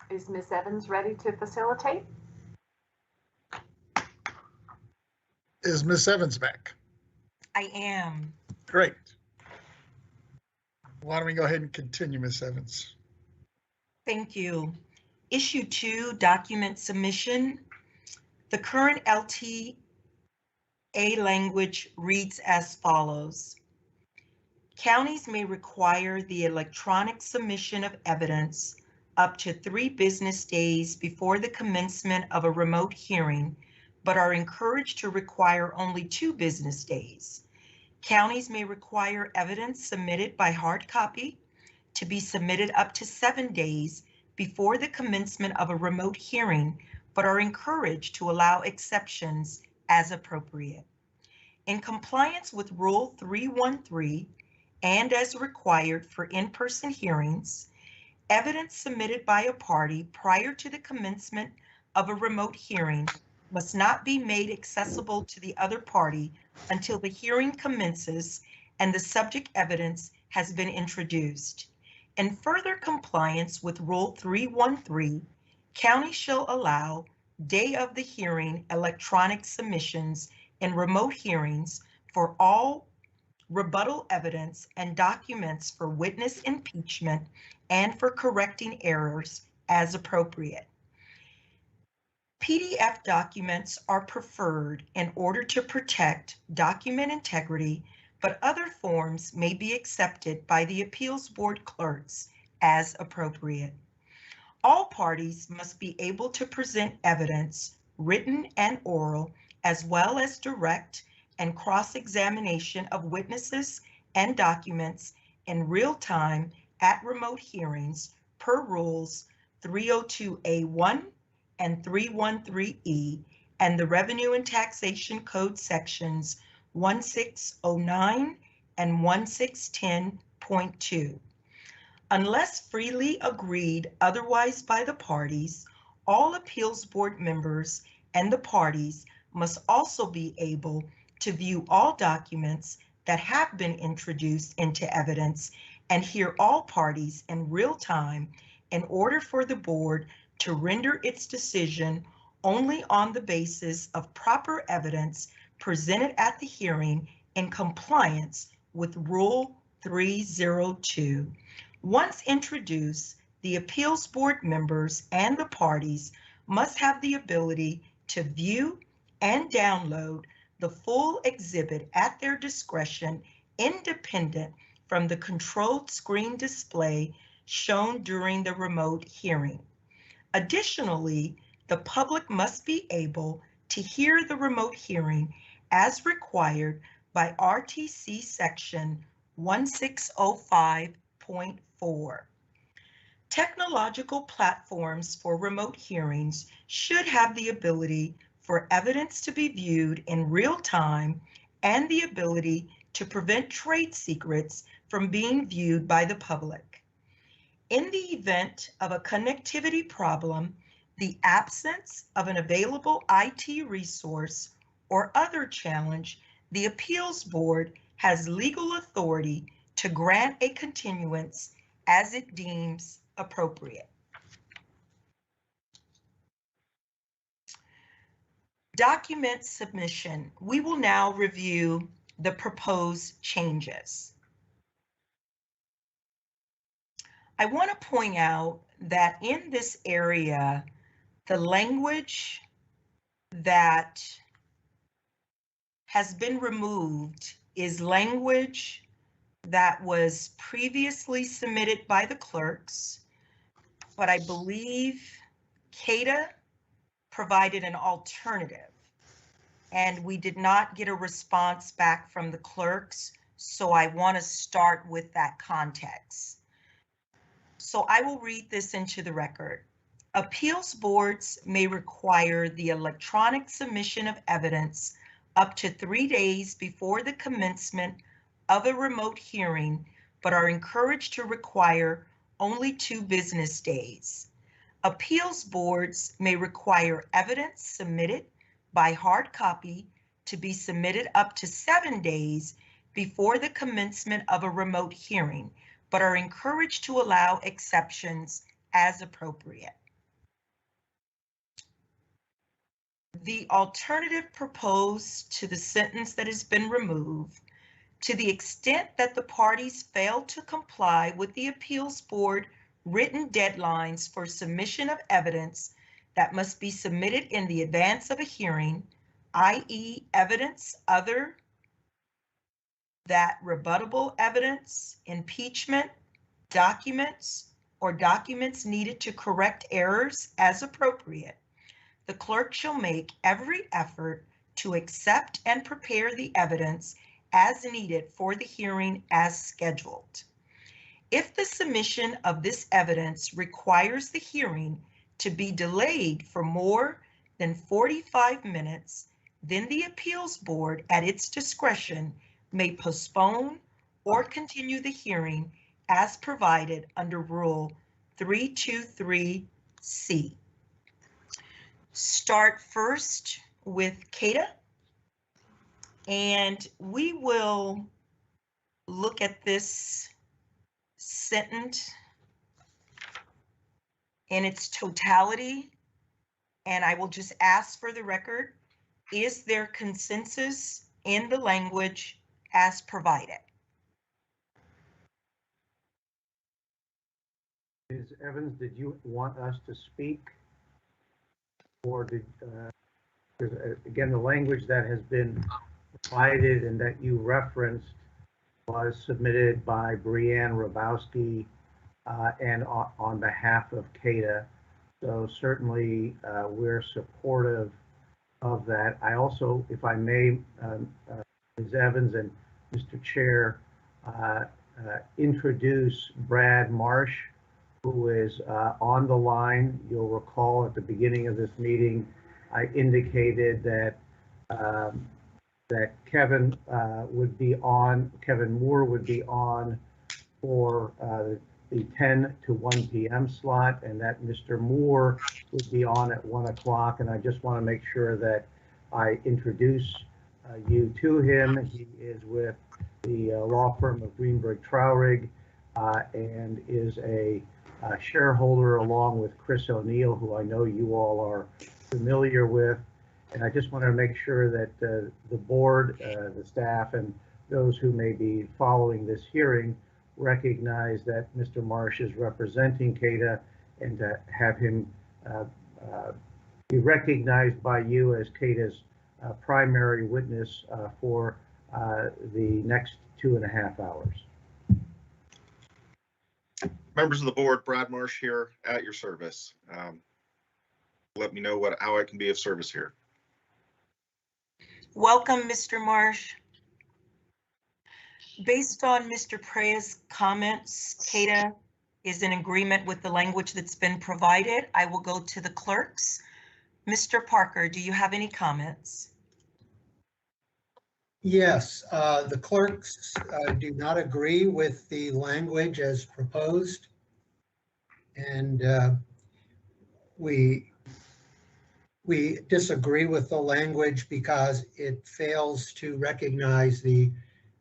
Is Ms. Evans ready to facilitate? Is Miss Evans back? I am. Great. Why don't we go ahead and continue, Miss Evans? Thank you. Issue 2, document submission. The current LTA language reads as follows. Counties may require the electronic submission of evidence up to 3 business days before the commencement of a remote hearing, but are encouraged to require only 2 business days. Counties may require evidence submitted by hard copy to be submitted up to 7 days before the commencement of a remote hearing, but are encouraged to allow exceptions as appropriate. In compliance with Rule 313 and as required for in-person hearings, evidence submitted by a party prior to the commencement of a remote hearing must not be made accessible to the other party until the hearing commences and the subject evidence has been introduced. In further compliance with Rule 313, county shall allow day of the hearing electronic submissions in remote hearings for all rebuttal evidence and documents for witness impeachment and for correcting errors as appropriate. PDF documents are preferred in order to protect document integrity, but other forms may be accepted by the appeals board clerks as appropriate. All parties must be able to present evidence, written and oral, as well as direct and cross-examination of witnesses and documents in real time at remote hearings per Rules 302A1 and 313E and the Revenue and Taxation Code sections 1609 and 1610.2. Unless freely agreed otherwise by the parties, all appeals board members and the parties must also be able to view all documents that have been introduced into evidence and hear all parties in real time in order for the board to render its decision only on the basis of proper evidence presented at the hearing in compliance with Rule 302. Once introduced, the appeals board members and the parties must have the ability to view and download the full exhibit at their discretion, independent from the controlled screen display shown during the remote hearing. Additionally, the public must be able to hear the remote hearing as required by RTC Section 1605.4. Technological platforms for remote hearings should have the ability for evidence to be viewed in real time and the ability to prevent trade secrets from being viewed by the public. In the event of a connectivity problem, the absence of an available IT resource or other challenge, the Appeals Board has legal authority to grant a continuance as it deems appropriate. Document submission. We will now review the proposed changes. I want to point out that in this area, the language that has been removed is language that was previously submitted by the clerks, but I believe CADA provided an alternative, and we did not get a response back from the clerks, so I want to start with that context. So I will read this into the record. Appeals boards may require the electronic submission of evidence up to 3 days before the commencement of a remote hearing, but are encouraged to require only 2 business days. Appeals boards may require evidence submitted by hard copy to be submitted up to 7 days before the commencement of a remote hearing, but are encouraged to allow exceptions as appropriate. The alternative proposed to the sentence that has been removed, to the extent that the parties fail to comply with the Appeals Board written deadlines for submission of evidence that must be submitted in the advance of a hearing, i.e. evidence other that rebuttable evidence, impeachment, documents, or documents needed to correct errors as appropriate, the clerk shall make every effort to accept and prepare the evidence as needed for the hearing as scheduled. If the submission of this evidence requires the hearing to be delayed for more than 45 minutes, then the Appeals Board, at its discretion, may postpone or continue the hearing as provided under Rule 323C. Start first with CADA, and we will look at this sentence in its totality, and I will just ask for the record, is there consensus in the language as provided? Ms. Evans, did you want us to speak? Or did, again, the language that has been provided and that you referenced was submitted by Brianne Rabowski and on behalf of CADA. So certainly we're supportive of that. I also, if I may, Ms. Evans and Mr. Chair, introduce Brad Marsh, who is on the line. You'll recall at the beginning of this meeting, I indicated that that Kevin Moore would be on for the 10 to 1 p.m. slot, and that Mr. Moore would be on at 1 o'clock. And I just want to make sure that I introduce you to him. He is with the law firm of Greenberg Traurig and is a shareholder along with Chris O'Neill, who I know you all are familiar with. And I just want to make sure that the board, the staff, and those who may be following this hearing recognize that Mr. Marsh is representing CADA, and to have him be recognized by you as CADA's primary witness for the next 2.5 hours. Members of the board, Brad Marsh here at your service. Let me know how I can be of service here. Welcome, Mr. Marsh. Based on Mr. Prea's comments, CADA is in agreement with the language that's been provided. I will go to the clerks. Mr. Parker, do you have any comments? Yes, the clerks do not agree with the language as proposed. And we disagree with the language because it fails to recognize the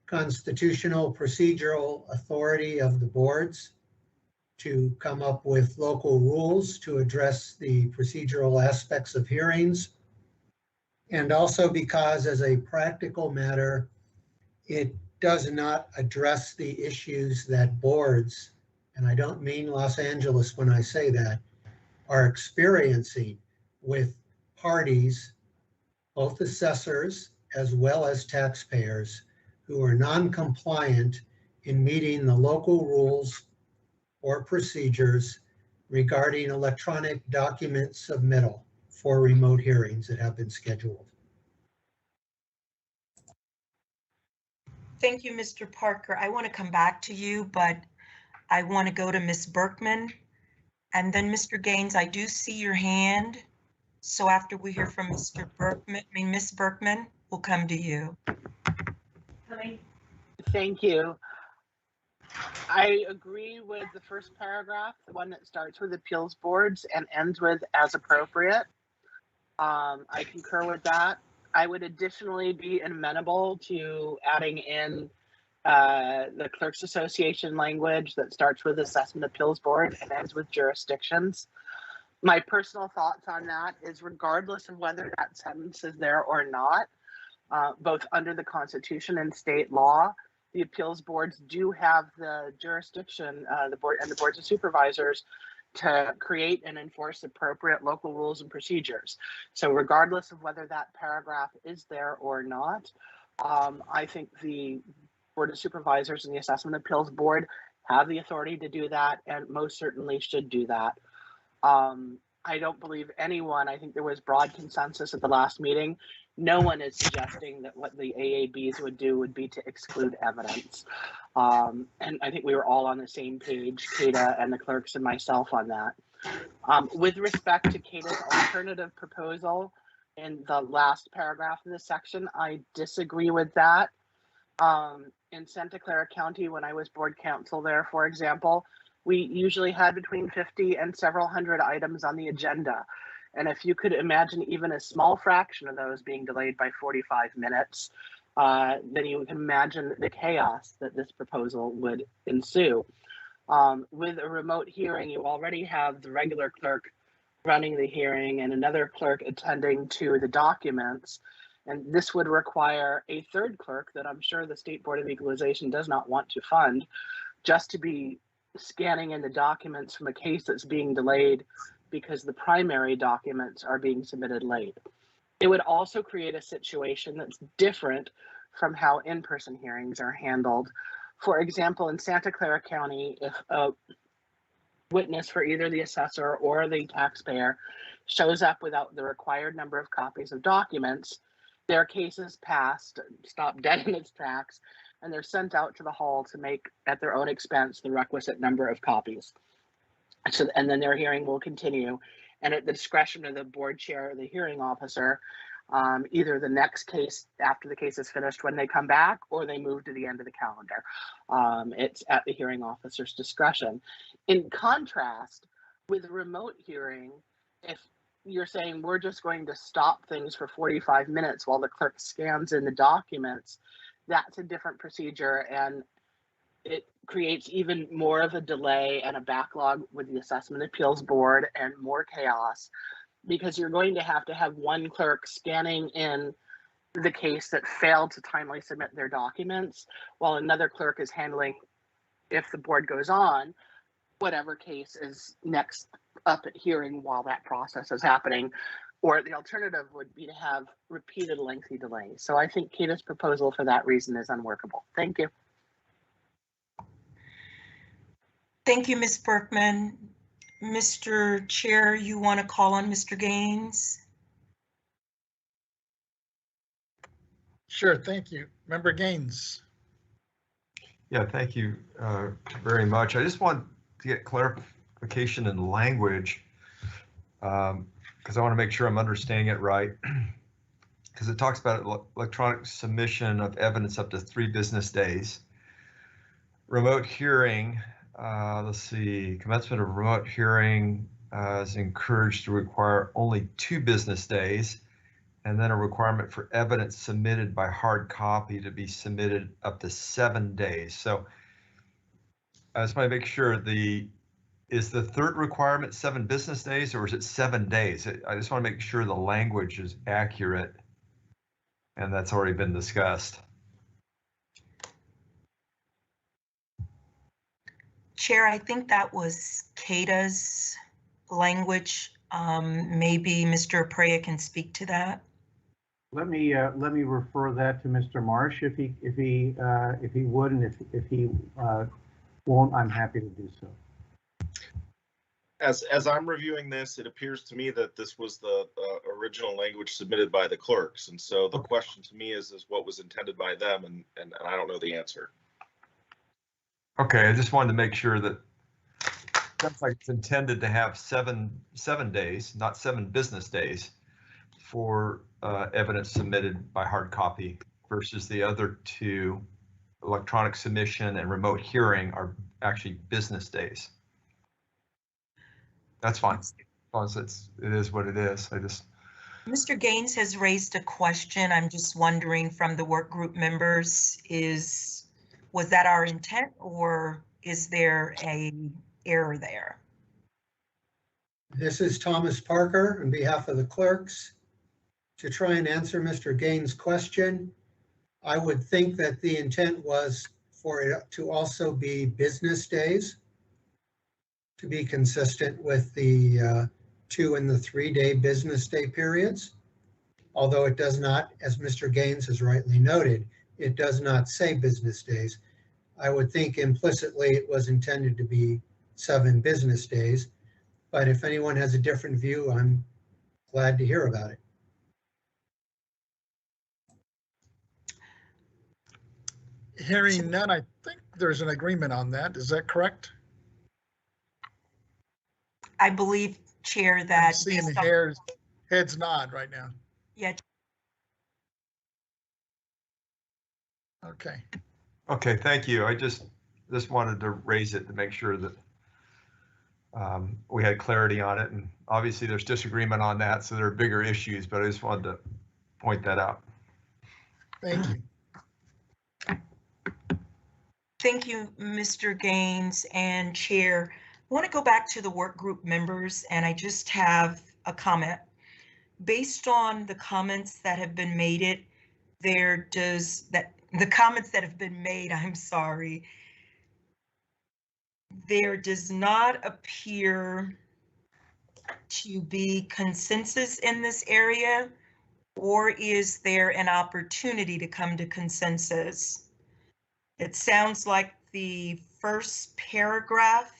constitutional procedural authority of the boards to come up with local rules to address the procedural aspects of hearings. And also because as a practical matter, it does not address the issues that boards, and I don't mean Los Angeles when I say that, are experiencing with parties, both assessors as well as taxpayers, who are non-compliant in meeting the local rules or procedures regarding electronic document submittal for remote hearings that have been scheduled. Thank you, Mr. Parker. I want to come back to you, but I want to go to Ms. Berkman and then Mr. Gaines. I do see your hand. So after we hear from Mr. Berkman, Ms. Berkman, we'll come to you. Thank you. I agree with the first paragraph, the one that starts with appeals boards and ends with as appropriate. I concur with that. I would additionally be amenable to adding in the Clerks Association language that starts with assessment appeals board and ends with jurisdictions. My personal thoughts on that is regardless of whether that sentence is there or not, both under the Constitution and state law, the appeals boards do have the jurisdiction, the board and the boards of supervisors, to create and enforce appropriate local rules and procedures. So regardless of whether that paragraph is there or not, I think the Board of Supervisors and the Assessment Appeals Board have the authority to do that and most certainly should do that. I don't believe anyone, I think there was broad consensus at the last meeting. No one is suggesting that what the AABs would do would be to exclude evidence. And I think we were all on the same page, CADA and the clerks and myself on that. With respect to CADA's alternative proposal in the last paragraph of this section, I disagree with that. In Santa Clara County, when I was board counsel there, for example, we usually had between 50 and several hundred items on the agenda. And if you could imagine even a small fraction of those being delayed by 45 minutes, then you can imagine the chaos that this proposal would ensue. With a remote hearing, you already have the regular clerk running the hearing and another clerk attending to the documents. And this would require a third clerk that I'm sure the State Board of Equalization does not want to fund, just to be scanning in the documents from a case that's being delayed because the primary documents are being submitted late. It would also create a situation that's different from how in-person hearings are handled. For example, in Santa Clara County, if a witness for either the assessor or the taxpayer shows up without the required number of copies of documents, their case is passed, stopped dead in its tracks, and they're sent out to the hall to make, at their own expense, the requisite number of copies. So, and then their hearing will continue. And at the discretion of the board chair or the hearing officer, either the next case after the case is finished when they come back, or they move to the end of the calendar. It's at the hearing officer's discretion. In contrast, with a remote hearing, if you're saying we're just going to stop things for 45 minutes while the clerk scans in the documents, that's a different procedure, and it creates even more of a delay and a backlog with the Assessment Appeals Board and more chaos, because you're going to have one clerk scanning in the case that failed to timely submit their documents, while another clerk is handling, if the board goes on, whatever case is next up at hearing while that process is happening. Or the alternative would be to have repeated lengthy delays. So I think CADA's proposal for that reason is unworkable. Thank you. Thank you, Ms. Berkman. Mr. Chair, you want to call on Mr. Gaines? Sure, thank you. Member Gaines. Yeah, thank you very much. I just want to get clarification in language because I want to make sure I'm understanding it right. Because it talks about electronic submission of evidence up to 3 business days. Remote hearing, let's see, commencement of remote hearing is encouraged to require only 2 business days, and then a requirement for evidence submitted by hard copy to be submitted up to 7 days. So I just want to make sure is the third requirement 7 business days or is it 7 days? I just want to make sure the language is accurate and that's already been discussed. Chair, I think that was Kata's language. Maybe Mr. Aprea can speak to that. Let me refer that to Mr. Marsh if he would, and if he won't, I'm happy to do so. As I'm reviewing this, it appears to me that this was the original language submitted by the clerks, and so the question to me is what was intended by them, and I don't know the answer. Okay, I just wanted to make sure that sounds like it's intended to have seven days, not 7 business days, for evidence submitted by hard copy versus the other 2, electronic submission and remote hearing, are actually business days. That's fine. As long as it is what it is. Mr. Gaines has raised a question. I'm just wondering from the work group members, was that our intent or is there an error there? This is Thomas Parker on behalf of the clerks. To try and answer Mr. Gaines' question, I would think that the intent was for it to also be business days, to be consistent with the 2 and the 3 day business day periods. Although it does not, as Mr. Gaines has rightly noted, it does not say business days. I would think implicitly it was intended to be 7 business days, but if anyone has a different view, I'm glad to hear about it. Hearing none, I think there's an agreement on that. Is that correct? I believe, Chair, that I'm seeing heads nod right now. Yeah. Okay. Okay, thank you. I just wanted to raise it to make sure that we had clarity on it, and obviously there's disagreement on that, so there are bigger issues, but I just wanted to point that out. Thank you. Thank you, Mr. Gaines and Chair. I want to go back to the work group members, and I just have a comment. Based on the comments that have been made, I'm sorry, there does not appear to be consensus in this area, or is there an opportunity to come to consensus? It sounds like the first paragraph,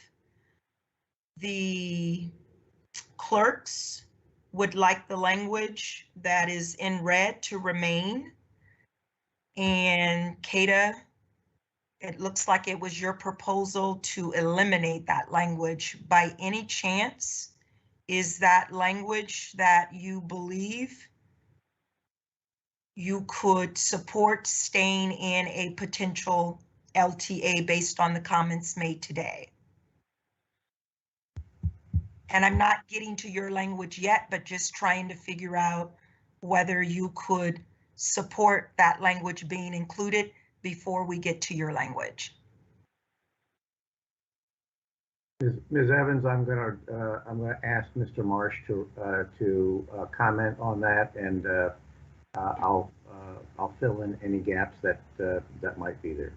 the clerks would like the language that is in red to remain. And Kata, it looks like it was your proposal to eliminate that language. By any chance, is that language that you believe you could support staying in a potential LTA based on the comments made today? And I'm not getting to your language yet, but just trying to figure out whether you could support that language being included before we get to your language. Ms. Evans, I'm gonna ask Mr. Marsh to comment on that, and I'll fill in any gaps that might be there.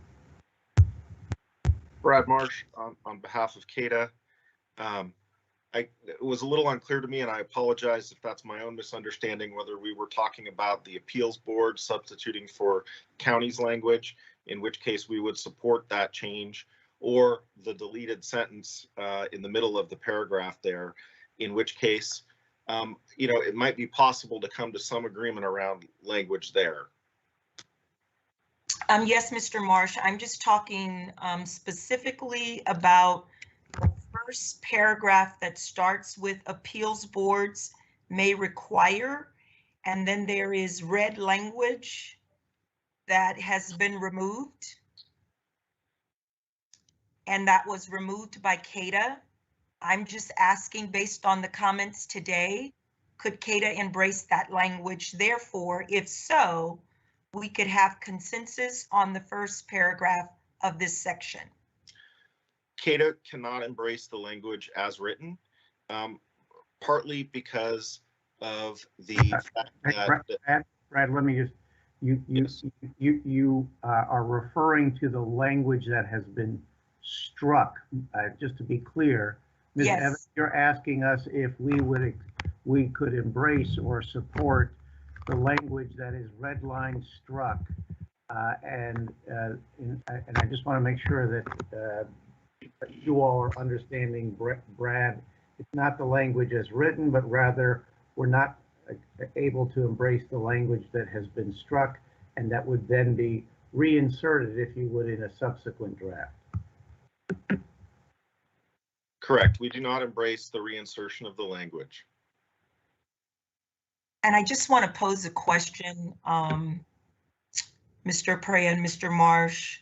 Brad Marsh on behalf of CADA. It was a little unclear to me, and I apologize if that's my own misunderstanding, whether we were talking about the appeals board substituting for county's language, in which case we would support that change, or the deleted sentence in the middle of the paragraph there, in which case, it might be possible to come to some agreement around language there. Yes, Mr. Marsh, I'm just talking specifically about the first paragraph that starts with appeals boards may require, and then there is red language that has been removed. And that was removed by CADA. I'm just asking, based on the comments today, could CADA embrace that language? Therefore, if so, we could have consensus on the first paragraph of this section. CADA cannot embrace the language as written, partly because of the fact that Brad, let me just, you are referring to the language that has been struck. Just to be clear, Ms. Yes. Evans, you're asking us if we could embrace or support the language that is red line struck. And I just want to make sure that you all are understanding, Brad, it's not the language as written, but rather we're not able to embrace the language that has been struck, and that would then be reinserted, if you would, in a subsequent draft. Correct. We do not embrace the reinsertion of the language. And I just want to pose a question, Mr. Perea and Mr. Marsh.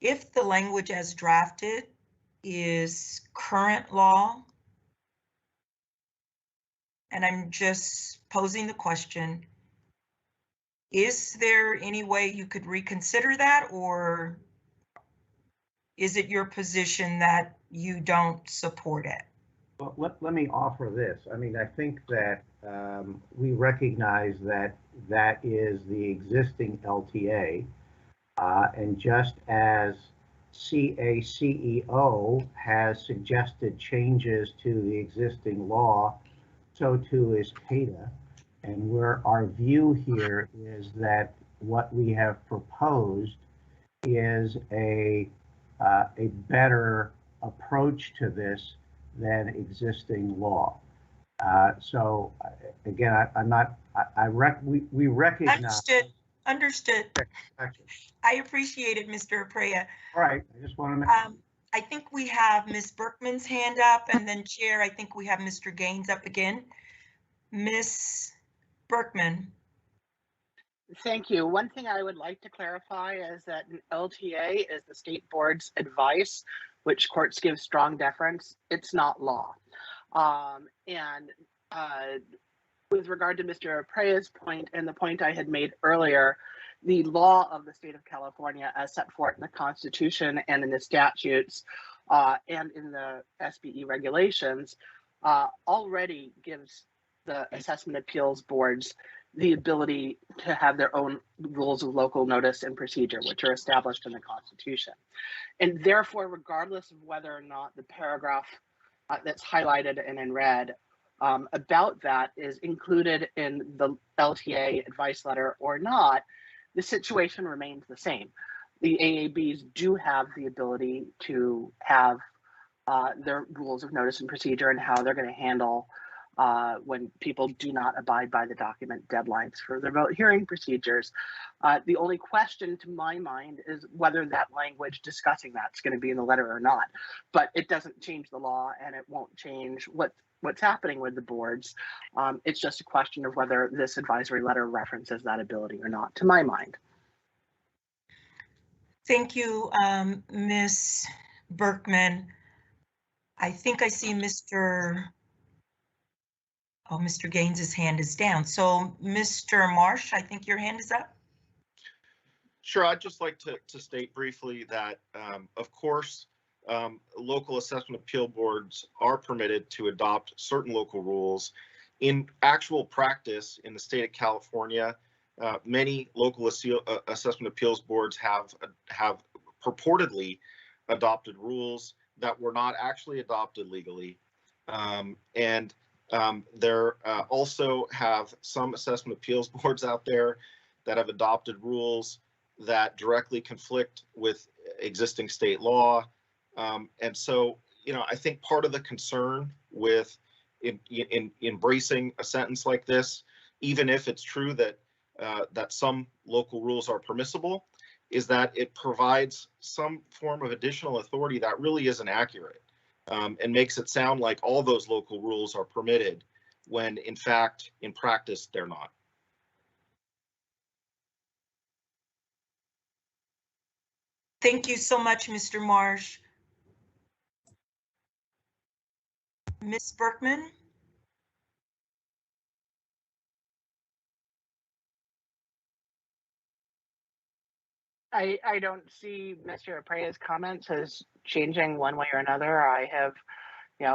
If the language as drafted is current law, and I'm just posing the question, is there any way you could reconsider that, or is it your position that you don't support it? Well, let me offer this. I mean, I think that we recognize that that is the existing LTA, and just as CACEO has suggested changes to the existing law, so too is CADA. And where our view here is that what we have proposed is a better approach to this than existing law. So again, we recognize. Understood. I appreciate it, Mr. Perea. All right, I just want to make. I think we have Ms. Berkman's hand up, and then Chair, I think we have Mr. Gaines up again. Ms. Berkman. Thank you. One thing I would like to clarify is that an LTA is the state board's advice, which courts give strong deference. It's not law. With regard to Mr. Prea's point and the point I had made earlier, the law of the state of California as set forth in the Constitution and in the statutes and in the SBE regulations already gives the assessment appeals boards the ability to have their own rules of local notice and procedure, which are established in the Constitution. And therefore, regardless of whether or not the paragraph that's highlighted and in red about that is included in the LTA advice letter or not, the situation remains the same. The AABs do have the ability to have their rules of notice and procedure and how they're going to handle when people do not abide by the document deadlines for their vote hearing procedures. The only question to my mind is whether that language discussing that's going to be in the letter or not. But it doesn't change the law, and it won't change what's happening with the boards. It's just a question of whether this advisory letter references that ability or not, to my mind. Thank you, Ms. Berkman. I think I see Mr. Gaines's hand is down. So Mr. Marsh, I think your hand is up. Sure, I'd just like to state briefly that, of course, local assessment appeal boards are permitted to adopt certain local rules. In actual practice in the state of California, many local assessment appeals boards have purportedly adopted rules that were not actually adopted legally. There also have some assessment appeals boards out there that have adopted rules that directly conflict with existing state law. And so, I think part of the concern with in embracing a sentence like this, even if it's true that that some local rules are permissible, is that it provides some form of additional authority that really isn't accurate, and makes it sound like all those local rules are permitted when in fact, in practice, they're not. Thank you so much, Mr. Marsh. Ms. Berkman? I don't see Mr. Aprea's comments as changing one way or another. I have,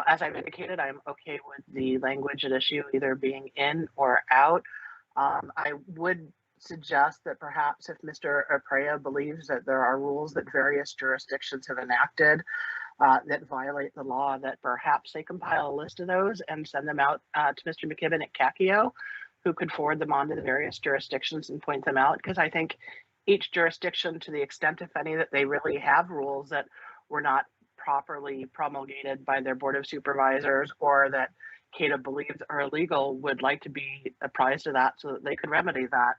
as I've indicated, I'm okay with the language at issue either being in or out. I would suggest that perhaps if Mr. Aprea believes that there are rules that various jurisdictions have enacted that violate the law, that perhaps they compile a list of those and send them out to Mr. McKibben at CACIO, who could forward them on to the various jurisdictions and point them out. Because I think each jurisdiction, to the extent, if any, that they really have rules that were not properly promulgated by their Board of Supervisors or that CADA believes are illegal, would like to be apprised of that so that they could remedy that.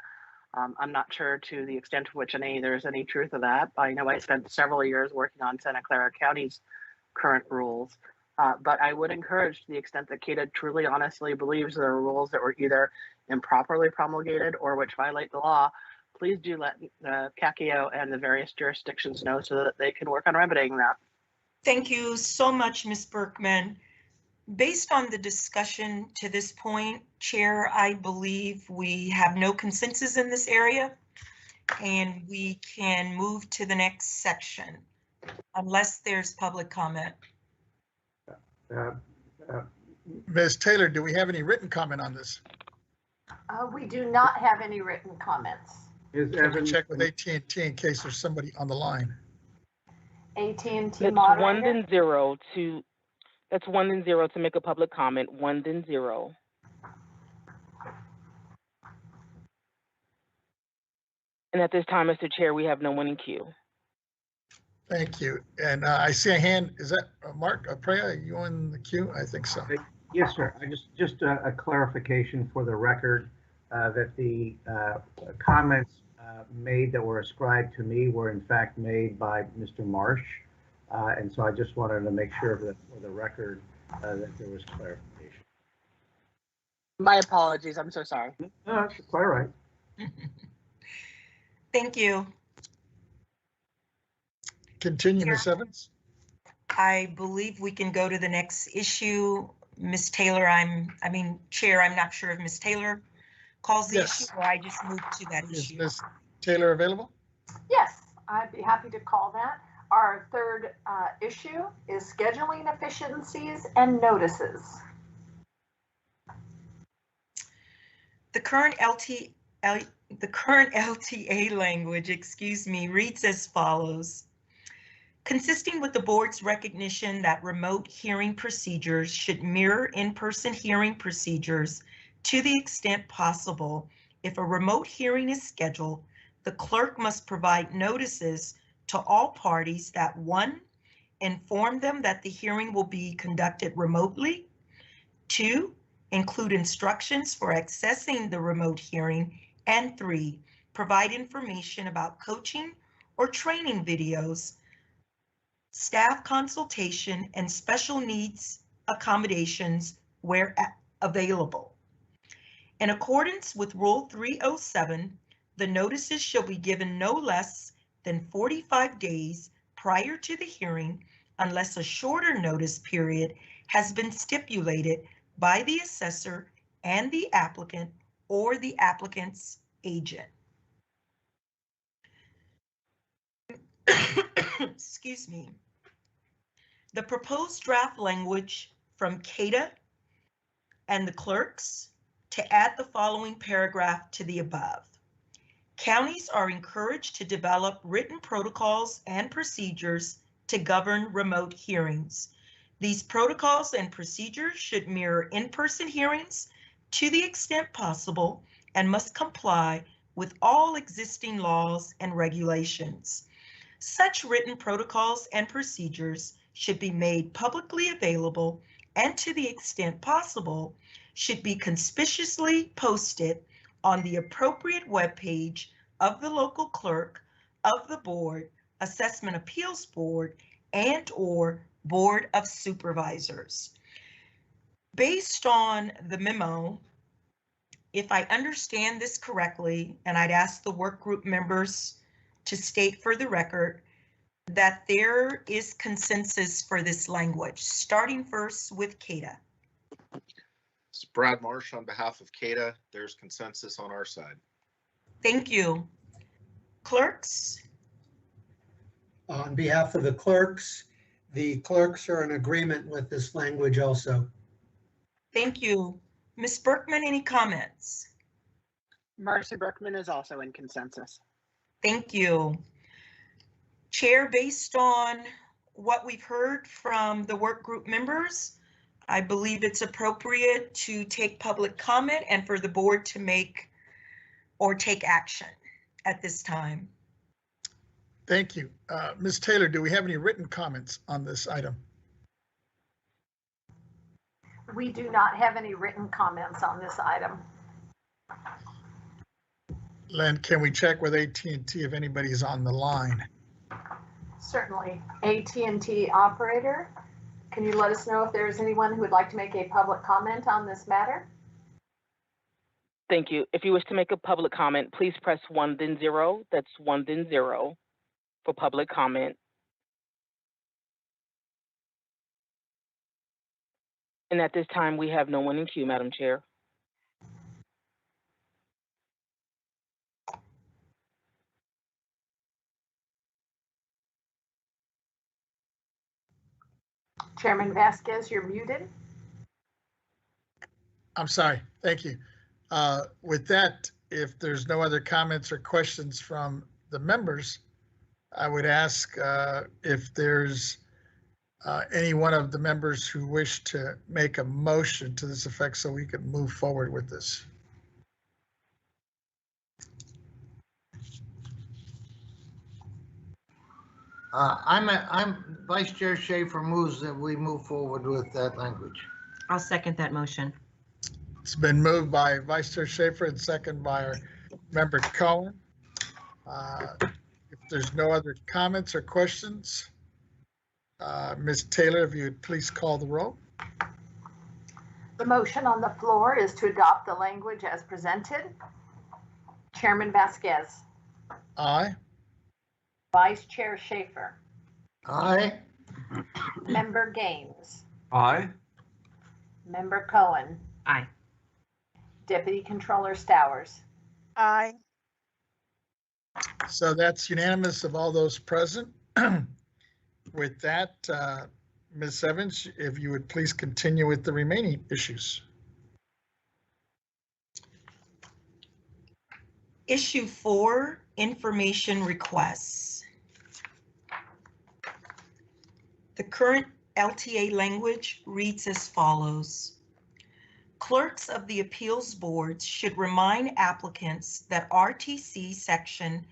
I'm not sure to the extent to which there's any truth of that. I know I spent several years working on Santa Clara County's current rules, but I would encourage, to the extent that CADA truly honestly believes there are rules that were either improperly promulgated or which violate the law, please do let the CACIO and the various jurisdictions know so that they can work on remedying that. Thank you so much, Ms. Berkman. Based on the discussion to this point, Chair, I believe we have no consensus in this area, and we can move to the next section, unless there's public comment. Ms. Taylor, do we have any written comment on this? We do not have any written comments. Can we check with AT&T in case there's somebody on the line? AT&T moderator? That's 1 then 0 to, that's 1 then 0 to make a public comment, 1 then 0. And at this time, Mr. Chair, we have no one in queue. Thank you. And I see a hand. Is that Mark Aprea? Are you in the queue? I think so. Yes, sir. I just a clarification for the record that the comments made that were ascribed to me were in fact made by Mr. Marsh. And so I just wanted to make sure that for the record that there was clarification. My apologies. I'm so sorry. No, that's quite all right. Thank you. Continue, Ms. Evans. I believe we can go to the next issue. Ms. Taylor, Chair, I'm not sure if Ms. Taylor calls the issue or I just moved to that issue. Is Ms. Taylor available? Yes, I'd be happy to call that. Our third issue is scheduling efficiencies and notices. The current LTA language, reads as follows. Consisting with the board's recognition that remote hearing procedures should mirror in-person hearing procedures to the extent possible, if a remote hearing is scheduled, the clerk must provide notices to all parties that 1, inform them that the hearing will be conducted remotely, 2, include instructions for accessing the remote hearing, and 3, provide information about coaching or training videos, staff consultation, and special needs accommodations where available. In accordance with Rule 307, the notices shall be given no less than 45 days prior to the hearing unless a shorter notice period has been stipulated by the assessor and the applicant or the applicant's agent. Excuse me. The proposed draft language from CADA and the clerks to add the following paragraph to the above. Counties are encouraged to develop written protocols and procedures to govern remote hearings. These protocols and procedures should mirror in-person hearings to the extent possible and must comply with all existing laws and regulations. Such written protocols and procedures should be made publicly available and, to the extent possible, should be conspicuously posted on the appropriate webpage of the local clerk, of the board, Assessment Appeals Board, and/or Board of Supervisors. Based on the memo, if I understand this correctly, and I'd ask the work group members to state for the record that there is consensus for this language, starting first with CADA. It's Brad Marsh on behalf of CADA. There's consensus on our side. Thank you. Clerks? On behalf of the clerks are in agreement with this language also. Thank you. Ms. Berkman, any comments? Marcy Berkman is also in consensus. Thank you. Chair, based on what we've heard from the work group members, I believe it's appropriate to take public comment and for the board to make or take action at this time. Thank you. Ms. Taylor, do we have any written comments on this item? We do not have any written comments on this item. Len, can we check with AT&T if anybody's on the line? Certainly. AT&T operator, can you let us know if there's anyone who would like to make a public comment on this matter? Thank you. If you wish to make a public comment, please press 1 then 0. That's 1 then 0 for public comment. And at this time, we have no one in queue, Madam Chair. Chairman Vasquez, you're muted. I'm sorry. Thank you. With that, if there's no other comments or questions from the members, I would ask if there's any one of the members who wish to make a motion to this effect so we can move forward with this. I'm Vice Chair Schaefer moves that we move forward with that language. I'll second that motion. It's been moved by Vice Chair Schaefer and second by our member Cohen. If there's no other comments or questions, Ms. Taylor, if you would please call the roll. The motion on the floor is to adopt the language as presented. Chairman Vasquez. Aye. Vice Chair Schaefer. Aye. Member Gaines. Aye. Member Cohen. Aye. Deputy Controller Stowers. Aye. So that's unanimous of all those present. With that, Ms. Evans, if you would please continue with the remaining issues. Issue 4, information requests. The current LTA language reads as follows. Clerks of the appeals boards should remind applicants that RTC section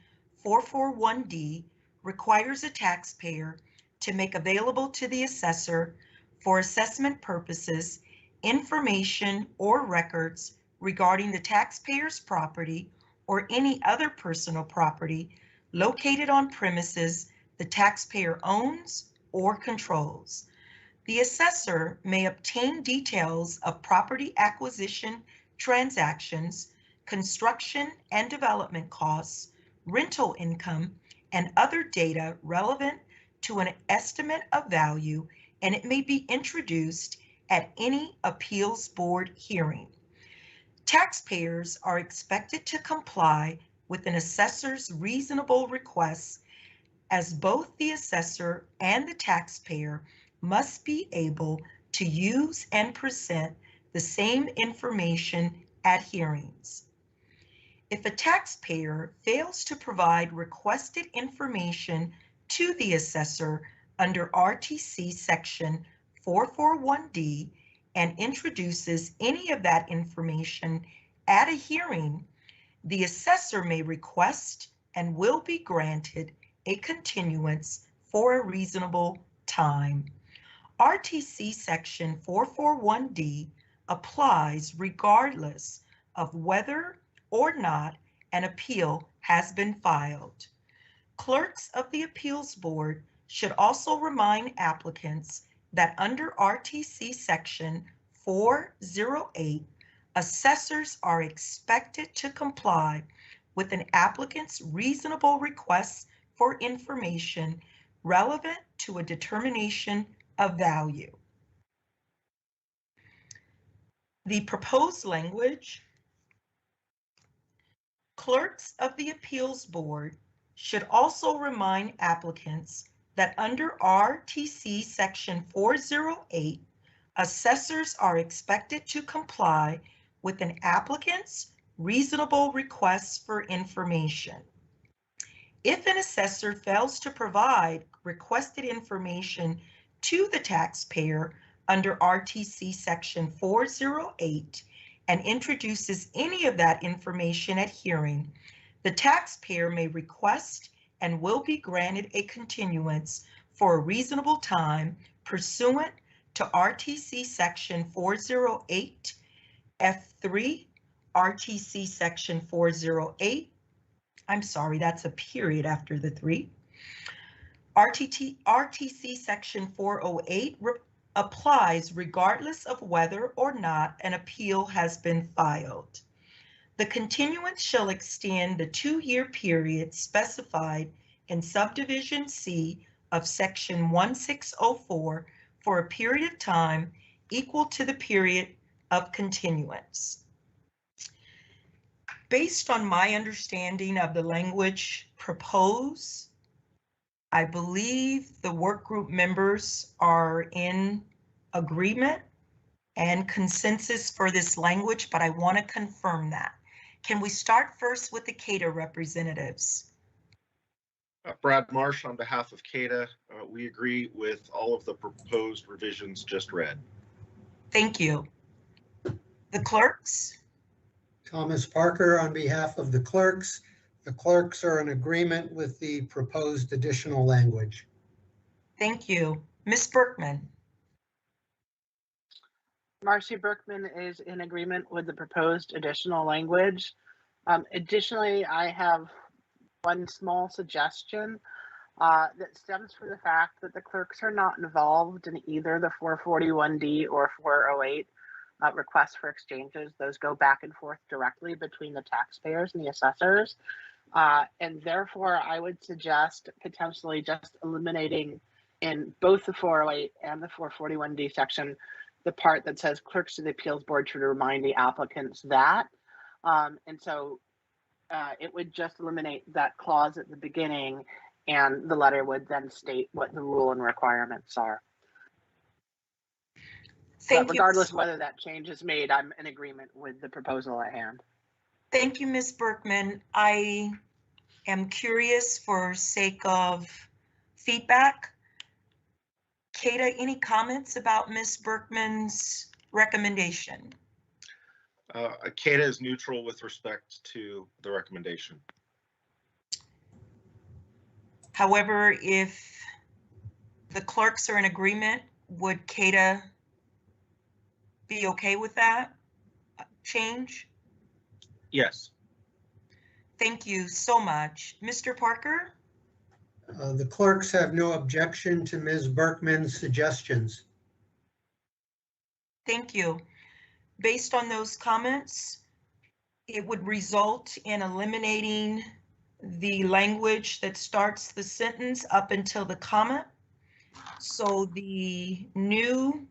441D requires a taxpayer to make available to the assessor for assessment purposes information or records regarding the taxpayer's property or any other personal property located on premises the taxpayer owns or controls. The assessor may obtain details of property acquisition transactions, construction and development costs, rental income, and other data relevant to an estimate of value, and it may be introduced at any appeals board hearing. Taxpayers are expected to comply with an assessor's reasonable requests, as both the assessor and the taxpayer must be able to use and present the same information at hearings. If a taxpayer fails to provide requested information to the assessor under RTC section 441D and introduces any of that information at a hearing, the assessor may request and will be granted a continuance for a reasonable time. RTC section 441D applies regardless of whether or not an appeal has been filed. Clerks of the Appeals Board should also remind applicants that under RTC Section 408, assessors are expected to comply with an applicant's reasonable requests for information relevant to a determination of value. The proposed language: clerks of the Appeals Board should also remind applicants that under RTC Section 408, assessors are expected to comply with an applicant's reasonable requests for information. If an assessor fails to provide requested information to the taxpayer under RTC Section 408 and introduces any of that information at hearing, the taxpayer may request and will be granted a continuance for a reasonable time pursuant to RTC Section 408 F3, RTC Section 408, I'm sorry, that's a period after the 3. RTC Section 408 applies regardless of whether or not an appeal has been filed. The continuance shall extend the 2-year period specified in Subdivision C of Section 1604 for a period of time equal to the period of continuance. Based on my understanding of the language proposed, I believe the work group members are in agreement and consensus for this language, but I want to confirm that. Can we start first with the CADA representatives? Brad Marsh, on behalf of CADA, we agree with all of the proposed revisions just read. Thank you. The clerks? Thomas Parker, on behalf of the clerks are in agreement with the proposed additional language. Thank you. Ms. Berkman? Marcy Berkman is in agreement with the proposed additional language. Additionally, I have one small suggestion that stems from the fact that the clerks are not involved in either the 441D or 408 requests for exchanges. Those go back and forth directly between the taxpayers and the assessors. And therefore, I would suggest potentially just eliminating in both the 408 and the 441D section the part that says clerks of the appeals board should remind the applicants that. And so it would just eliminate that clause at the beginning, and the letter would then state what the rule and requirements are. But regardless of whether that change is made, I'm in agreement with the proposal at hand. Thank you, Ms. Berkman. I am curious for sake of feedback. Kata, any comments about Ms. Berkman's recommendation? CADA is neutral with respect to the recommendation. However, if the clerks are in agreement, would CADA be okay with that change? Yes. Thank you so much. Mr. Parker? The clerks have no objection to Ms. Berkman's suggestions. Thank you. Based on those comments, it would result in eliminating the language that starts the sentence up until the comma. So the new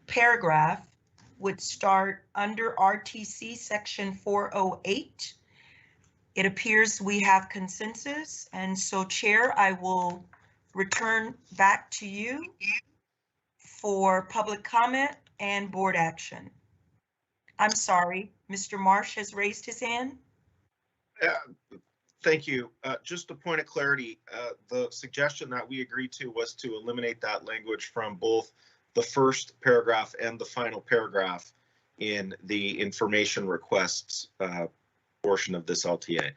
paragraph would start under RTC Section 408. It appears we have consensus, and so Chair, I will return back to you for public comment and board action. I'm sorry, Mr. Marsh has raised his hand. Thank you. Just a point of clarity, the suggestion that we agreed to was to eliminate that language from both the first paragraph and the final paragraph in the information requests portion of this LTA.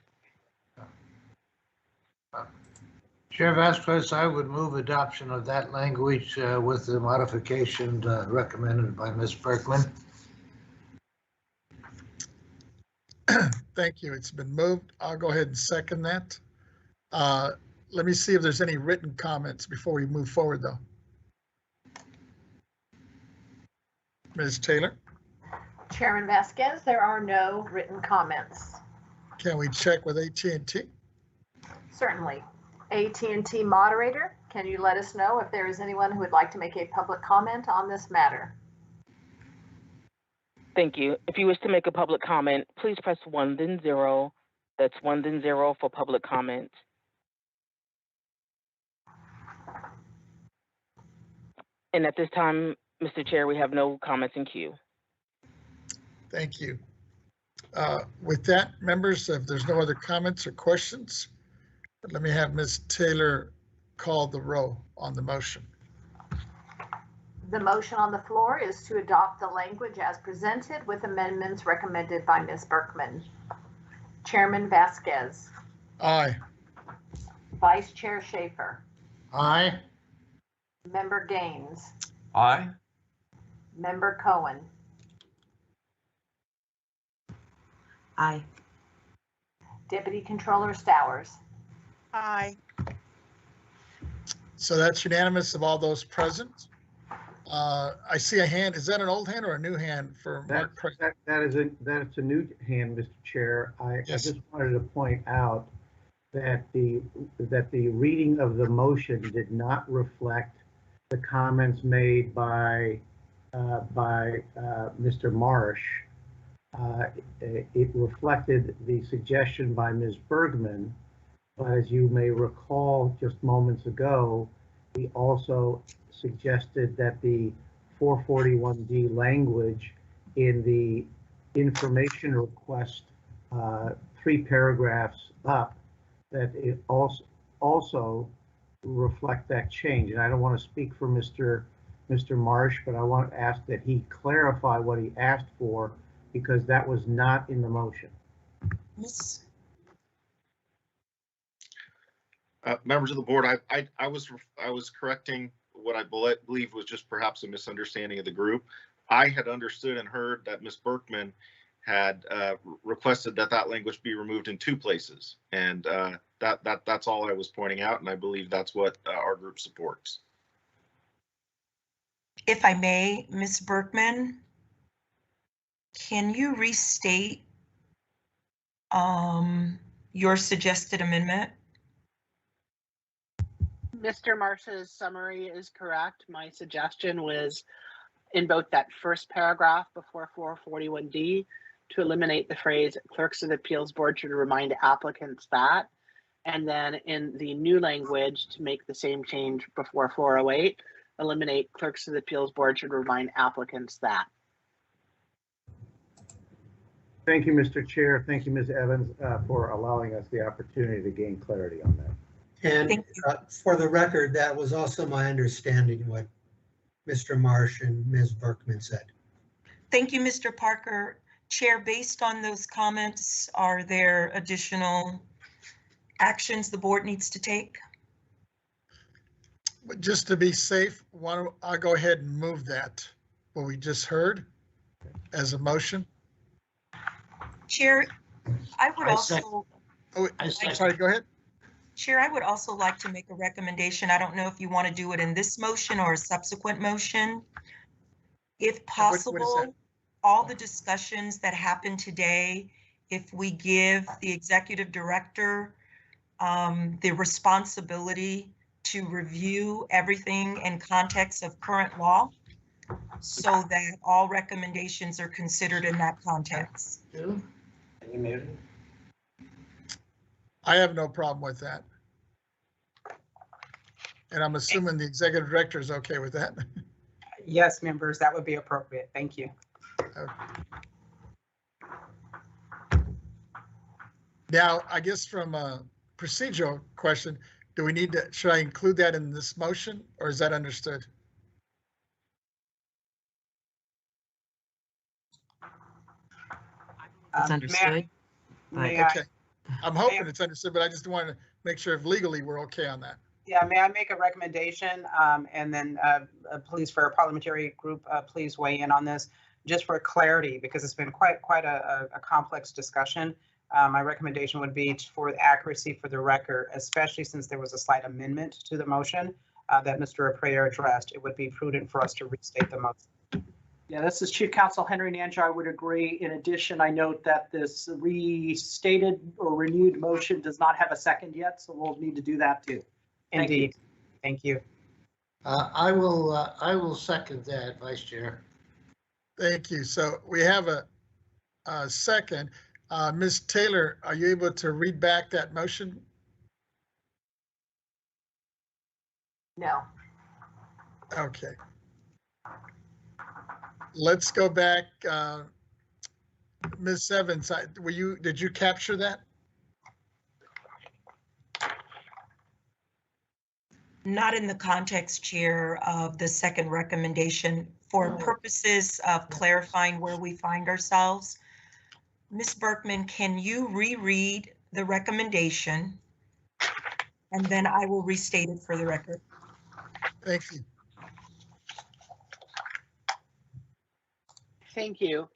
Chair Vasquez, I would move adoption of that language with the modification recommended by Ms. Berkman. Thank you. It's been moved. I'll go ahead and second that. Let me see if there's any written comments before we move forward, though. Ms. Taylor, Chairman Vasquez, there are no written comments. can we check with AT&T? Certainly. AT&T moderator, can you let us know if there is anyone who would like to make a public comment on this matter? Thank you. If you wish to make a public comment, please press 1 then 0. That's 1 then 0 for public comment. And at this time, Mr. Chair, we have no comments in queue. Thank you. With that, members, if there's no other comments or questions, let me have Ms. Taylor call the roll on the motion. The motion on the floor is to adopt the language as presented with amendments recommended by Ms. Berkman. Chairman Vasquez. Aye. Vice Chair Schaefer. Aye. Member Gaines. Aye. Member Cohen. Aye. Deputy Controller Stowers. Aye. So that's unanimous of all those present. I see a hand. Is that an old hand or a new hand for Mark? That's a new hand, Mr. Chair. I just wanted to point out that the reading of the motion did not reflect the comments made by Mr. Marsh. It reflected the suggestion by Ms. Bergman, but as you may recall just moments ago, we also suggested that the 441D language in the information request 3 paragraphs up, that it also reflect that change. And I don't want to speak for Mr. Marsh, but I want to ask that he clarify what he asked for, because that was not in the motion. Members of the board, I was correcting what I believe was just perhaps a misunderstanding of the group. I had understood and heard that Ms. Berkman had requested that language be removed in 2 places, and that's all I was pointing out, and I believe that's what our group supports. If I may, Ms. Berkman, can you restate your suggested amendment? Mr. Marsh's summary is correct. My suggestion was in both that first paragraph before 441D to eliminate the phrase clerks of the appeals board should remind applicants that, and then in the new language to make the same change before 408, eliminate clerks of the appeals board should remind applicants that. Thank you, Mr. Chair. Thank you, Ms. Evans, for allowing us the opportunity to gain clarity on that. And for the record, that was also my understanding what Mr. Marsh and Ms. Berkman said. Thank you, Mr. Parker. Chair, based on those comments, are there additional actions the board needs to take? But just to be safe, I'll go ahead and move that, what we just heard, as a motion. Chair, I would also. Oh, I'm sorry, go ahead. Chair, I would also like to make a recommendation. I don't know if you want to do it in this motion or a subsequent motion. If possible, all the discussions that happened today, if we give the executive director the responsibility to review everything in context of current law, so that all recommendations are considered in that context. I have no problem with that. And I'm assuming the executive director is okay with that. Yes, members, that would be appropriate. Thank you. Okay. Now, I guess from a procedural question, do we need to, should I include that in this motion, or is that understood? It's understood. Okay. I'm hoping it's understood, but I just want to make sure if legally we're okay on that. Yeah, may I make a recommendation? And then please, for our parliamentary group, please weigh in on this, just for clarity, because it's been quite a complex discussion. My recommendation would be for accuracy for the record, especially since there was a slight amendment to the motion that Mr. Aprea addressed. It would be prudent for us to restate the motion. Yeah, this is Chief Counsel Henry Nanjar. I would agree. In addition, I note that this restated or renewed motion does not have a second yet, so we'll need to do that too. Indeed. Thank you. I will second that, Vice Chair. Thank you. So we have a second. Ms. Taylor, are you able to read back that motion? No. Okay. Let's go back. Ms. Evans, did you capture that? Not in the context, Chair, of the second recommendation. For purposes of clarifying where we find ourselves, Ms. Berkman, can you reread the recommendation? And then I will restate it for the record. Thank you. Thank you.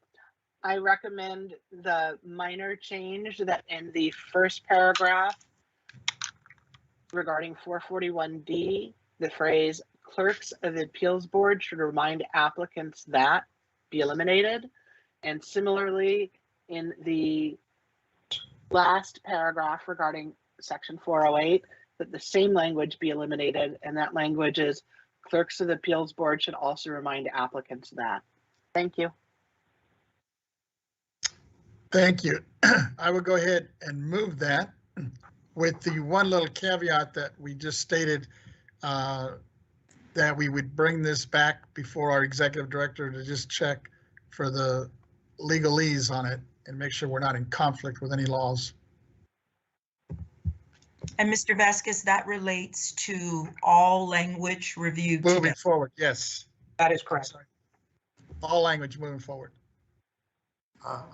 I recommend the minor change that in the first paragraph regarding 441D, the phrase clerks of the appeals board should remind applicants that be eliminated. And similarly, in the last paragraph regarding section 408, that the same language be eliminated, and that language is clerks of the appeals board should also remind applicants that. Thank you. Thank you. I will go ahead and move that with the one little caveat that we just stated, that we would bring this back before our executive director to just check for the legalese on it and make sure we're not in conflict with any laws. And Mr. Vasquez, that relates to all language review. Moving forward, yes. That is correct. All language moving forward.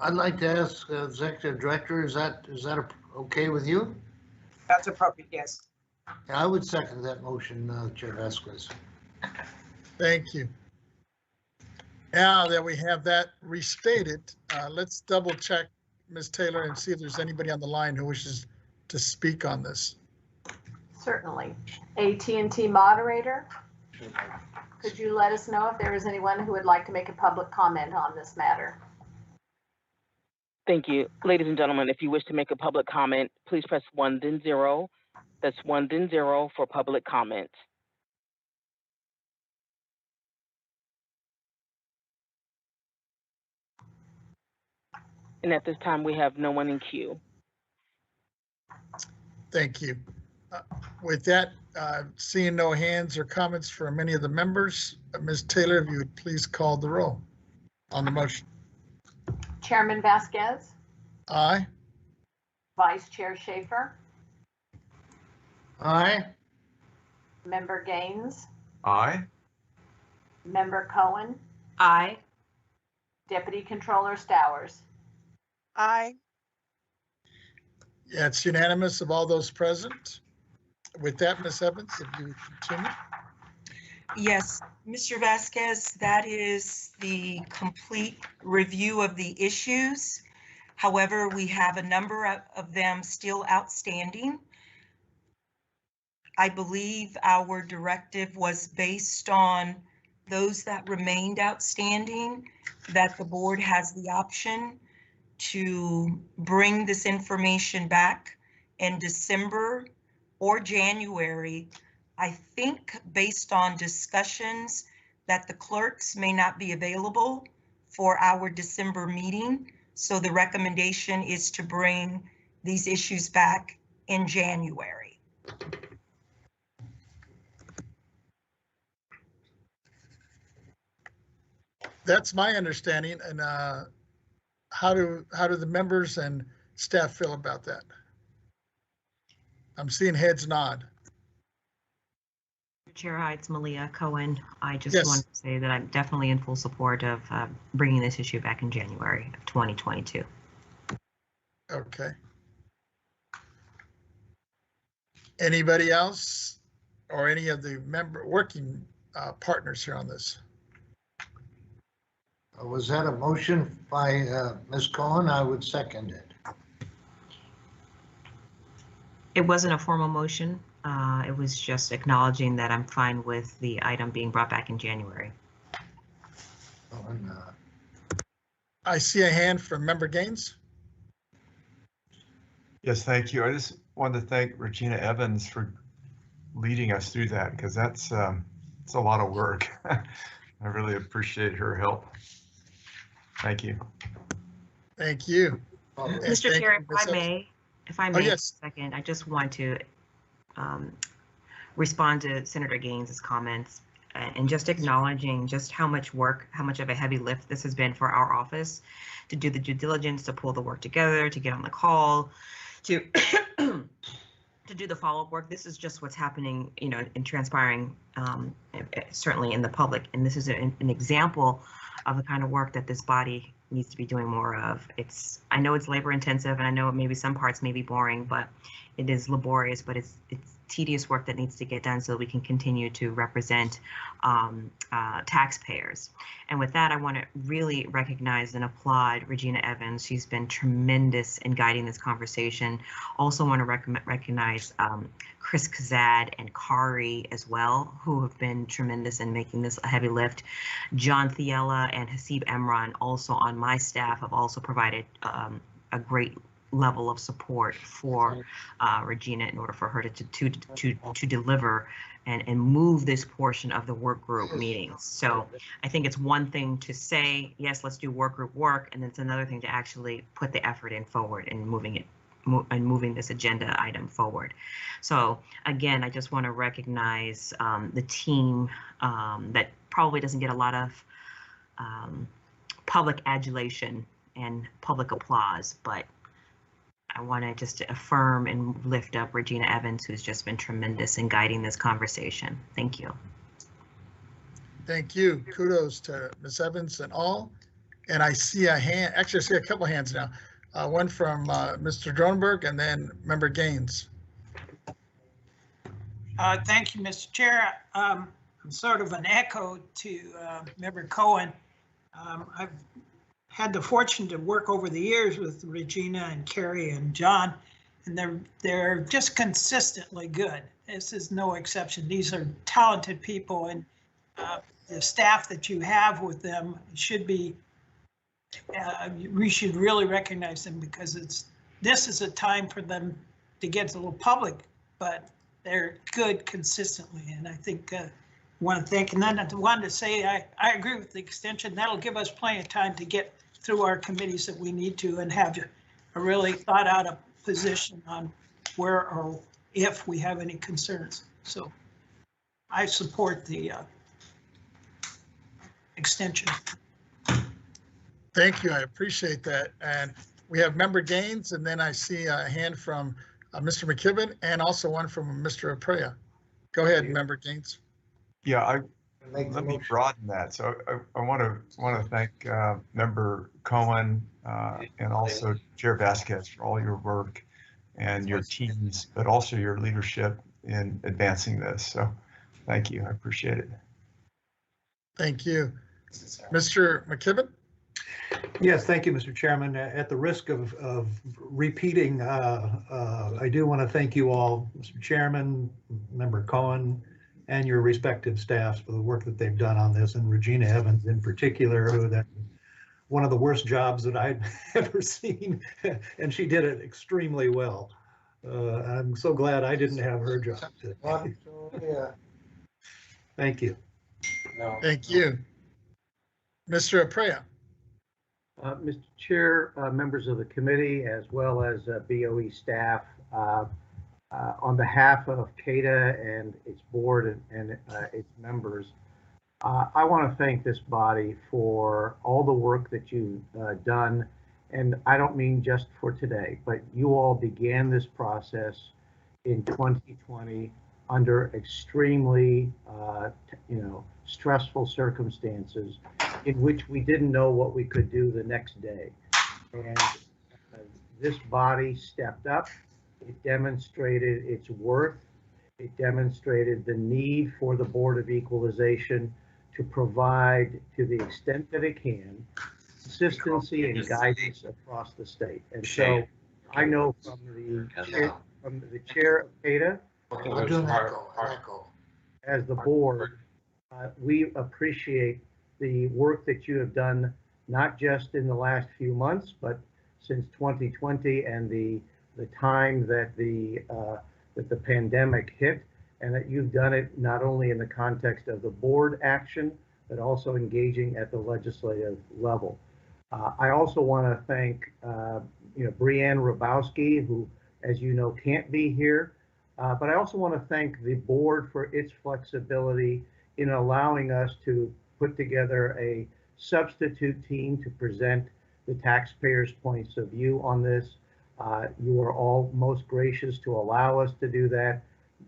I'd like to ask Executive Director, is that okay with you? That's appropriate, yes. I would second that motion, Chair Vasquez. Thank you. Now that we have that restated, let's double check, Ms. Taylor, and see if there's anybody on the line who wishes to speak on this. Certainly. AT&T moderator, could you let us know if there is anyone who would like to make a public comment on this matter? Thank you. Ladies and gentlemen, if you wish to make a public comment, please press 1 then 0. That's 1 then 0 for public comment. And at this time, we have no one in queue. Thank you. With that, seeing no hands or comments from any of the members, Ms. Taylor, if you would please call the roll on the motion. Chairman Vasquez, Aye. Vice Chair Schaefer, Aye. Member Gaines, Aye. Member Cohen, Aye. Deputy Controller Stowers. Aye. Yeah, it's unanimous of all those present. With that, Ms. Evans, if you continue. Yes, Mr. Vasquez, that is the complete review of the issues. However, we have a number of them still outstanding. I believe our directive was based on those that remained outstanding, that the board has the option to bring this information back in December or January. I think based on discussions that the clerks may not be available for our December meeting. So the recommendation is to bring these issues back in January. That's my understanding. And how do the members and staff feel about that? I'm seeing heads nod. Chair, hi, it's Malia Cohen. I just Yes. wanted to say that I'm definitely in full support of bringing this issue back in January of 2022. Okay. Anybody else or any of the working partners here on this? Was that a motion by Ms. Cohen? I would second it. It wasn't a formal motion. It was just acknowledging that I'm fine with the item being brought back in January. I see a hand from Member Gaines. Yes, thank you. I just wanted to thank Regina Evans for leading us through that, because that's it's a lot of work. I really appreciate her help. Thank you. Thank you. Mr. Chair, if I may, yes. for a second, I just want to respond to Senator Gaines' comments and just acknowledging just how much work, how much of a heavy lift this has been for our office to do the due diligence, to pull the work together, to get on the call, to to do the follow-up work. This is just what's happening, you know, and transpiring certainly in the public. And this is an example of the kind of work that this body needs to be doing more of. I know it's labor intensive, and I know maybe some parts may be boring, but it is laborious, but it's tedious work that needs to get done so that we can continue to represent taxpayers. And with that, I want to really recognize and applaud Regina Evans. She's been tremendous in guiding this conversation. Also want to recognize Chris Kazad and Kari as well, who have been tremendous in making this a heavy lift. John Thiela and Hasib Emran, also on my staff, have also provided a great level of support for Regina in order for her to deliver and move this portion of the work group meetings. So I think it's one thing to say, yes, let's do work group work, and it's another thing to actually put the effort in forward and moving this agenda item forward. So again, I just want to recognize the team that probably doesn't get a lot of public adulation and public applause, but I want to just affirm and lift up Regina Evans, who's just been tremendous in guiding this conversation. Thank you. Thank you. Kudos to Ms. Evans and all. And I see a hand, actually I see a couple of hands now. One from Mr. Dronenberg and then Member Gaines. Thank you, Mr. Chair. I'm sort of an echo to Member Cohen. I've had the fortune to work over the years with Regina and Carrie and John, and they're just consistently good. This is no exception. These are talented people, and the staff that you have with them should be, we should really recognize them, because this is a time for them to get to the public, but they're good consistently. And I think I want to thank, and then I wanted to say I agree with the extension. That'll give us plenty of time to get through our committees that we need to, and have a really thought out a position on where or if we have any concerns. So I support the extension. Thank you. I appreciate that. And we have Member Gaines, and then I see a hand from Mr. McKibben and also one from Mr. Aprea. Go ahead, Member Gaines. Yeah, let me broaden that. So I want to thank Member Cohen and also Chair Vasquez for all your work and your teams, but also your leadership in advancing this. So thank you. I appreciate it. Thank you. Mr. McKibben? Yes, thank you, Mr. Chairman. At the risk of repeating, I do want to thank you all, Mr. Chairman, Member Cohen, and your respective staffs for the work that they've done on this, and Regina Evans in particular, who that one of the worst jobs that I've ever seen, and she did it extremely well. I'm so glad I didn't have her job. Thank you. Thank you. Mr. Aprea. Mr. Chair, members of the committee, as well as BOE staff, on behalf of CADA and its board and its members, I want to thank this body for all the work that you've done. And I don't mean just for today, but you all began this process in 2020 under extremely, stressful circumstances in which we didn't know what we could do the next day. And this body stepped up. It demonstrated its worth. It demonstrated the need for the Board of Equalization to provide, to the extent that it can, consistency and guidance across the state. And so I know from the from the chair of CADA, I'm doing echo. as the board, we appreciate the work that you have done, not just in the last few months, but since 2020 and the time that the pandemic hit, and that you've done it not only in the context of the board action, but also engaging at the legislative level. I also want to thank, Brianne Rabowski, who, as you know, can't be here. But I also want to thank the board for its flexibility in allowing us to put together a substitute team to present the taxpayers' points of view on this. You are all most gracious to allow us to do that,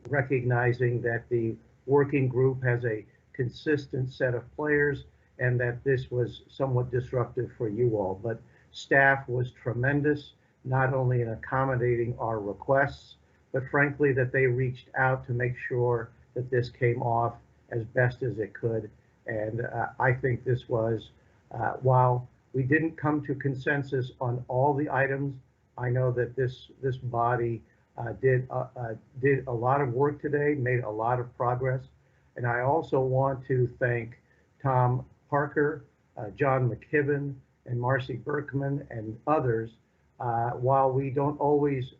recognizing that the working group has a consistent set of players and that this was somewhat disruptive for you all. But staff was tremendous, not only in accommodating our requests, but frankly, that they reached out to make sure that this came off as best as it could. And I think this was, while we didn't come to consensus on all the items, I know that this body did a lot of work today, made a lot of progress. And I also want to thank Tom Parker, John McKibben, and Marcy Berkman and others. While we don't always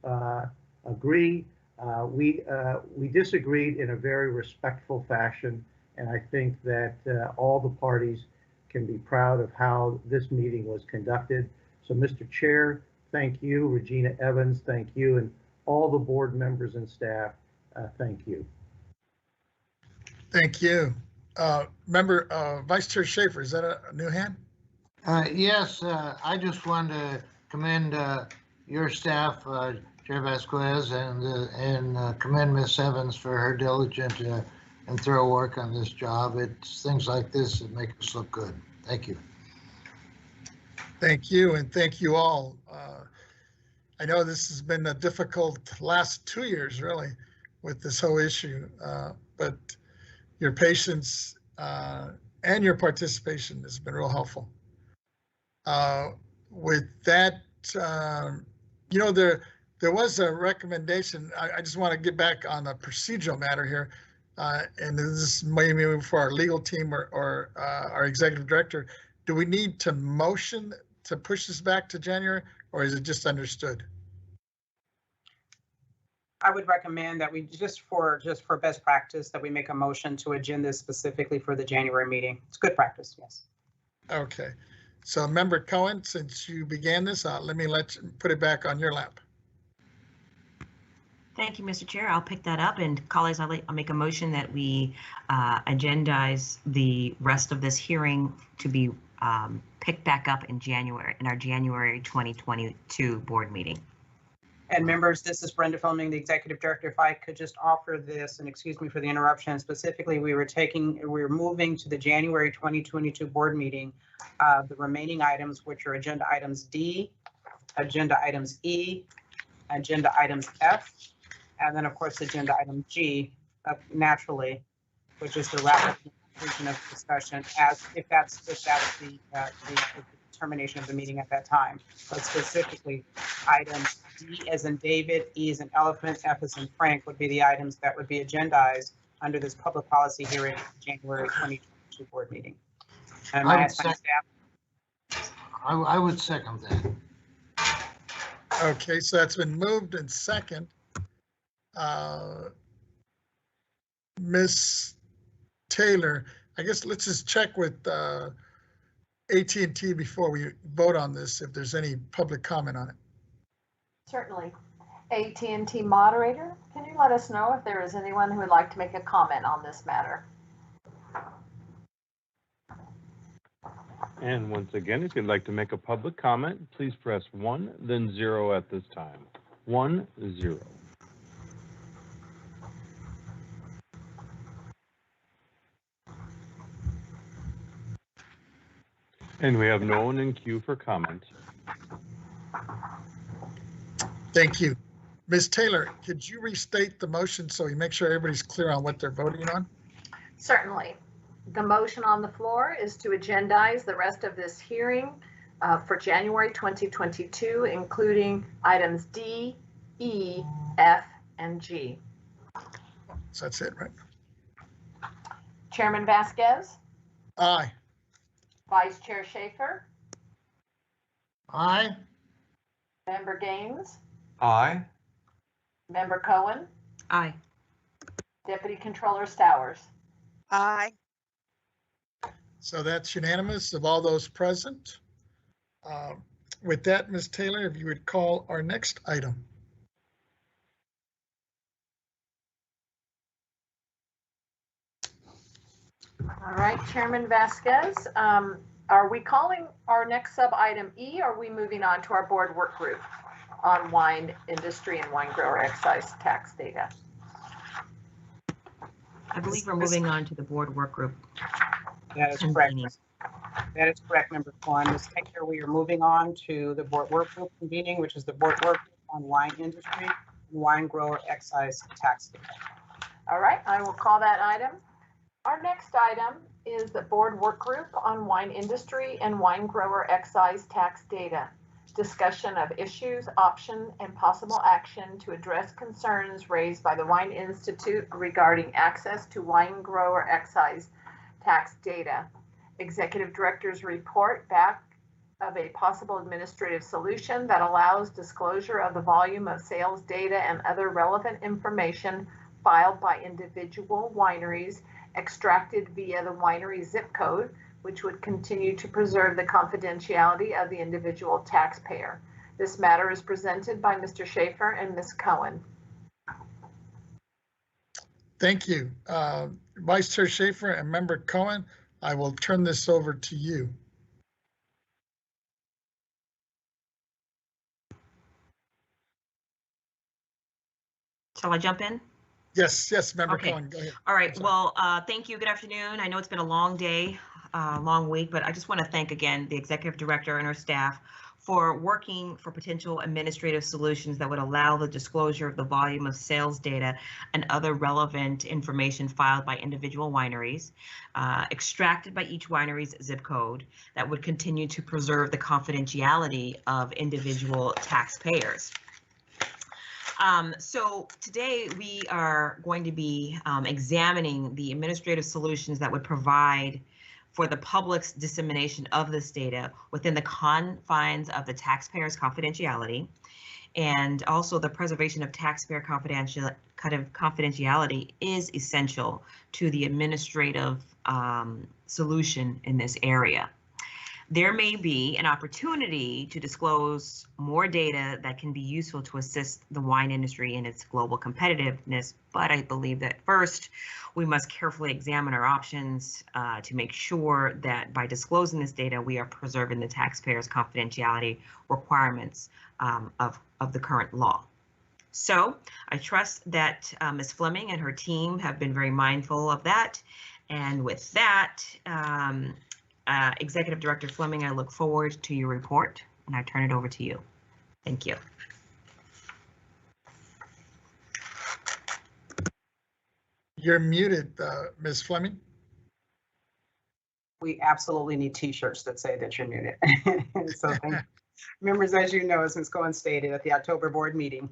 agree, we disagreed in a very respectful fashion, and I think that all the parties can be proud of how this meeting was conducted. So, Mr. Chair, thank you. Regina Evans, thank you. And all the board members and staff, thank you. Thank you. Vice Chair Schaefer, is that a new hand? Yes, I just wanted to commend your staff, Chair Vasquez, and commend Ms. Evans for her diligent and thorough work on this job. It's things like this that make us look good. Thank you. Thank you, and thank you all. I know this has been a difficult last 2 years, really, with this whole issue, but your patience and your participation has been real helpful. With that, there was a recommendation. I just want to get back on a procedural matter here, and this is maybe for our legal team or our executive director. Do we need to motion to push this back to January, or is it just understood? I would recommend that we just for best practice that we make a motion to agenda specifically for the January meeting. It's good practice, yes. Okay, so Member Cohen, since you began this, let me put it back on your lap. Thank you, Mr. Chair. I'll pick that up, and colleagues, I'll make a motion that we agendize the rest of this hearing to be picked back up in our January 2022 board meeting. And members, this is Brenda Fleming, the executive director. If I could just offer this, and excuse me for the interruption, specifically, we're moving to the January 2022 board meeting, the remaining items, which are agenda items D, agenda items E, agenda items F, and then of course, agenda item G, naturally, which is the rapid conclusion of discussion if that's the termination of the meeting at that time. But specifically, items D as in David, E as in elephant, F as in Frank would be the items that would be agendized under this public policy hearing, January 2022 board meeting. And I would second that. Okay, so that's been moved and second. Ms. Taylor, I guess let's just check with AT&T before we vote on this, if there's any public comment on it. Certainly. AT&T moderator, can you let us know if there is anyone who would like to make a comment on this matter? And once again, if you'd like to make a public comment, please press 1, then 0 at this time. 1, 0. And we have no one in queue for comment. Thank you. Ms. Taylor, could you restate the motion so we make sure everybody's clear on what they're voting on? Certainly. The motion on the floor is to agendize the rest of this hearing for January 2022, including items D, E, F, and G. So that's it, right? Chairman Vasquez, Aye. Vice Chair Schaefer, Aye. Member Gaines, Aye. Member Cohen, Aye. Deputy Controller Stowers. Aye. So that's unanimous of all those present. With that, Ms. Taylor, if you would call our next item. All right, Chairman Vasquez, are we calling our next sub item E, or are we moving on to our board work group on wine industry and wine grower excise tax data? I believe we're moving on to the board work group. That is correct. That is correct, Member Kwan. Ms. Taylor, we are moving on to the board work group convening, which is the board work group on wine industry and wine grower excise tax data. All right, I will call that item. Our next item is the board work group on wine industry and wine grower excise tax data. Discussion of issues, option, and possible action to address concerns raised by the Wine Institute regarding access to wine grower excise tax data. Executive Director's report back of a possible administrative solution that allows disclosure of the volume of sales data and other relevant information filed by individual wineries extracted via the winery zip code, which would continue to preserve the confidentiality of the individual taxpayer. This matter is presented by Mr. Schaefer and Ms. Cohen. Thank you. Vice Chair Schaefer and Member Cohen, I will turn this over to you. Shall I jump in? Yes, Member Okay. Cohen, go ahead. All right, well, thank you. Good afternoon. I know it's been a long day, long week, but I just want to thank again the executive director and her staff for working for potential administrative solutions that would allow the disclosure of the volume of sales data and other relevant information filed by individual wineries, extracted by each winery's zip code, that would continue to preserve the confidentiality of individual taxpayers. So today we are going to be examining the administrative solutions that would provide for the public's dissemination of this data within the confines of the taxpayer's confidentiality, and also the preservation of taxpayer confidentiality is essential to the administrative solution in this area. There may be an opportunity to disclose more data that can be useful to assist the wine industry in its global competitiveness, but I believe that first we must carefully examine our options to make sure that by disclosing this data, we are preserving the taxpayers' confidentiality requirements of the current law. So I trust that Ms. Fleming and her team have been very mindful of that. And with that, Executive Director Fleming, I look forward to your report, and I turn it over to you. Thank you. You're muted, Ms. Fleming. We absolutely need t-shirts that say that you're muted. So thank you. Members, as you know, as Ms. Cohen stated at the October board meeting,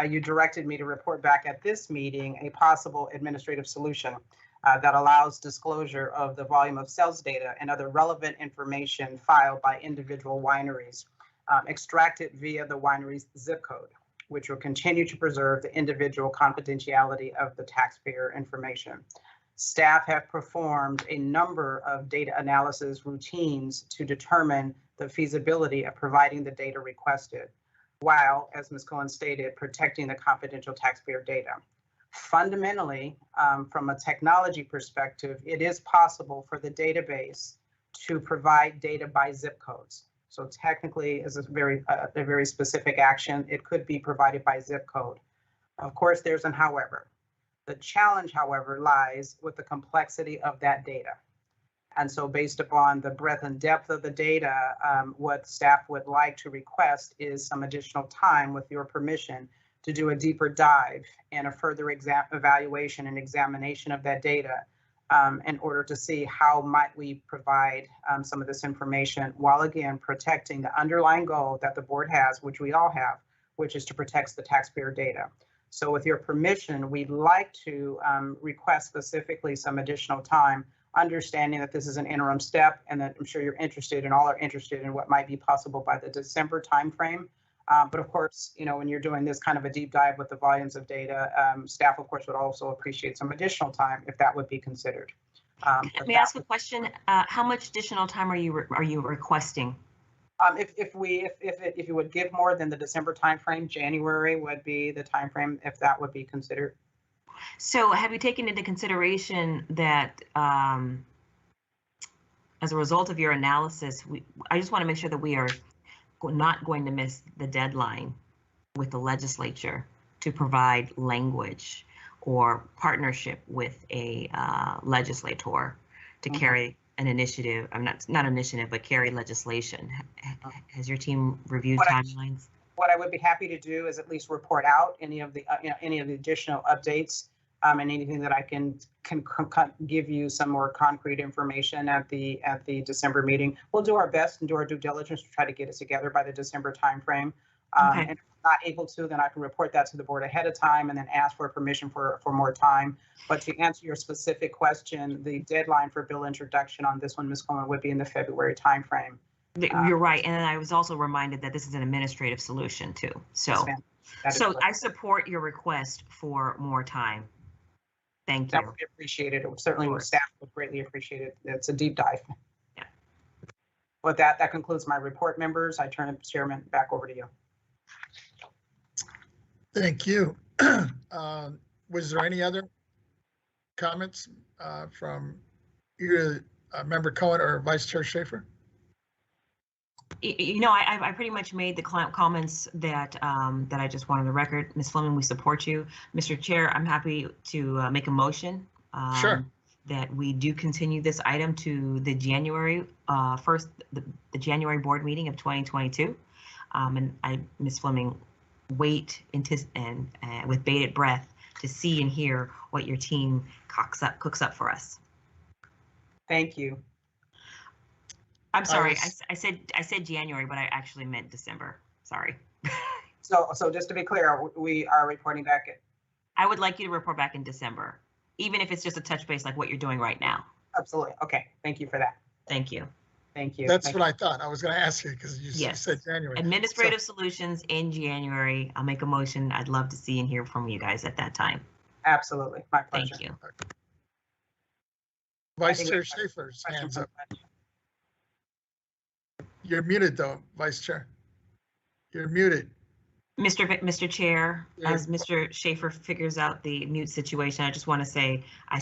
you directed me to report back at this meeting a possible administrative solution that allows disclosure of the volume of sales data and other relevant information filed by individual wineries, extracted via the winery's zip code, which will continue to preserve the individual confidentiality of the taxpayer information. Staff have performed a number of data analysis routines to determine the feasibility of providing the data requested, while, as Ms. Cohen stated, protecting the confidential taxpayer data. Fundamentally, from a technology perspective, it is possible for the database to provide data by zip codes. So technically, as a very specific action, it could be provided by zip code. Of course, there's an however. The challenge, however, lies with the complexity of that data. And so based upon the breadth and depth of the data, what staff would like to request is some additional time, with your permission, to do a deeper dive and a further evaluation and examination of that data in order to see how might we provide some of this information while again protecting the underlying goal that the board has, which we all have, which is to protect the taxpayer data. So with your permission, we'd like to request specifically some additional time, understanding that this is an interim step and that I'm sure you're interested and all are interested in what might be possible by the December timeframe. But of course, you know, when you're doing this kind of a deep dive with the volumes of data, staff, of course, would also appreciate some additional time if that would be considered. Let me ask a question. How much additional time are you requesting? If you would give more than the December timeframe, January would be the timeframe if that would be considered. So have you taken into consideration that as a result of your analysis, I just want to make sure that we are not going to miss the deadline with the legislature to provide language or partnership with a legislator to carry an initiative. I'm not initiative, but carry legislation. Has your team reviewed timelines? What I would be happy to do is at least report out any of the additional updates and anything that I can give you some more concrete information at the December meeting. We'll do our best and do our due diligence to try to get it together by the December timeframe. Okay. And if I'm not able to, then I can report that to the board ahead of time and then ask for permission for more time. But to answer your specific question, the deadline for bill introduction on this one, Ms. Coleman, would be in the February timeframe. You're right, and I was also reminded that this is an administrative solution too. So, I support your request for more time. Thank you. That would be appreciated. It certainly staff would greatly appreciate it. It's a deep dive. Yeah. With that concludes my report, members. I turn the chairman back over to you. Thank you. Was there any other comments from either Member Cohen or Vice Chair Schaefer? You know, I pretty much made the comments that that I just wanted the record. Ms. Fleming, we support you. Mr. Chair, I'm happy to make a motion Sure. that we do continue this item to the January the January board meeting of 2022. And Ms. Fleming, wait and with bated breath to see and hear what your team cooks up for us. Thank you. I'm sorry, I said January, but I actually meant December. Sorry. So just to be clear, we are reporting back at. I would like you to report back in December, even if it's just a touch base like what you're doing right now. Absolutely. Okay. Thank you for that. Thank you. Thank you. That's what I thought. I was going to ask you because you said January. Administrative solutions in January. I'll make a motion. I'd love to see and hear from you guys at that time. Absolutely. My pleasure. Thank you. Vice Chair Schaefer's hands up. You're muted though, Vice Chair. You're muted. Mr. Chair, as Mr. Schaefer figures out the mute situation, I just want to say, I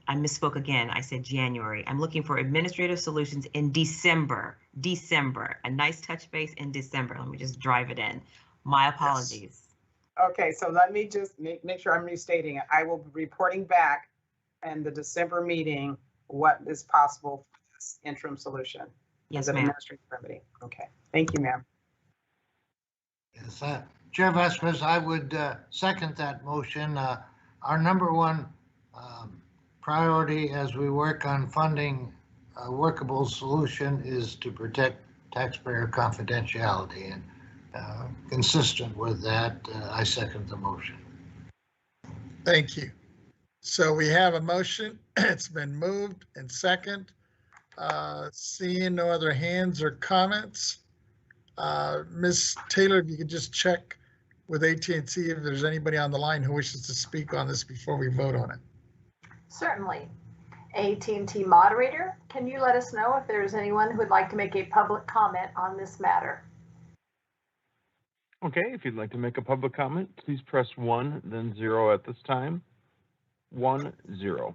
misspoke again. I said January. I'm looking for administrative solutions in December. A nice touch base in December. Let me just drive it in. My apologies. Yes. Okay, so let me just make sure I'm restating it. I will be reporting back in the December meeting what is possible for this interim solution. Yes, as an ma'am. administrative remedy. Okay, thank you, ma'am. Yes, Chair Vasquez, I would second that motion. Our number one priority as we work on funding a workable solution is to protect taxpayer confidentiality, and consistent with that, I second the motion. Thank you. So we have a motion. It's been moved and second. Seeing no other hands or comments, Ms. Taylor, if you could just check with AT&T if there's anybody on the line who wishes to speak on this before we vote on it. Certainly. AT&T moderator, can you let us know if there's anyone who would like to make a public comment on this matter? Okay, if you'd like to make a public comment, please press 1, then 0 at this time. 1, 0.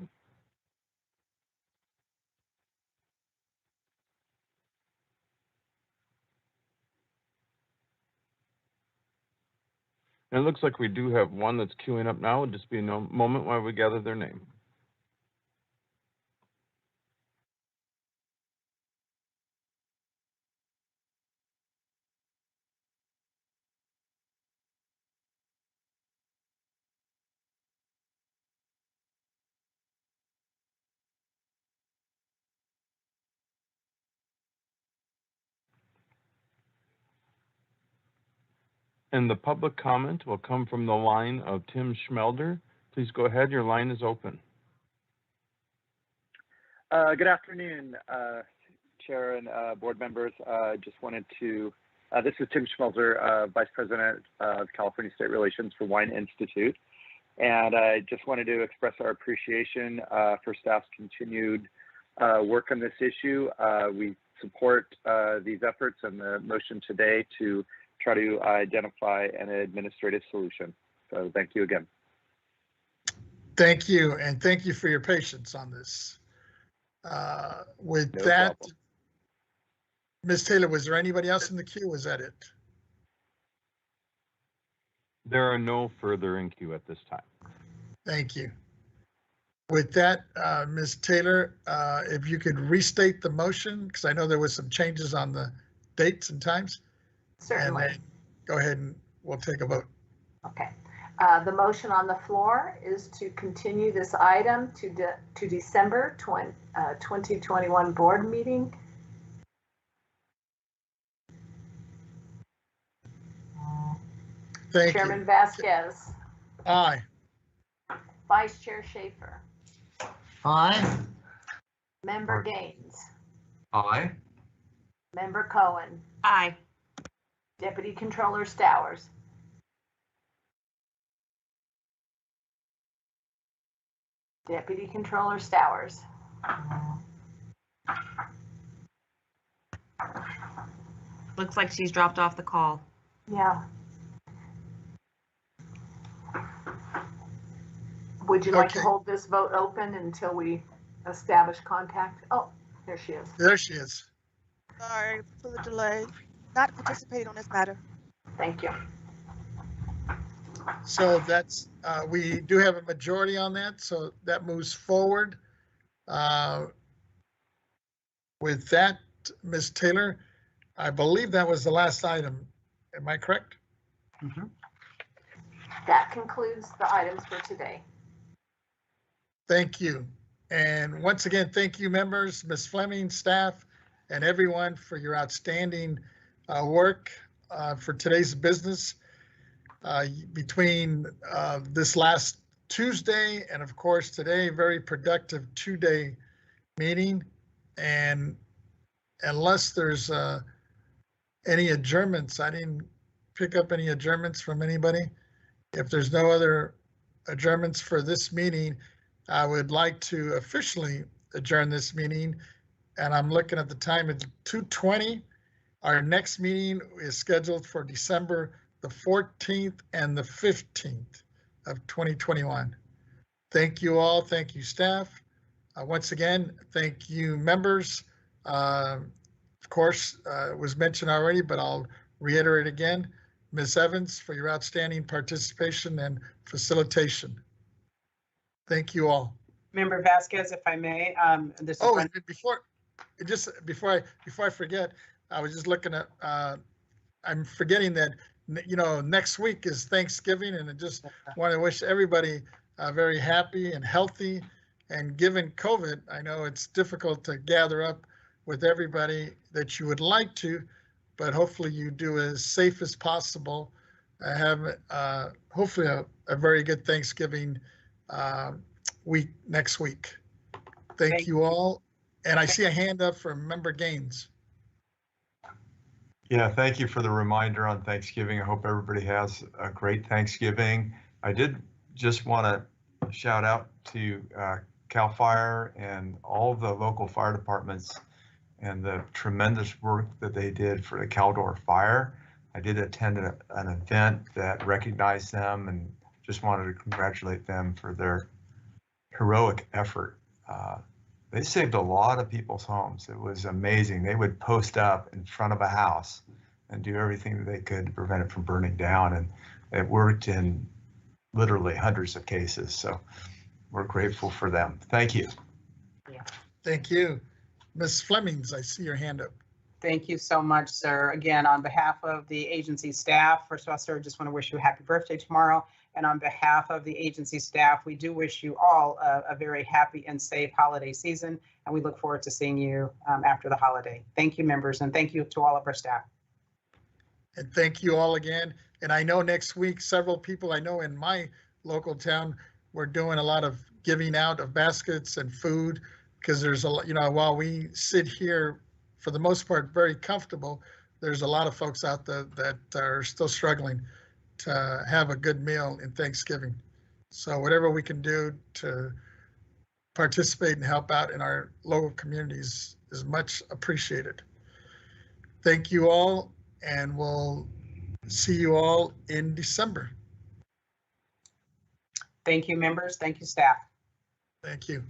And it looks like we do have one that's queuing up now. It'll just be a moment while we gather their name. And the public comment will come from the line of Tim Schmelder. Please go ahead. Your line is open. Good afternoon, Chair and board members. Just wanted to, this is Tim Schmelzer, Vice President of California State Relations for Wine Institute. And I just wanted to express our appreciation for staff's continued work on this issue. We support these efforts and the motion today to try to identify an administrative solution. So thank you again. Thank you, and thank you for your patience on this. With No that, problem. Ms. Taylor, was there anybody else in the queue? Was that it? There are no further in queue at this time. Thank you. With that, Ms. Taylor, if you could restate the motion, because I know there was some changes on the dates and times. Certainly. And then go ahead and we'll take a vote. Okay. The motion on the floor is to continue this item to December 2021 board meeting. Thank Chairman you. Vasquez, Aye. Vice Chair Schaefer, Aye. Member Gaines, Aye. Member Cohen, Aye. Deputy Controller Stowers, Deputy Controller Stowers. Looks like she's dropped off the call. Yeah. Would you like to Okay. hold this vote open until we establish contact? Oh, there she is. There she is. Sorry for the delay. Not participating on this matter. Thank you. So that's, we do have a majority on that, so that moves forward. With that, Ms. Taylor, I believe that was the last item. Am I correct? Mm-hmm. That concludes the items for today. Thank you. And once again, thank you, members, Ms. Fleming, staff, and everyone for your outstanding work for today's business. Between this last Tuesday and of course today, very productive 2-day meeting. And unless there's any adjournments, I didn't pick up any adjournments from anybody. If there's no other adjournments for this meeting, I would like to officially adjourn this meeting. And I'm looking at the time, it's 2:20. Our next meeting is scheduled for December the 14th and the 15th of 2021. Thank you all. Thank you, staff. Once again, thank you, members. Of course, it was mentioned already, but I'll reiterate again. Ms. Evans, for your outstanding participation and facilitation. Thank you all. Member Vasquez, if I may, this is. Oh, and before I forget, I was just looking at, I'm forgetting that, you know, next week is Thanksgiving, and I just want to wish everybody very happy and healthy. And given COVID, I know it's difficult to gather up with everybody that you would like to, but hopefully you do as safe as possible. Have hopefully a very good Thanksgiving week next week. Thank you all. And I see a hand up from Member Gaines. Yeah, thank you for the reminder on Thanksgiving. I hope everybody has a great Thanksgiving. I did just want to shout out to CAL FIRE and all the local fire departments and the tremendous work that they did for the Caldor fire. I did attend an event that recognized them and just wanted to congratulate them for their heroic effort. They saved a lot of people's homes. It was amazing. They would post up in front of a house and do everything that they could to prevent it from burning down. And it worked in literally hundreds of cases. So we're grateful for them. Thank you. Yeah. Thank you. Ms. Flemings, I see your hand up. Thank you so much, sir. Again, on behalf of the agency staff, first of all, sir, just want to wish you a happy birthday tomorrow. And on behalf of the agency staff, we do wish you all a very happy and safe holiday season. And we look forward to seeing you after the holiday. Thank you, members, and thank you to all of our staff. And thank you all again. And I know next week, several people I know in my local town, we're doing a lot of giving out of baskets and food, because there's a lot, while we sit here for the most part very comfortable, there's a lot of folks out there that are still struggling to have a good meal in Thanksgiving. So whatever we can do to participate and help out in our local communities is much appreciated. Thank you all, and we'll see you all in December. Thank you, members. Thank you, staff. Thank you.